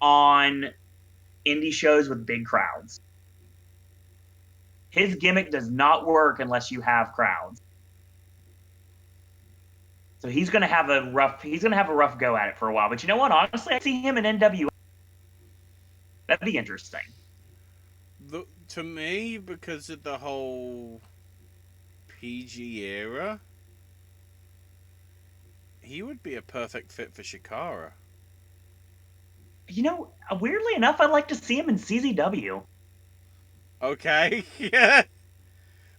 on indie shows with big crowds. His gimmick does not work unless you have crowds. So he's gonna have a rough go at it for a while. But you know what? Honestly, I see him in NWA. That'd be interesting. To me, because of the whole PG era, he would be a perfect fit for Shikara. You know, weirdly enough, I'd like to see him in CZW. Okay, yeah.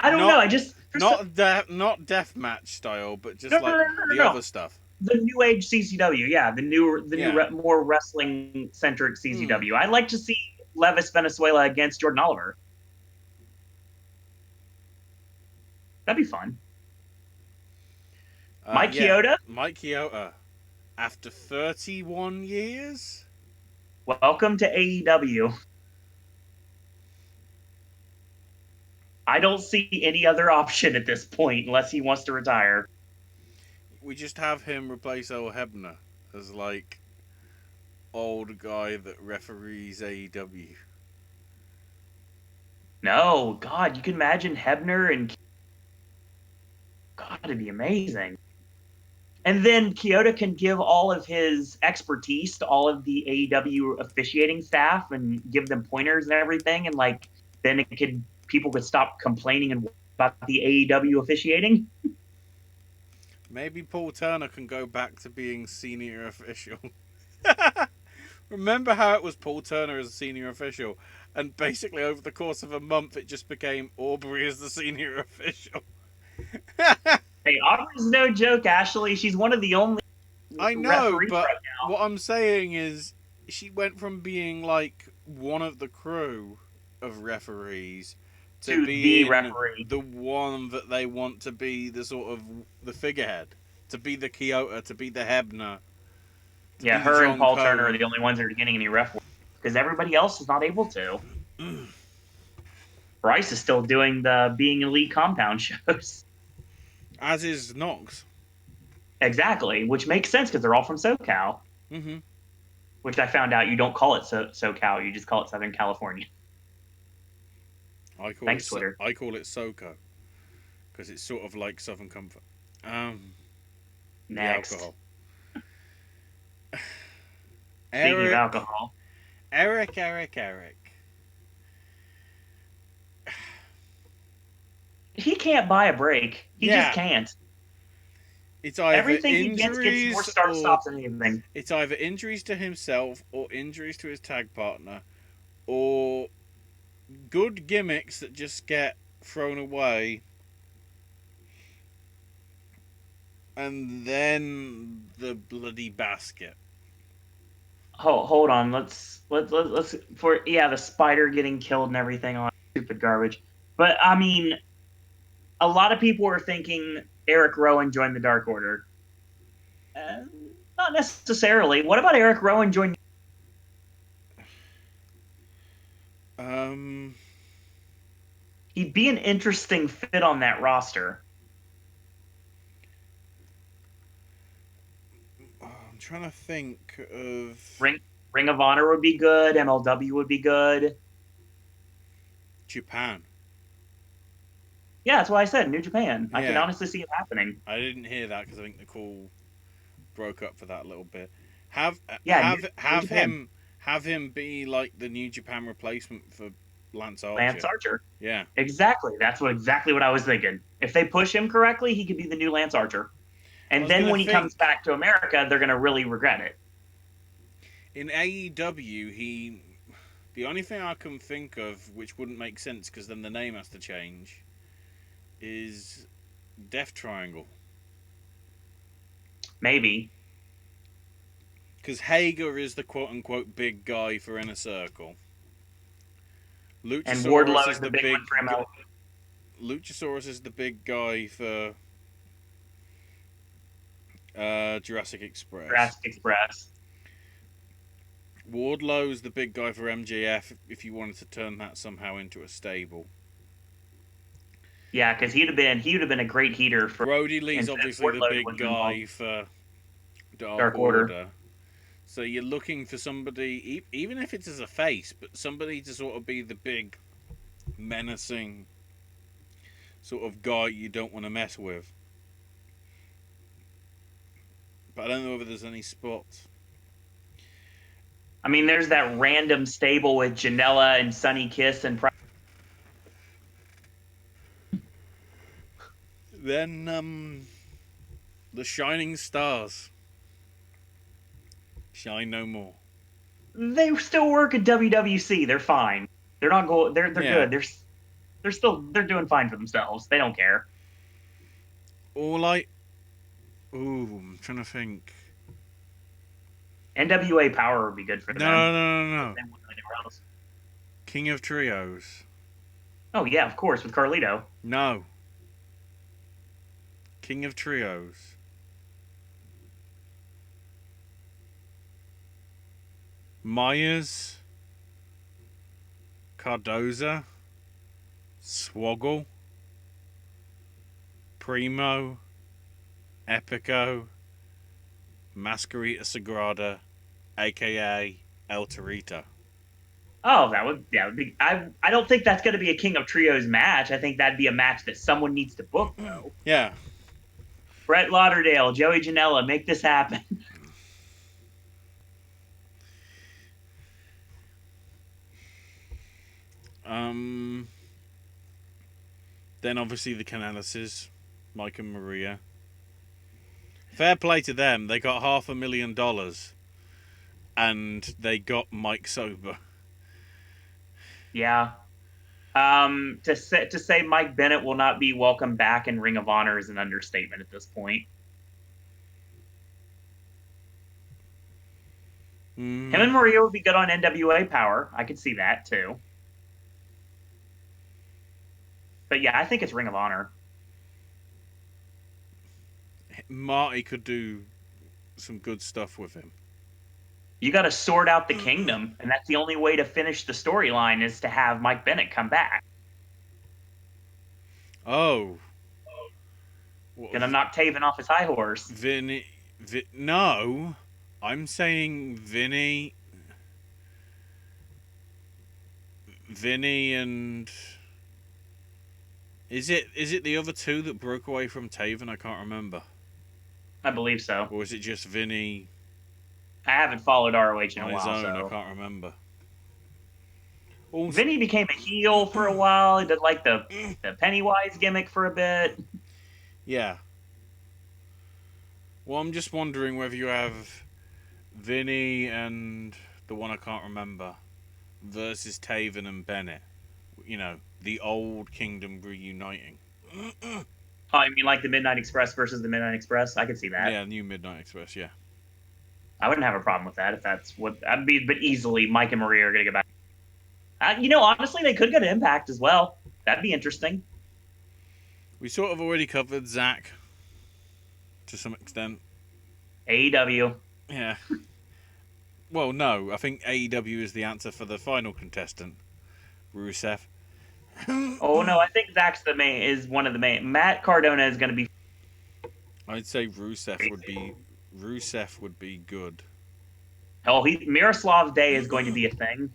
I don't know. I just not death match style, but just the other stuff. The new age CCW, yeah, the new more wrestling centric CCW. I'd like to see Levis Venezuela against Jordan Oliver. That'd be fun. Mike Chioda? Mike Chioda. After 31 years? Welcome to AEW. I don't see any other option at this point unless he wants to retire. We just have him replace Earl Hebner as like old guy that referees AEW. No, God, you can imagine Hebner and God, it'd be amazing. And then Kyoto can give all of his expertise to all of the AEW officiating staff and give them pointers and everything. And like, then people could stop complaining about the AEW officiating. Maybe Paul Turner can go back to being senior official. Remember how it was Paul Turner as a senior official, and basically over the course of a month it just became Aubrey as the senior official. Hey, Aubrey's no joke, Ashley. She's one of the only I know, referees but right now. what I'm saying is she went from being like one of the crew of referees to To the being referee. the one that they want to be the sort of the figurehead, to be the Kyoto, to be the Hebner, to Yeah, be the her and John Paul Turner are Cone. the only ones that are getting any ref work because everybody else is not able to. Bryce is still doing the Being Elite compound shows. As is Knox. Exactly, which makes sense because they're all from SoCal. Mm-hmm. Which I found out you don't call it SoCal, you just call it Southern California. Thanks, Twitter. I call it SoCo because it's sort of like Southern Comfort. The Next. alcohol. Speaking of alcohol. Eric. He can't buy a break. He just can't. It's either everything he gets more start stops than anything. It's either injuries to himself or injuries to his tag partner or good gimmicks that just get thrown away. And then the bloody basket. Hold on. Let's for the spider getting killed and everything on stupid garbage. But I mean, a lot of people were thinking Eric Rowan joined the Dark Order. Not necessarily. What about Eric Rowan joining? He'd be an interesting fit on that roster. I'm trying to think of Ring of Honor would be good. MLW would be good. Japan. Yeah, that's why I said New Japan. I can honestly see it happening. I didn't hear that because I think the call broke up for that little bit. Have him be like the New Japan replacement for Lance Archer. Lance Archer. Yeah. Exactly. That's exactly what I was thinking. If they push him correctly, he could be the new Lance Archer. And then when he comes back to America, they're going to really regret it. In AEW, the only thing I can think of which wouldn't make sense because then the name has to change is Death Triangle. Maybe. Because Hager is the quote-unquote big guy for Inner Circle. Luchasaurus and Wardlow is the big one for ML. Luchasaurus is the big guy for Jurassic Express. Wardlow's the big guy for MJF if you wanted to turn that somehow into a stable. Yeah, because he'd have been a great heater for Brody Lee's obviously the big guy for Dark Order. So you're looking for somebody, even if it's as a face, but somebody to sort of be the big, menacing sort of guy you don't want to mess with. But I don't know whether there's any spots. I mean, there's that random stable with Janela and Sunny Kiss and. Then the Shining Stars. Shine no more. They still work at WWC. They're fine. They're not go. They're good. They're doing fine for themselves. They don't care. I'm trying to think. NWA Power would be good for them. No. King of Trios. Oh yeah, of course, with Carlito. No. King of Trios. Myers, Cardoza, Swoggle, Primo, Epico, Masquerita Sagrada, aka El Torito. Oh, that would be. I don't think that's going to be a King of Trios match. I think that'd be a match that someone needs to book, though. Yeah. Brett Lauderdale, Joey Janela, make this happen. Then obviously the Canalises, Mike and Maria. Fair play to them. They got $500,000, and they got Mike sober. Yeah. To say Mike Bennett will not be welcome back in Ring of Honor is an understatement at this point. Him and Maria would be good on NWA Power. I could see that too. But yeah, I think it's Ring of Honor. Marty could do some good stuff with him. You got to sort out the kingdom, and that's the only way to finish the storyline is to have Mike Bennett come back. Oh. Gonna knock Taven off his high horse. No. I'm saying Vinny and... Is it the other two that broke away from Taven? I can't remember. I believe so. Or is it just Vinny? I haven't followed ROH in a while, On his own, so I can't remember. Also, Vinny became a heel for a while. He did like the Pennywise gimmick for a bit. Yeah. Well, I'm just wondering whether you have Vinny and the one I can't remember versus Taven and Bennett. You know, the old kingdom reuniting. Oh, I mean like the Midnight Express versus the Midnight Express? I could see that. Yeah, new Midnight Express, yeah. I wouldn't have a problem with that if that's what... I'd be, but easily, Mike and Maria are going to go back. Honestly, they could go to Impact as well. That'd be interesting. We sort of already covered Zach to some extent. AEW. Yeah. Well, no, I think AEW is the answer for the final contestant, Rusev. Oh no, I think Zach's is one of the main. Matt Cardona is going to be. I'd say Rusev would be good. Hell, Miroslav Day is going to be a thing.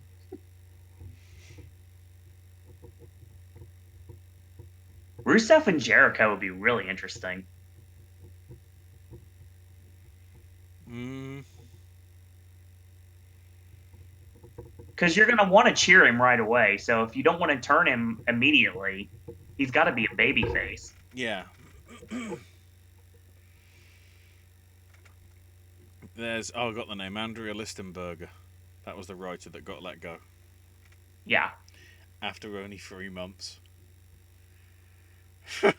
Rusev and Jericho would be really interesting. Because you're going to want to cheer him right away. So if you don't want to turn him immediately, he's got to be a babyface. Yeah. I got the name, Andrea Listenberger. That was the writer that got let go. Yeah. After only 3 months. That's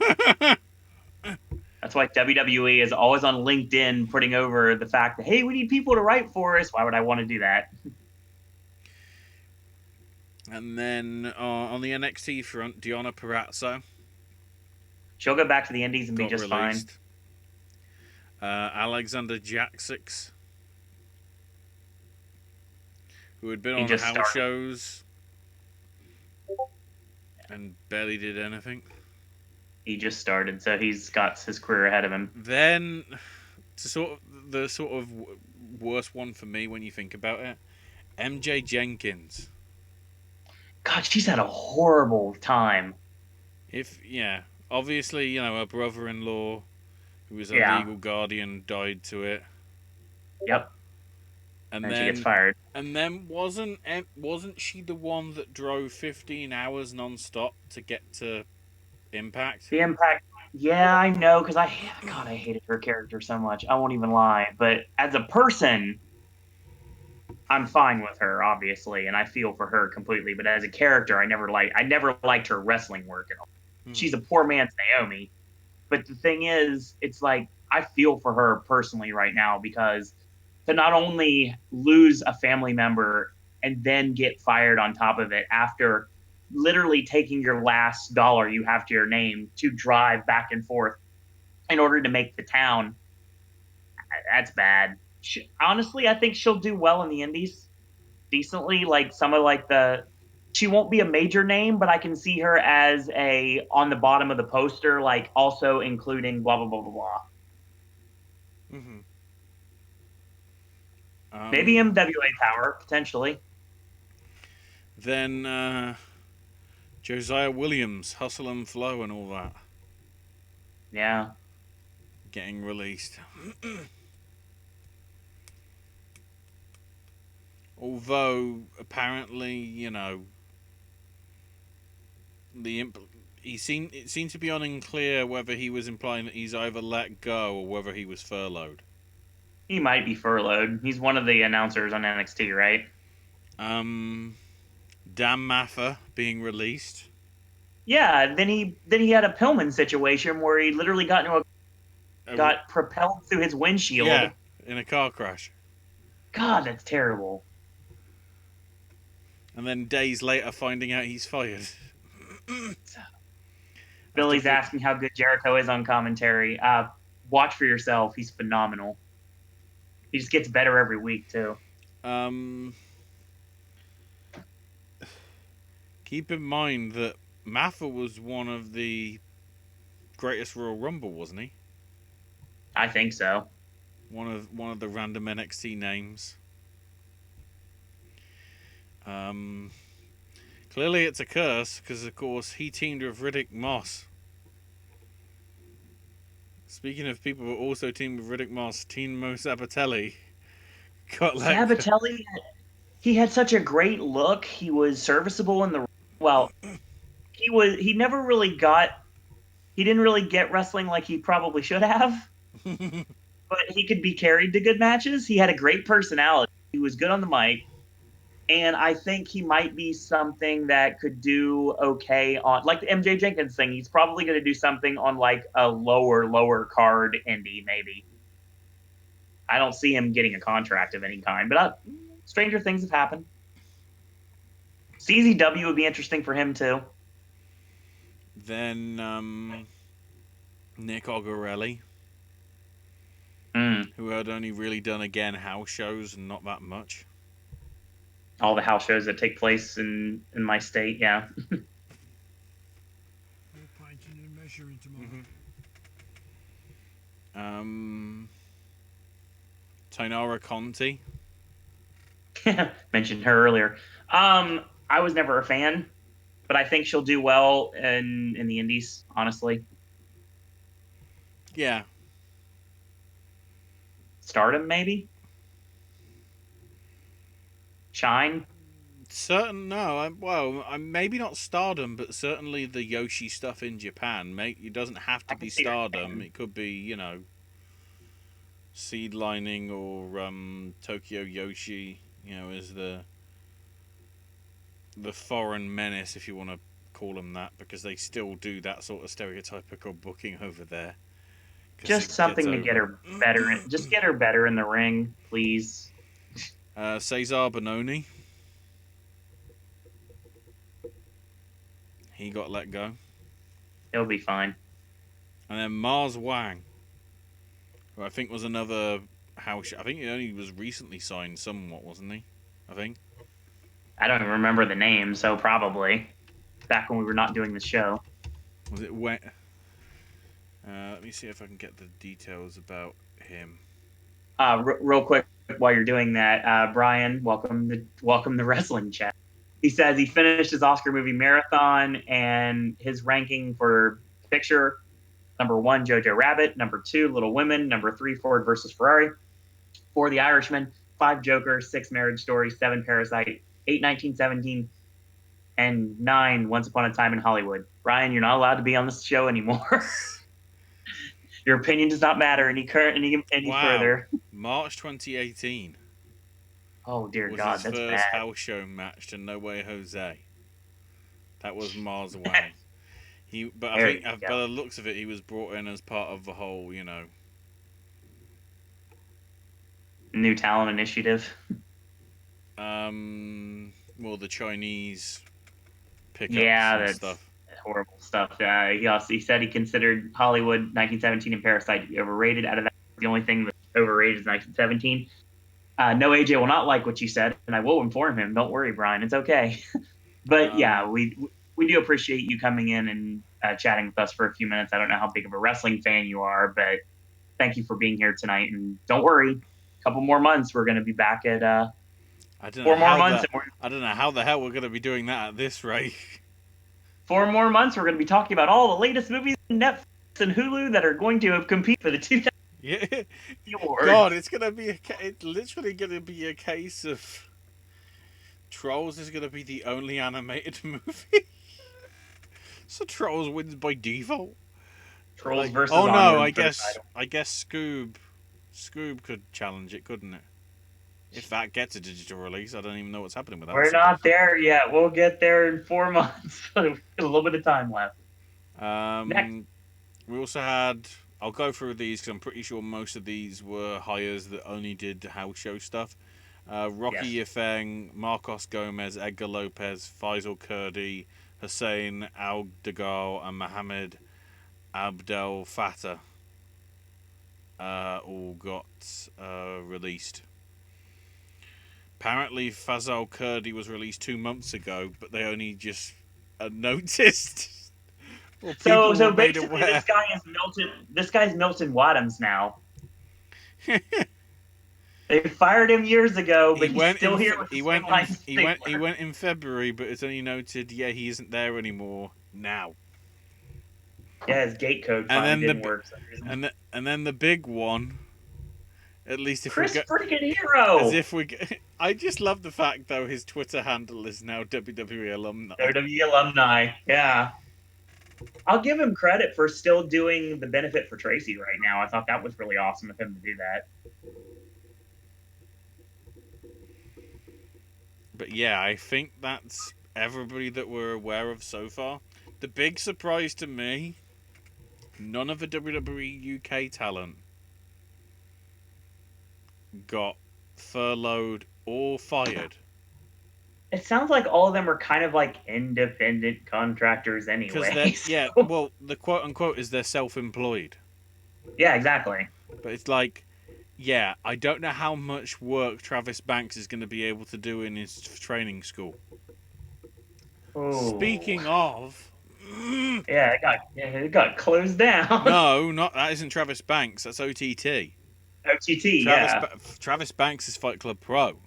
why WWE is always on LinkedIn putting over the fact that, hey, we need people to write for us. Why would I want to do that? And then on the NXT front, Deonna Purrazzo. She'll go back to the Indies and be just released. Fine. Alexander Jaksix, who had been on house shows and barely did anything. He just started, so he's got his career ahead of him. Then, the sort of worst one for me when you think about it, MJ Jenkins. God, she's had a horrible time. Obviously, her brother-in-law, who was a legal guardian, died to it. Yep. And then she gets fired. And then wasn't she the one that drove 15 hours non-stop to get to Impact? The Impact. Yeah, I know, because I hated her character so much. I won't even lie. But as a person, I'm fine with her, obviously, and I feel for her completely. But as a character, I never liked her wrestling work at all. She's a poor man's Naomi. But the thing is, it's like I feel for her personally right now, because to not only lose a family member and then get fired on top of it after literally taking your last dollar you have to your name to drive back and forth in order to make the town, that's bad. Honestly, I think she'll do well in the Indies decently. Like she won't be a major name, but I can see her as on the bottom of the poster, like also including blah, blah, blah, blah, blah. Mm-hmm. Maybe MWA Power, potentially. Then Josiah Williams, Hustle and Flow and all that. Yeah. getting released. Although apparently, you know, it seemed to be unclear whether he was implying that he's either let go or whether he was furloughed. He might be furloughed. He's one of the announcers on NXT, right? Dan Maffa being released. Yeah. Then he had a Pillman situation where he literally got propelled through his windshield. Yeah, in a car crash. God, that's terrible. And then days later finding out he's fired. Billy's asking how good Jericho is on commentary. Watch for yourself. He's phenomenal. He just gets better every week, too. Keep in mind that Maffa was one of the greatest Royal Rumble, wasn't he? I think so. One of the random NXT names. Clearly it's a curse because, of course, he teamed with Riddick Moss. Speaking of people who also teamed with Riddick Moss, Timo Sabatelli got let go. Sabatelli, he had such a great look. He was serviceable in the he never really he didn't really get wrestling like he probably should have. But he could be carried to good matches. He had a great personality. He was good on the mic. And I think he might be something that could do okay on, like the MJ Jenkins thing. He's probably going to do something on like a lower card indie, maybe. I don't see him getting a contract of any kind, but stranger things have happened. CZW would be interesting for him too. Then Nick Ogarelli, who had only really done again house shows and not that much. All the house shows that take place in my state, yeah. Tainara Conti. Mentioned her earlier. I was never a fan, but I think she'll do well in the indies, honestly. Yeah. Stardom, maybe? Shine? Maybe not Stardom, but certainly the Yoshi stuff in Japan. It doesn't have to be Stardom. It could be, you know, Seed Lining or Tokyo Yoshi, you know, as the foreign menace, if you want to call them that, because they still do that sort of stereotypical booking over there. Just something to get her better. Just get her better in the ring, please. Cesar Bononi. He got let go. It'll be fine. And then Mars Wang, who I think was another house. I think he only was recently signed somewhat, wasn't he? I think. I don't even remember the name, so probably. Back when we were not doing the show. Was it Wet? Let me see if I can get the details about him. Real quick, while you're doing that, Brian, welcome the wrestling chat. He says he finished his Oscar movie marathon and his ranking for picture: number 1, Jojo Rabbit; number 2, Little Women; number 3, Ford versus Ferrari; 4, The Irishman; 5, Joker; 6, Marriage Story; 7, Parasite; 8, 1917; and 9, Once Upon a Time in Hollywood. Brian, you're not allowed to be on this show anymore. Your opinion does not matter any further. March 2018. Oh dear was God, his that's first bad. house show match to No Way Jose. That was Mars Wang. I think by the looks of it, he was brought in as part of the whole, you know, new talent initiative. Well, the Chinese pickups and stuff. Horrible stuff. He said he considered Hollywood 1917 and Parasite to be overrated. Out of that, the only thing that's overrated is 1917. No, AJ will not like what you said, and I will inform him. Don't worry, Brian. It's okay. But yeah, we do appreciate you coming in and chatting with us for a few minutes. I don't know how big of a wrestling fan you are, but thank you for being here tonight. And don't worry, a couple more months, we're going to be back at 4 more months. I don't know how the hell we're going to be doing that at this rate. 4 more months, we're going to be talking about all the latest movies on Netflix. and Hulu that are going to compete for the 2000 Yeah. awards. God, it's literally gonna be a case of Trolls is gonna be the only animated movie. So Trolls wins by default. Trolls Like, versus oh no, Onward for the title. I guess Scoob could challenge it, couldn't it? If that gets a digital release, I don't even know what's happening with that. We're not there yet. We'll get there in 4 months. A little bit of time left. Next. We also had. I'll go through these because I'm pretty sure most of these were hires that only did house show stuff. Rocky Yes. Yafeng, Marcos Gomez, Edgar Lopez, Faisal Kurdi, Hussein Aldegal, and Mohammed Abdel Fattah all got released. Apparently, Faisal Kurdi was released 2 months ago, but they only just noticed. Well, people So were made basically, aware. This guy's Milton Wadhams now. They fired him years ago, but he's still here with the Swingline Stapler. He went in February, but it's only noted. Yeah, he isn't there anymore now. Yeah, his gate code finally didn't work. And then the big one. At least if Chris we go, freaking Hero. as if we. I just love the fact though his Twitter handle is now WWE alumni. WWE alumni, yeah. I'll give him credit for still doing the benefit for Tracy right now. I thought that was really awesome of him to do that. But yeah, I think that's everybody that we're aware of so far. The big surprise to me, none of the WWE UK talent got furloughed or fired. It sounds like all of them are kind of like independent contractors anyway. Yeah, well, the quote unquote is they're self-employed. Yeah, exactly. But it's like, yeah, I don't know how much work Travis Banks is going to be able to do in his training school. Ooh. Speaking of, yeah, it got closed down. No, that isn't Travis Banks. That's OTT. Travis Banks is Fight Club Pro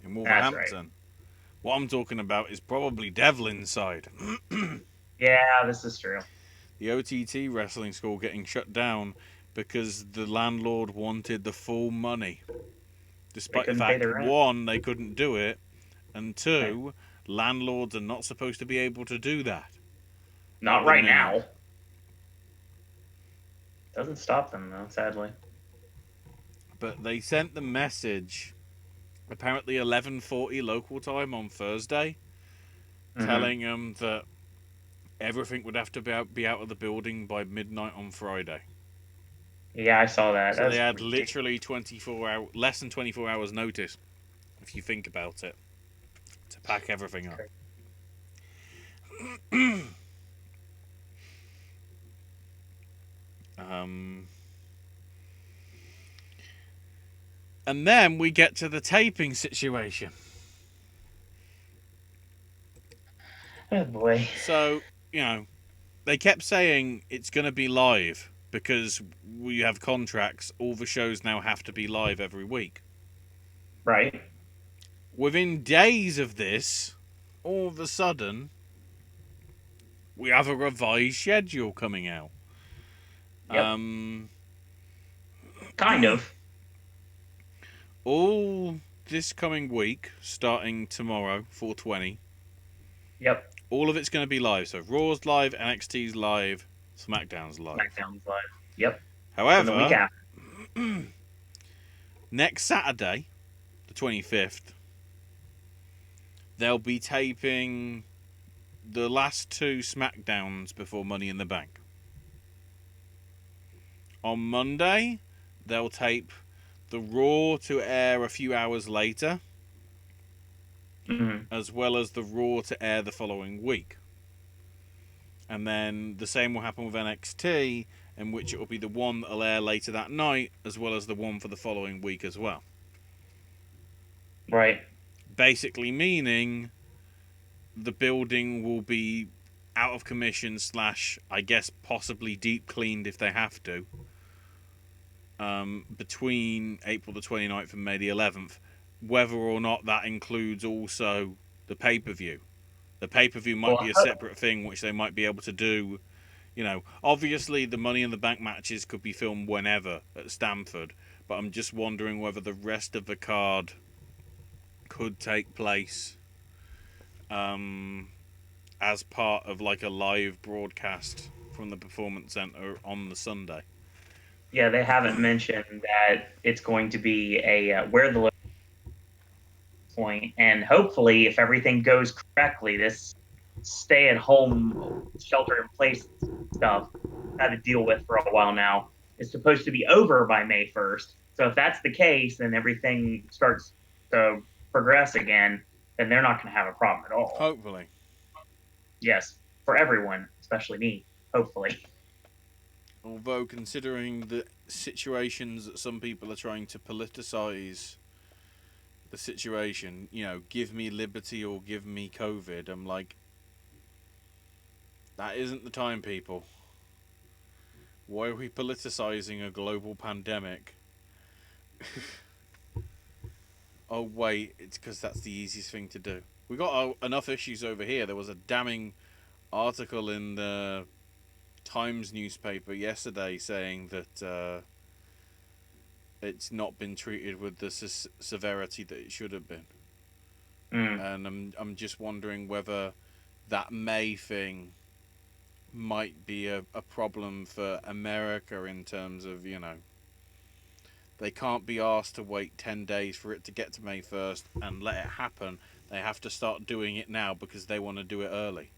in Wolverhampton. Right. What I'm talking about is probably Devlin's side. Yeah, this is true. The OTT wrestling school getting shut down because the landlord wanted the full money. Despite the fact, one, they couldn't do it, and two, landlords are not supposed to be able to do that. Not right now. Doesn't stop them, though, sadly. But they sent the message, apparently 11:40 local time on Thursday, telling them that everything would have to be out of the building by midnight on Friday. Yeah, I saw that. So they had literally less than 24 hours notice, if you think about it, to pack everything up. And then we get to the taping situation. Oh boy. So, they kept saying it's going to be live because we have contracts. All the shows now have to be live every week. Right. Within days of this, all of a sudden, we have a revised schedule coming out. Yep. Kind of. All this coming week, starting tomorrow, 4/20. Yep. All of it's going to be live. So Raw's live, NXT's live, SmackDown's live. Yep. However, the week after. Next Saturday, the 25th, they'll be taping the last 2 SmackDowns before Money in the Bank. On Monday, they'll tape the Raw to air a few hours later, as well as the Raw to air the following week. And then the same will happen with NXT, in which it will be the one that will air later that night, as well as the one for the following week as well. Right. Basically meaning the building will be out of commission / I guess possibly deep cleaned if they have to, between April the 29th and May the 11th, whether or not that includes also the pay-per-view. The pay-per-view might be a separate thing, which they might be able to do, Obviously the Money in the Bank matches could be filmed whenever at Stamford, but I'm just wondering whether the rest of the card could take place as part of like a live broadcast from the Performance Centre on the Sunday. Yeah, they haven't mentioned that it's going to be a where the point, and hopefully, if everything goes correctly, this stay-at-home, shelter-in-place stuff I've had to deal with for a while now is supposed to be over by May 1st. So if that's the case, and everything starts to progress again, then they're not going to have a problem at all. Hopefully. Yes, for everyone, especially me. Hopefully. Although, considering the situations that some people are trying to politicise the situation, give me liberty or give me COVID, I'm like, that isn't the time, people. Why are we politicising a global pandemic? Oh, wait, it's because that's the easiest thing to do. We got enough issues over here. There was a damning article in the Times newspaper yesterday saying that it's not been treated with the severity that it should have been. And I'm just wondering whether that May thing might be a problem for America in terms of, they can't be asked to wait 10 days for it to get to May 1st and let it happen. They have to start doing it now because they want to do it early.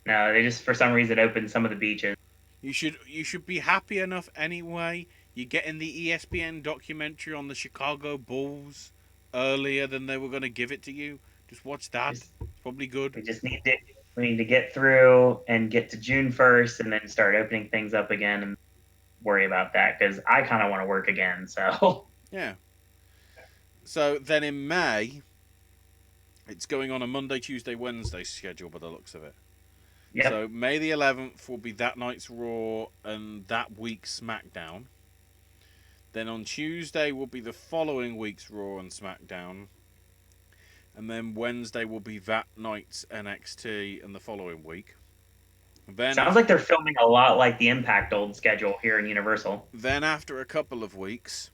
No, they just for some reason opened some of the beaches. You should be happy enough anyway. You're getting the ESPN documentary on the Chicago Bulls earlier than they were going to give it to you. Just watch that. It's probably good. We need to get through and get to June 1st and then start opening things up again and worry about that because I kind of want to work again. So yeah. So then in May, it's going on a Monday, Tuesday, Wednesday schedule by the looks of it. Yep. So May the 11th will be that night's Raw and that week's SmackDown. Then on Tuesday will be the following week's Raw and SmackDown. And then Wednesday will be that night's NXT and the following week. Then sounds like they're filming a lot like the Impact old schedule here in Universal. Then after a couple of weeks,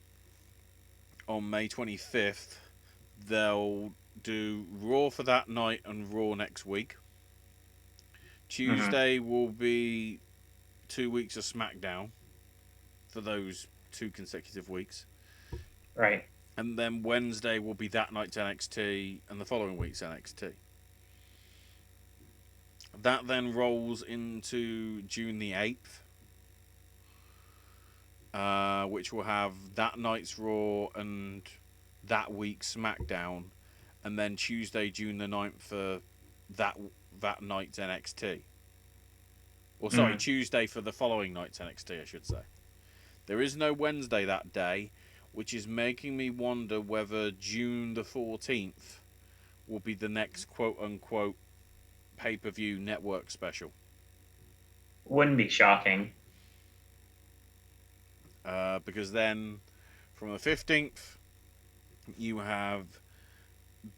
on May 25th, they'll do Raw for that night and Raw next week. Tuesday will be 2 weeks of SmackDown for those 2 consecutive weeks. Right. And then Wednesday will be that night's NXT and the following week's NXT. That then rolls into June the 8th, which will have that night's Raw and that week's SmackDown. And then Tuesday, June the 9th for that night's NXT. Or sorry, Tuesday for the following night's NXT, I should say. There is no Wednesday that day, which is making me wonder whether June the 14th will be the next quote-unquote pay-per-view network special. Wouldn't be shocking. Because then, from the 15th, you have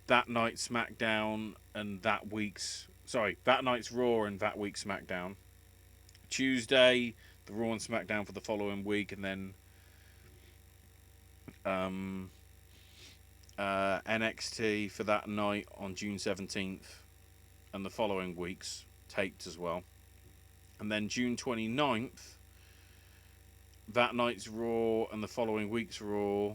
that night's SmackDown and that week's... Sorry, that night's Raw and that week's SmackDown. Tuesday, the Raw and SmackDown for the following week, and then NXT for that night on June 17th and the following weeks taped as well. And then June 29th, that night's Raw and the following week's Raw.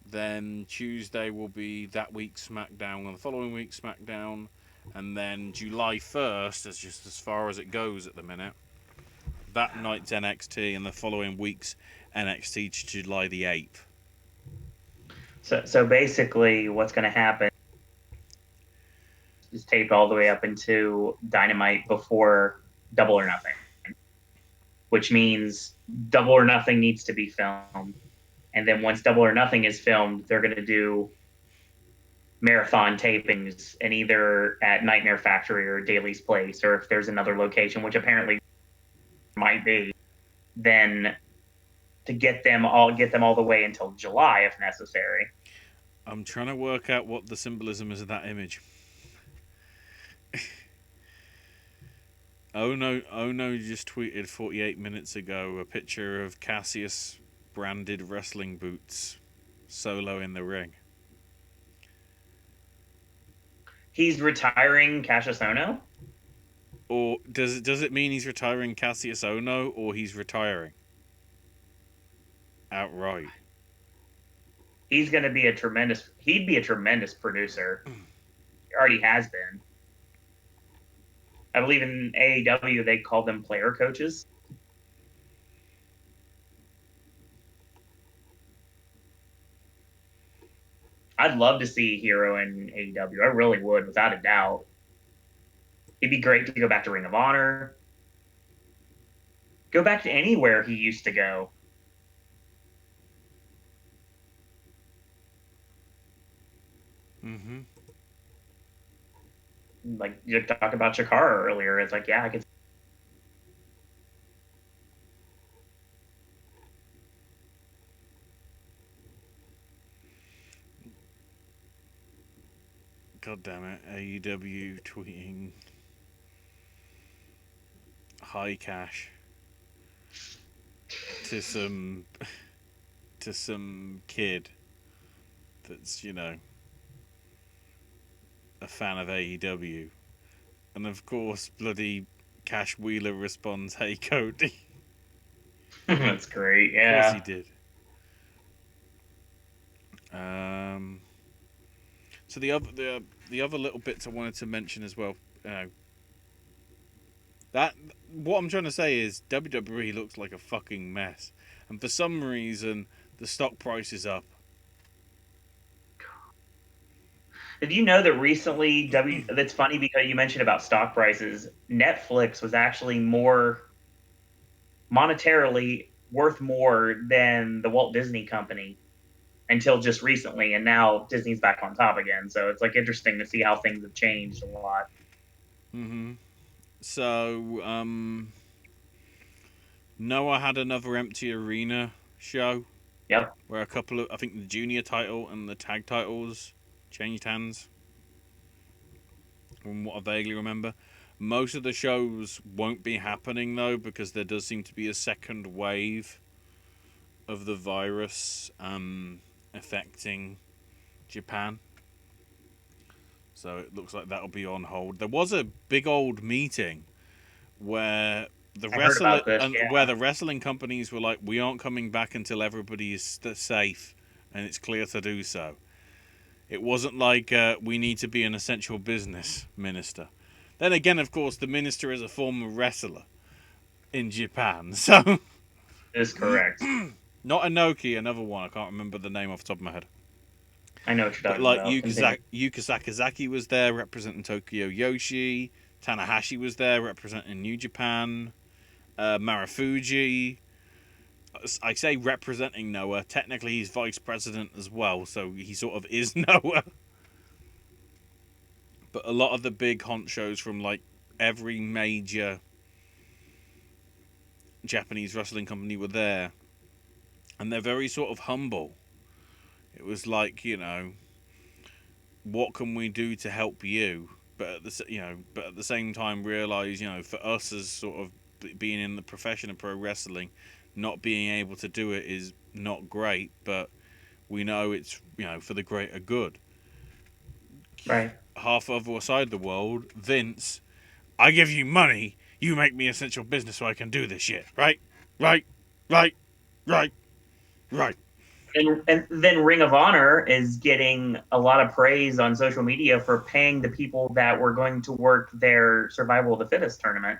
Then Tuesday will be that week's SmackDown and the following week's SmackDown. And then July 1st, that's just as far as it goes at the minute, that night's NXT and the following week's NXT to July the 8th. So basically what's going to happen is taped all the way up into Dynamite before Double or Nothing, which means Double or Nothing needs to be filmed. And then once Double or Nothing is filmed, they're going to do marathon tapings, and either at Nightmare Factory or Daly's Place, or if there's another location, which apparently might be, then to get them all the way until July if necessary. I'm trying to work out what the symbolism is of that image. Ono just tweeted 48 minutes ago a picture of Cassius branded wrestling boots solo in the ring. He's retiring Cassius Ohno? Or does it mean he's retiring Cassius Ono, or he's retiring outright? He'd be a tremendous producer. He already has been. I believe in AEW they call them player coaches. I'd love to see Hero in AEW. I really would, without a doubt. It'd be great to go back to Ring of Honor. Go back to anywhere he used to go. Mm-hmm. Like you talked about Chikara earlier. It's like, yeah, I could. God damn it, AEW tweeting high cash to some kid that's, a fan of AEW. And of course bloody Cash Wheeler responds, "Hey Cody." That's great. Of course he Yeah. did. So the other little bits I wanted to mention as well, that what I'm trying to say is WWE looks like a fucking mess, and for some reason the stock price is up. Did you know that recently that's funny because you mentioned about stock prices. Netflix was actually more monetarily worth more than the Walt Disney Company until just recently, and now Disney's back on top again. So it's like interesting to see how things have changed a lot. Mm-hmm. So Noah had another empty arena show Yep. where a couple of, I think the junior title and the tag titles changed hands, from what I vaguely remember. Most of the shows won't be happening though, because there does seem to be a second wave of the virus affecting Japan. So it looks like that'll be on hold. There was a big old meeting where I heard about this. where Yeah. the wrestling companies were like, "We aren't coming back until everybody is safe and it's clear to do so." It wasn't like we need to be an essential business minister. Then again, of course, the minister is a former wrestler in Japan, so Is correct. not Inoki, another one. I can't remember the name off the top of my head. I know what you're But talking like about. Continue. Yuka Sakazaki was there representing Tokyo Yoshi. Tanahashi was there representing New Japan. Marufuji. I say representing Noah. Technically, he's vice president as well, so he sort of is Noah. But a lot of the big honchos from like every major Japanese wrestling company were there, and they're very sort of humble. It was like, what can we do to help you? But at the same time, realize, for us as sort of being in the profession of pro wrestling, not being able to do it is not great. But we know it's for the greater good. Right. Half other side of the world, Vince, I give you money, you make me essential business so I can do this shit. Right, right, right, right, right. And then Ring of Honor is getting a lot of praise on social media for paying the people that were going to work their Survival of the Fittest tournament.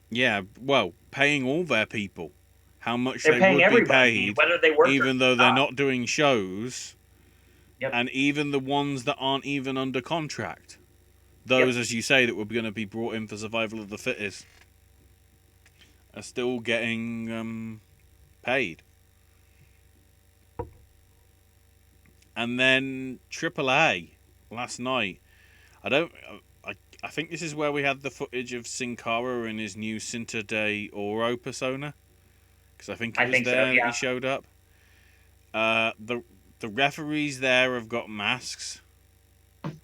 Yeah, well, paying all their people how much They're they paying would be everybody, paid, whether they worked or even though they're not. not doing shows, Yep. and even the ones that aren't even under contract. Yep. Those, as you say, that were going to be brought in for Survival of the Fittest are still getting paid. And then AAA last night. I don't. I think this is where we had the footage of Sin Cara in his new Cinta de Oro persona, because I think he I was think so. there. Yeah. He showed up. The referees there have got masks.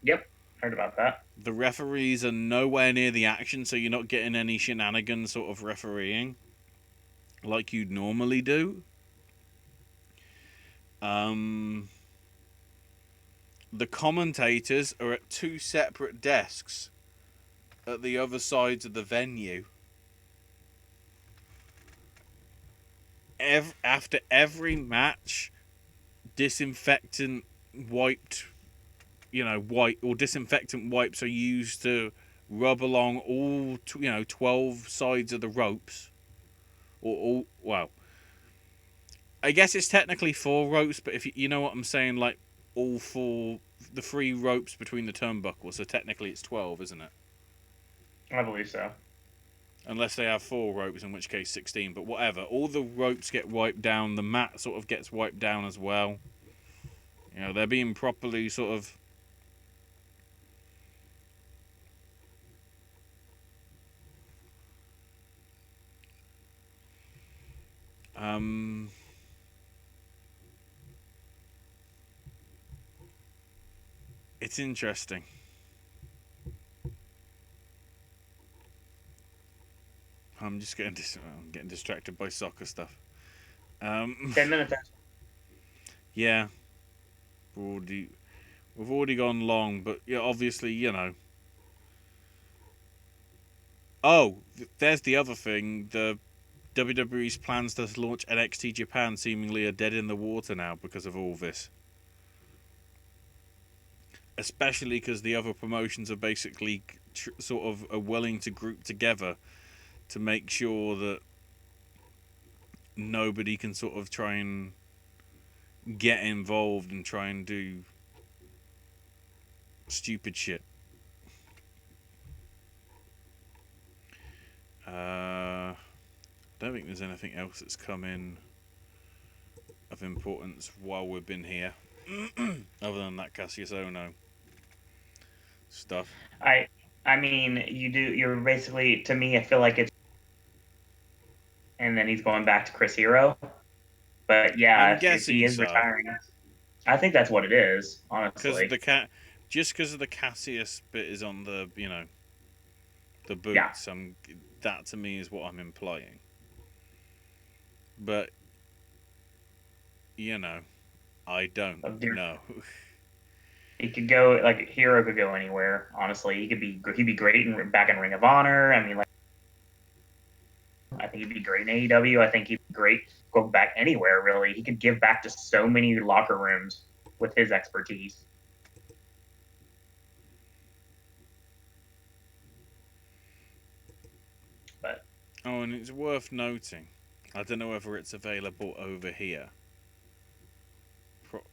Yep. I Heard about that. The referees are nowhere near the action, so you're not getting any shenanigans sort of refereeing like you'd normally do. The commentators are at two separate desks at the other sides of the venue. After every match, disinfectant disinfectant wipes are used to rub along all 12 sides of the ropes, or all I guess it's technically 4 ropes, but if you know what I'm saying, like all 4, the 3 ropes between the turnbuckles, so technically it's 12, isn't it? I believe so. Unless they have 4 ropes, in which case 16, but whatever. All the ropes get wiped down, the mat sort of gets wiped down as well. They're being properly sort of it's interesting. I'm getting distracted by soccer stuff. 10 minutes. Yeah, we've already gone long, but yeah, obviously, Oh, there's the other thing. The WWE's plans to launch NXT Japan seemingly are dead in the water now because of all this. Especially because the other promotions are basically sort of are willing to group together to make sure that nobody can sort of try and get involved and try and do stupid shit. I don't think there's anything else that's come in of importance while we've been here, other than that Cassius Ohno stuff. I mean, you're basically, to me, I feel like it's, and then he's going back to Chris Hero. But yeah, I'm if he guessing is so. retiring, I think that's what it is, honestly. Just because of the Cassius bit is on the the boots. Yeah. That to me is what I'm implying. But I don't know. He could go, like, Hero could go anywhere. Honestly, he'd be great back in Ring of Honor. I mean, like, I think he'd be great in AEW. I think he'd be great going back anywhere. Really, he could give back to so many locker rooms with his expertise. But and it's worth noting. I don't know whether it's available over here.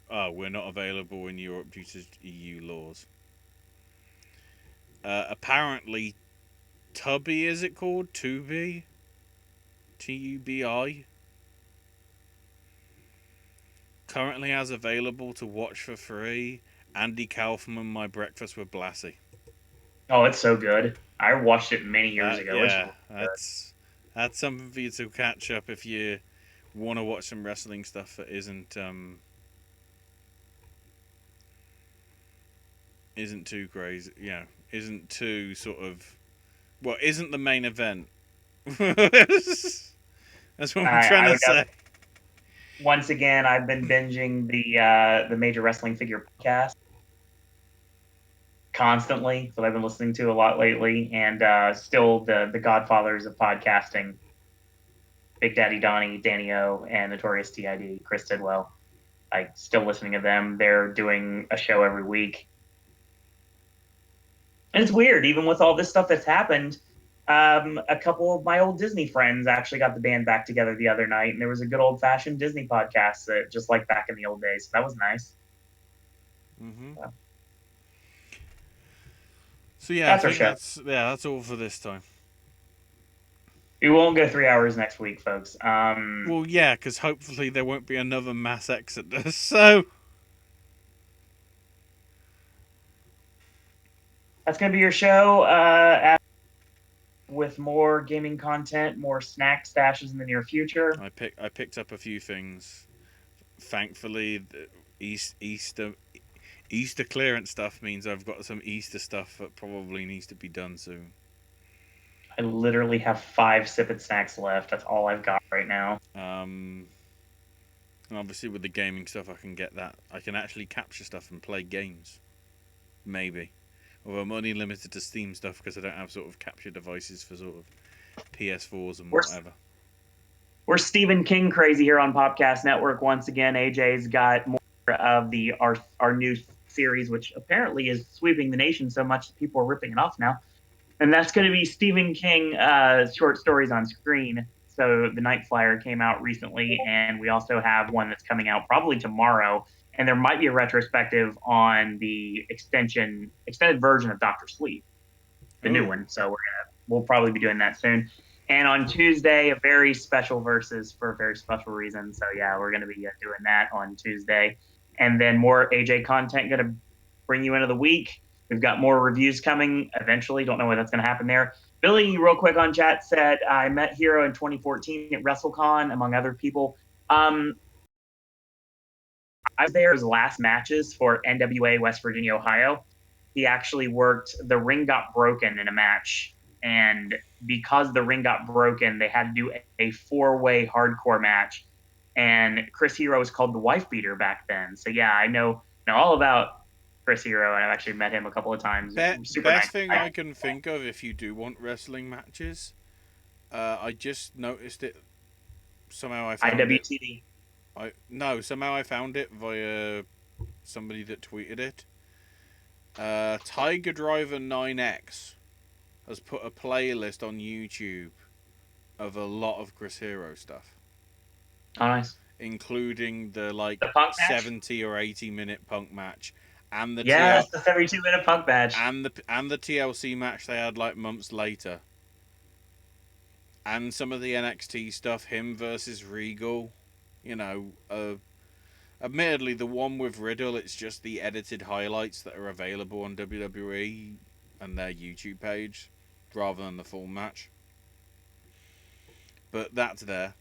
We're not available in Europe due to EU laws. Apparently, Tubby, is it called? Tubi? TUBI? Currently has available to watch for free Andy Kaufman, My Breakfast with Blassie. oh, it's so good. I watched it many years ago. Yeah, that's something for you to catch up if you want to watch some wrestling stuff that isn't too crazy. Isn't too sort of isn't the main event. That's what I'm trying to say. Once again, I've been binging the Major Wrestling Figure podcast constantly. So I've been listening to a lot lately, and still the godfathers of podcasting, Big Daddy Donnie, Danny O, and Notorious TID, Chris Tidwell. I'm still listening to them. They're doing a show every week. And it's weird, even with all this stuff that's happened. A couple of my old Disney friends actually got the band back together the other night, and there was a good old-fashioned Disney podcast, just like back in the old days. So that was nice. Mm-hmm. So yeah, that's our show. That's all for this time. We won't go 3 hours next week, folks. Well, yeah, because hopefully there won't be another mass exodus. So that's gonna be your show. With more gaming content, more snack stashes in the near future. I picked up a few things. Thankfully, Easter Easter clearance stuff means I've got some Easter stuff that probably needs to be done soon. I literally have 5 Sip It snacks left. That's all I've got right now. And obviously with the gaming stuff, I can get that. I can actually capture stuff and play games. Maybe. Although I'm only limited to Steam stuff because I don't have sort of capture devices for sort of PS4s and whatever. We're Stephen King crazy here on Popcast Network once again. AJ's got more of our new series, which apparently is sweeping the nation so much that people are ripping it off now. And that's going to be Stephen King short stories on screen. So the Night Flyer came out recently, and we also have one that's coming out probably tomorrow. And there might be a retrospective on the extended version of Doctor Sleep, the new one. So we'll probably be doing that soon. And on Tuesday, a very special versus for a very special reason. So yeah, we're going to be doing that on Tuesday. And then more AJ content going to bring you into the week. We've got more reviews coming eventually. Don't know when that's going to happen there. Billy, real quick on chat, said, I met Hero in 2014 at WrestleCon, among other people. I was there as last matches for NWA West Virginia, Ohio. He actually worked, the ring got broken in a match. And because the ring got broken, they had to do a 4-way hardcore match. And Chris Hero was called the wife beater back then. So yeah, I know all about Chris Hero, and I've actually met him a couple of times. Best nice thing I can think of if you do want wrestling matches, I just noticed it. Somehow I found IWTV. Somehow I found it via somebody that tweeted it. Tiger Driver 9X has put a playlist on YouTube of a lot of Chris Hero stuff. Oh, nice. Including the 70 or 80-minute punk match. And the the 72-minute punk match. And the TLC match they had months later. And some of the NXT stuff, him versus Regal. Admittedly, the one with Riddle, it's just the edited highlights that are available on WWE and their YouTube page, rather than the full match. But that's there.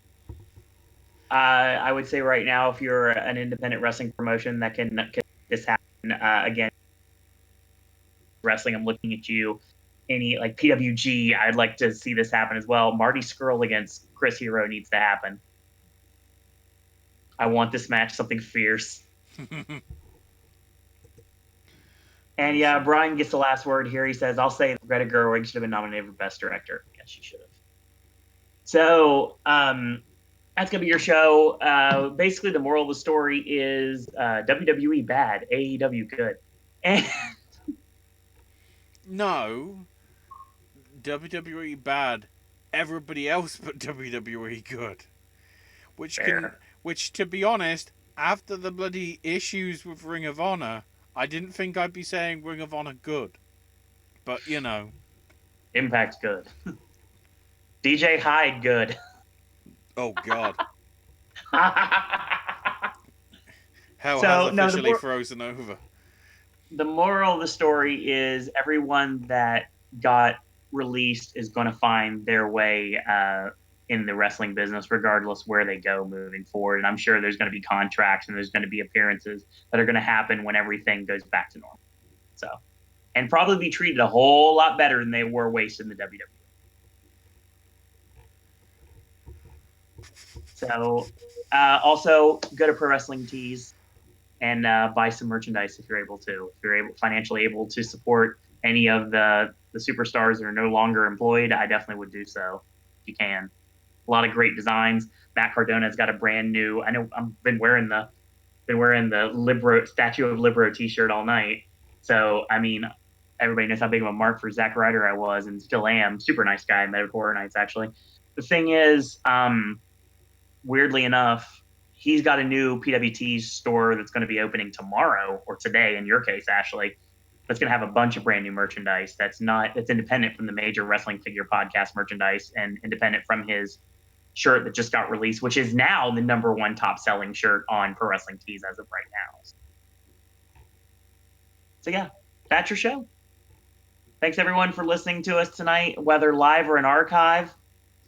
I would say right now, if you're an independent wrestling promotion that can this happen again, wrestling, I'm looking at you. Any PWG, I'd like to see this happen as well. Marty Scurll against Chris Hero needs to happen. I want this match something fierce. And yeah, Brian gets the last word here. He says, I'll say Greta Gerwig should have been nominated for Best Director. Yes, she should have. So that's going to be your show. Basically, the moral of the story is WWE bad, AEW good. And no, WWE bad, everybody else but WWE good. Which, to be honest, after the bloody issues with Ring of Honor, I didn't think I'd be saying Ring of Honor good. But, Impact's good. DJ Hyde good. Oh, God. Hell has officially frozen over. The moral of the story is everyone that got released is going to find their way in the wrestling business, regardless where they go moving forward. And I'm sure there's going to be contracts and there's going to be appearances that are going to happen when everything goes back to normal. So, and probably be treated a whole lot better than they were wasted in the WWE. So, also go to Pro Wrestling Tees and buy some merchandise if you're able to. If you're financially able to support any of the superstars that are no longer employed, I definitely would do so if you can. A lot of great designs. Matt Cardona's got a brand new. I know I've been wearing the Libero Statue of Libero T-shirt all night. So I mean, everybody knows how big of a mark for Zack Ryder I was and still am. Super nice guy. Met at Horror Nights actually. The thing is, weirdly enough, he's got a new PWT store that's going to be opening tomorrow or today, in your case, Ashley. That's going to have a bunch of brand new merchandise that's independent from the major wrestling figure podcast merchandise and independent from his shirt that just got released, which is now the #1 top selling shirt on Pro Wrestling Tees as of right now. So yeah, that's your show. Thanks everyone for listening to us tonight, whether live or in archive.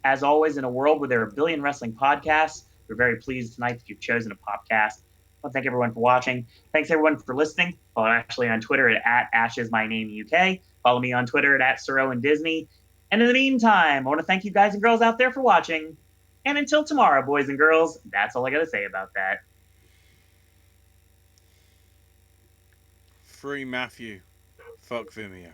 As always, in a world where there are a billion wrestling podcasts, we're very pleased tonight that you've chosen a Popcast. want to thank everyone for watching. Thanks everyone for listening. Follow Ashley on Twitter at AshIsMyNameUK. Follow me on Twitter at SirOwenDisney. And in the meantime, I want to thank you guys and girls out there for watching. And until tomorrow, boys and girls, that's all I got to say about that. Free Matthew. Fuck Vimeo.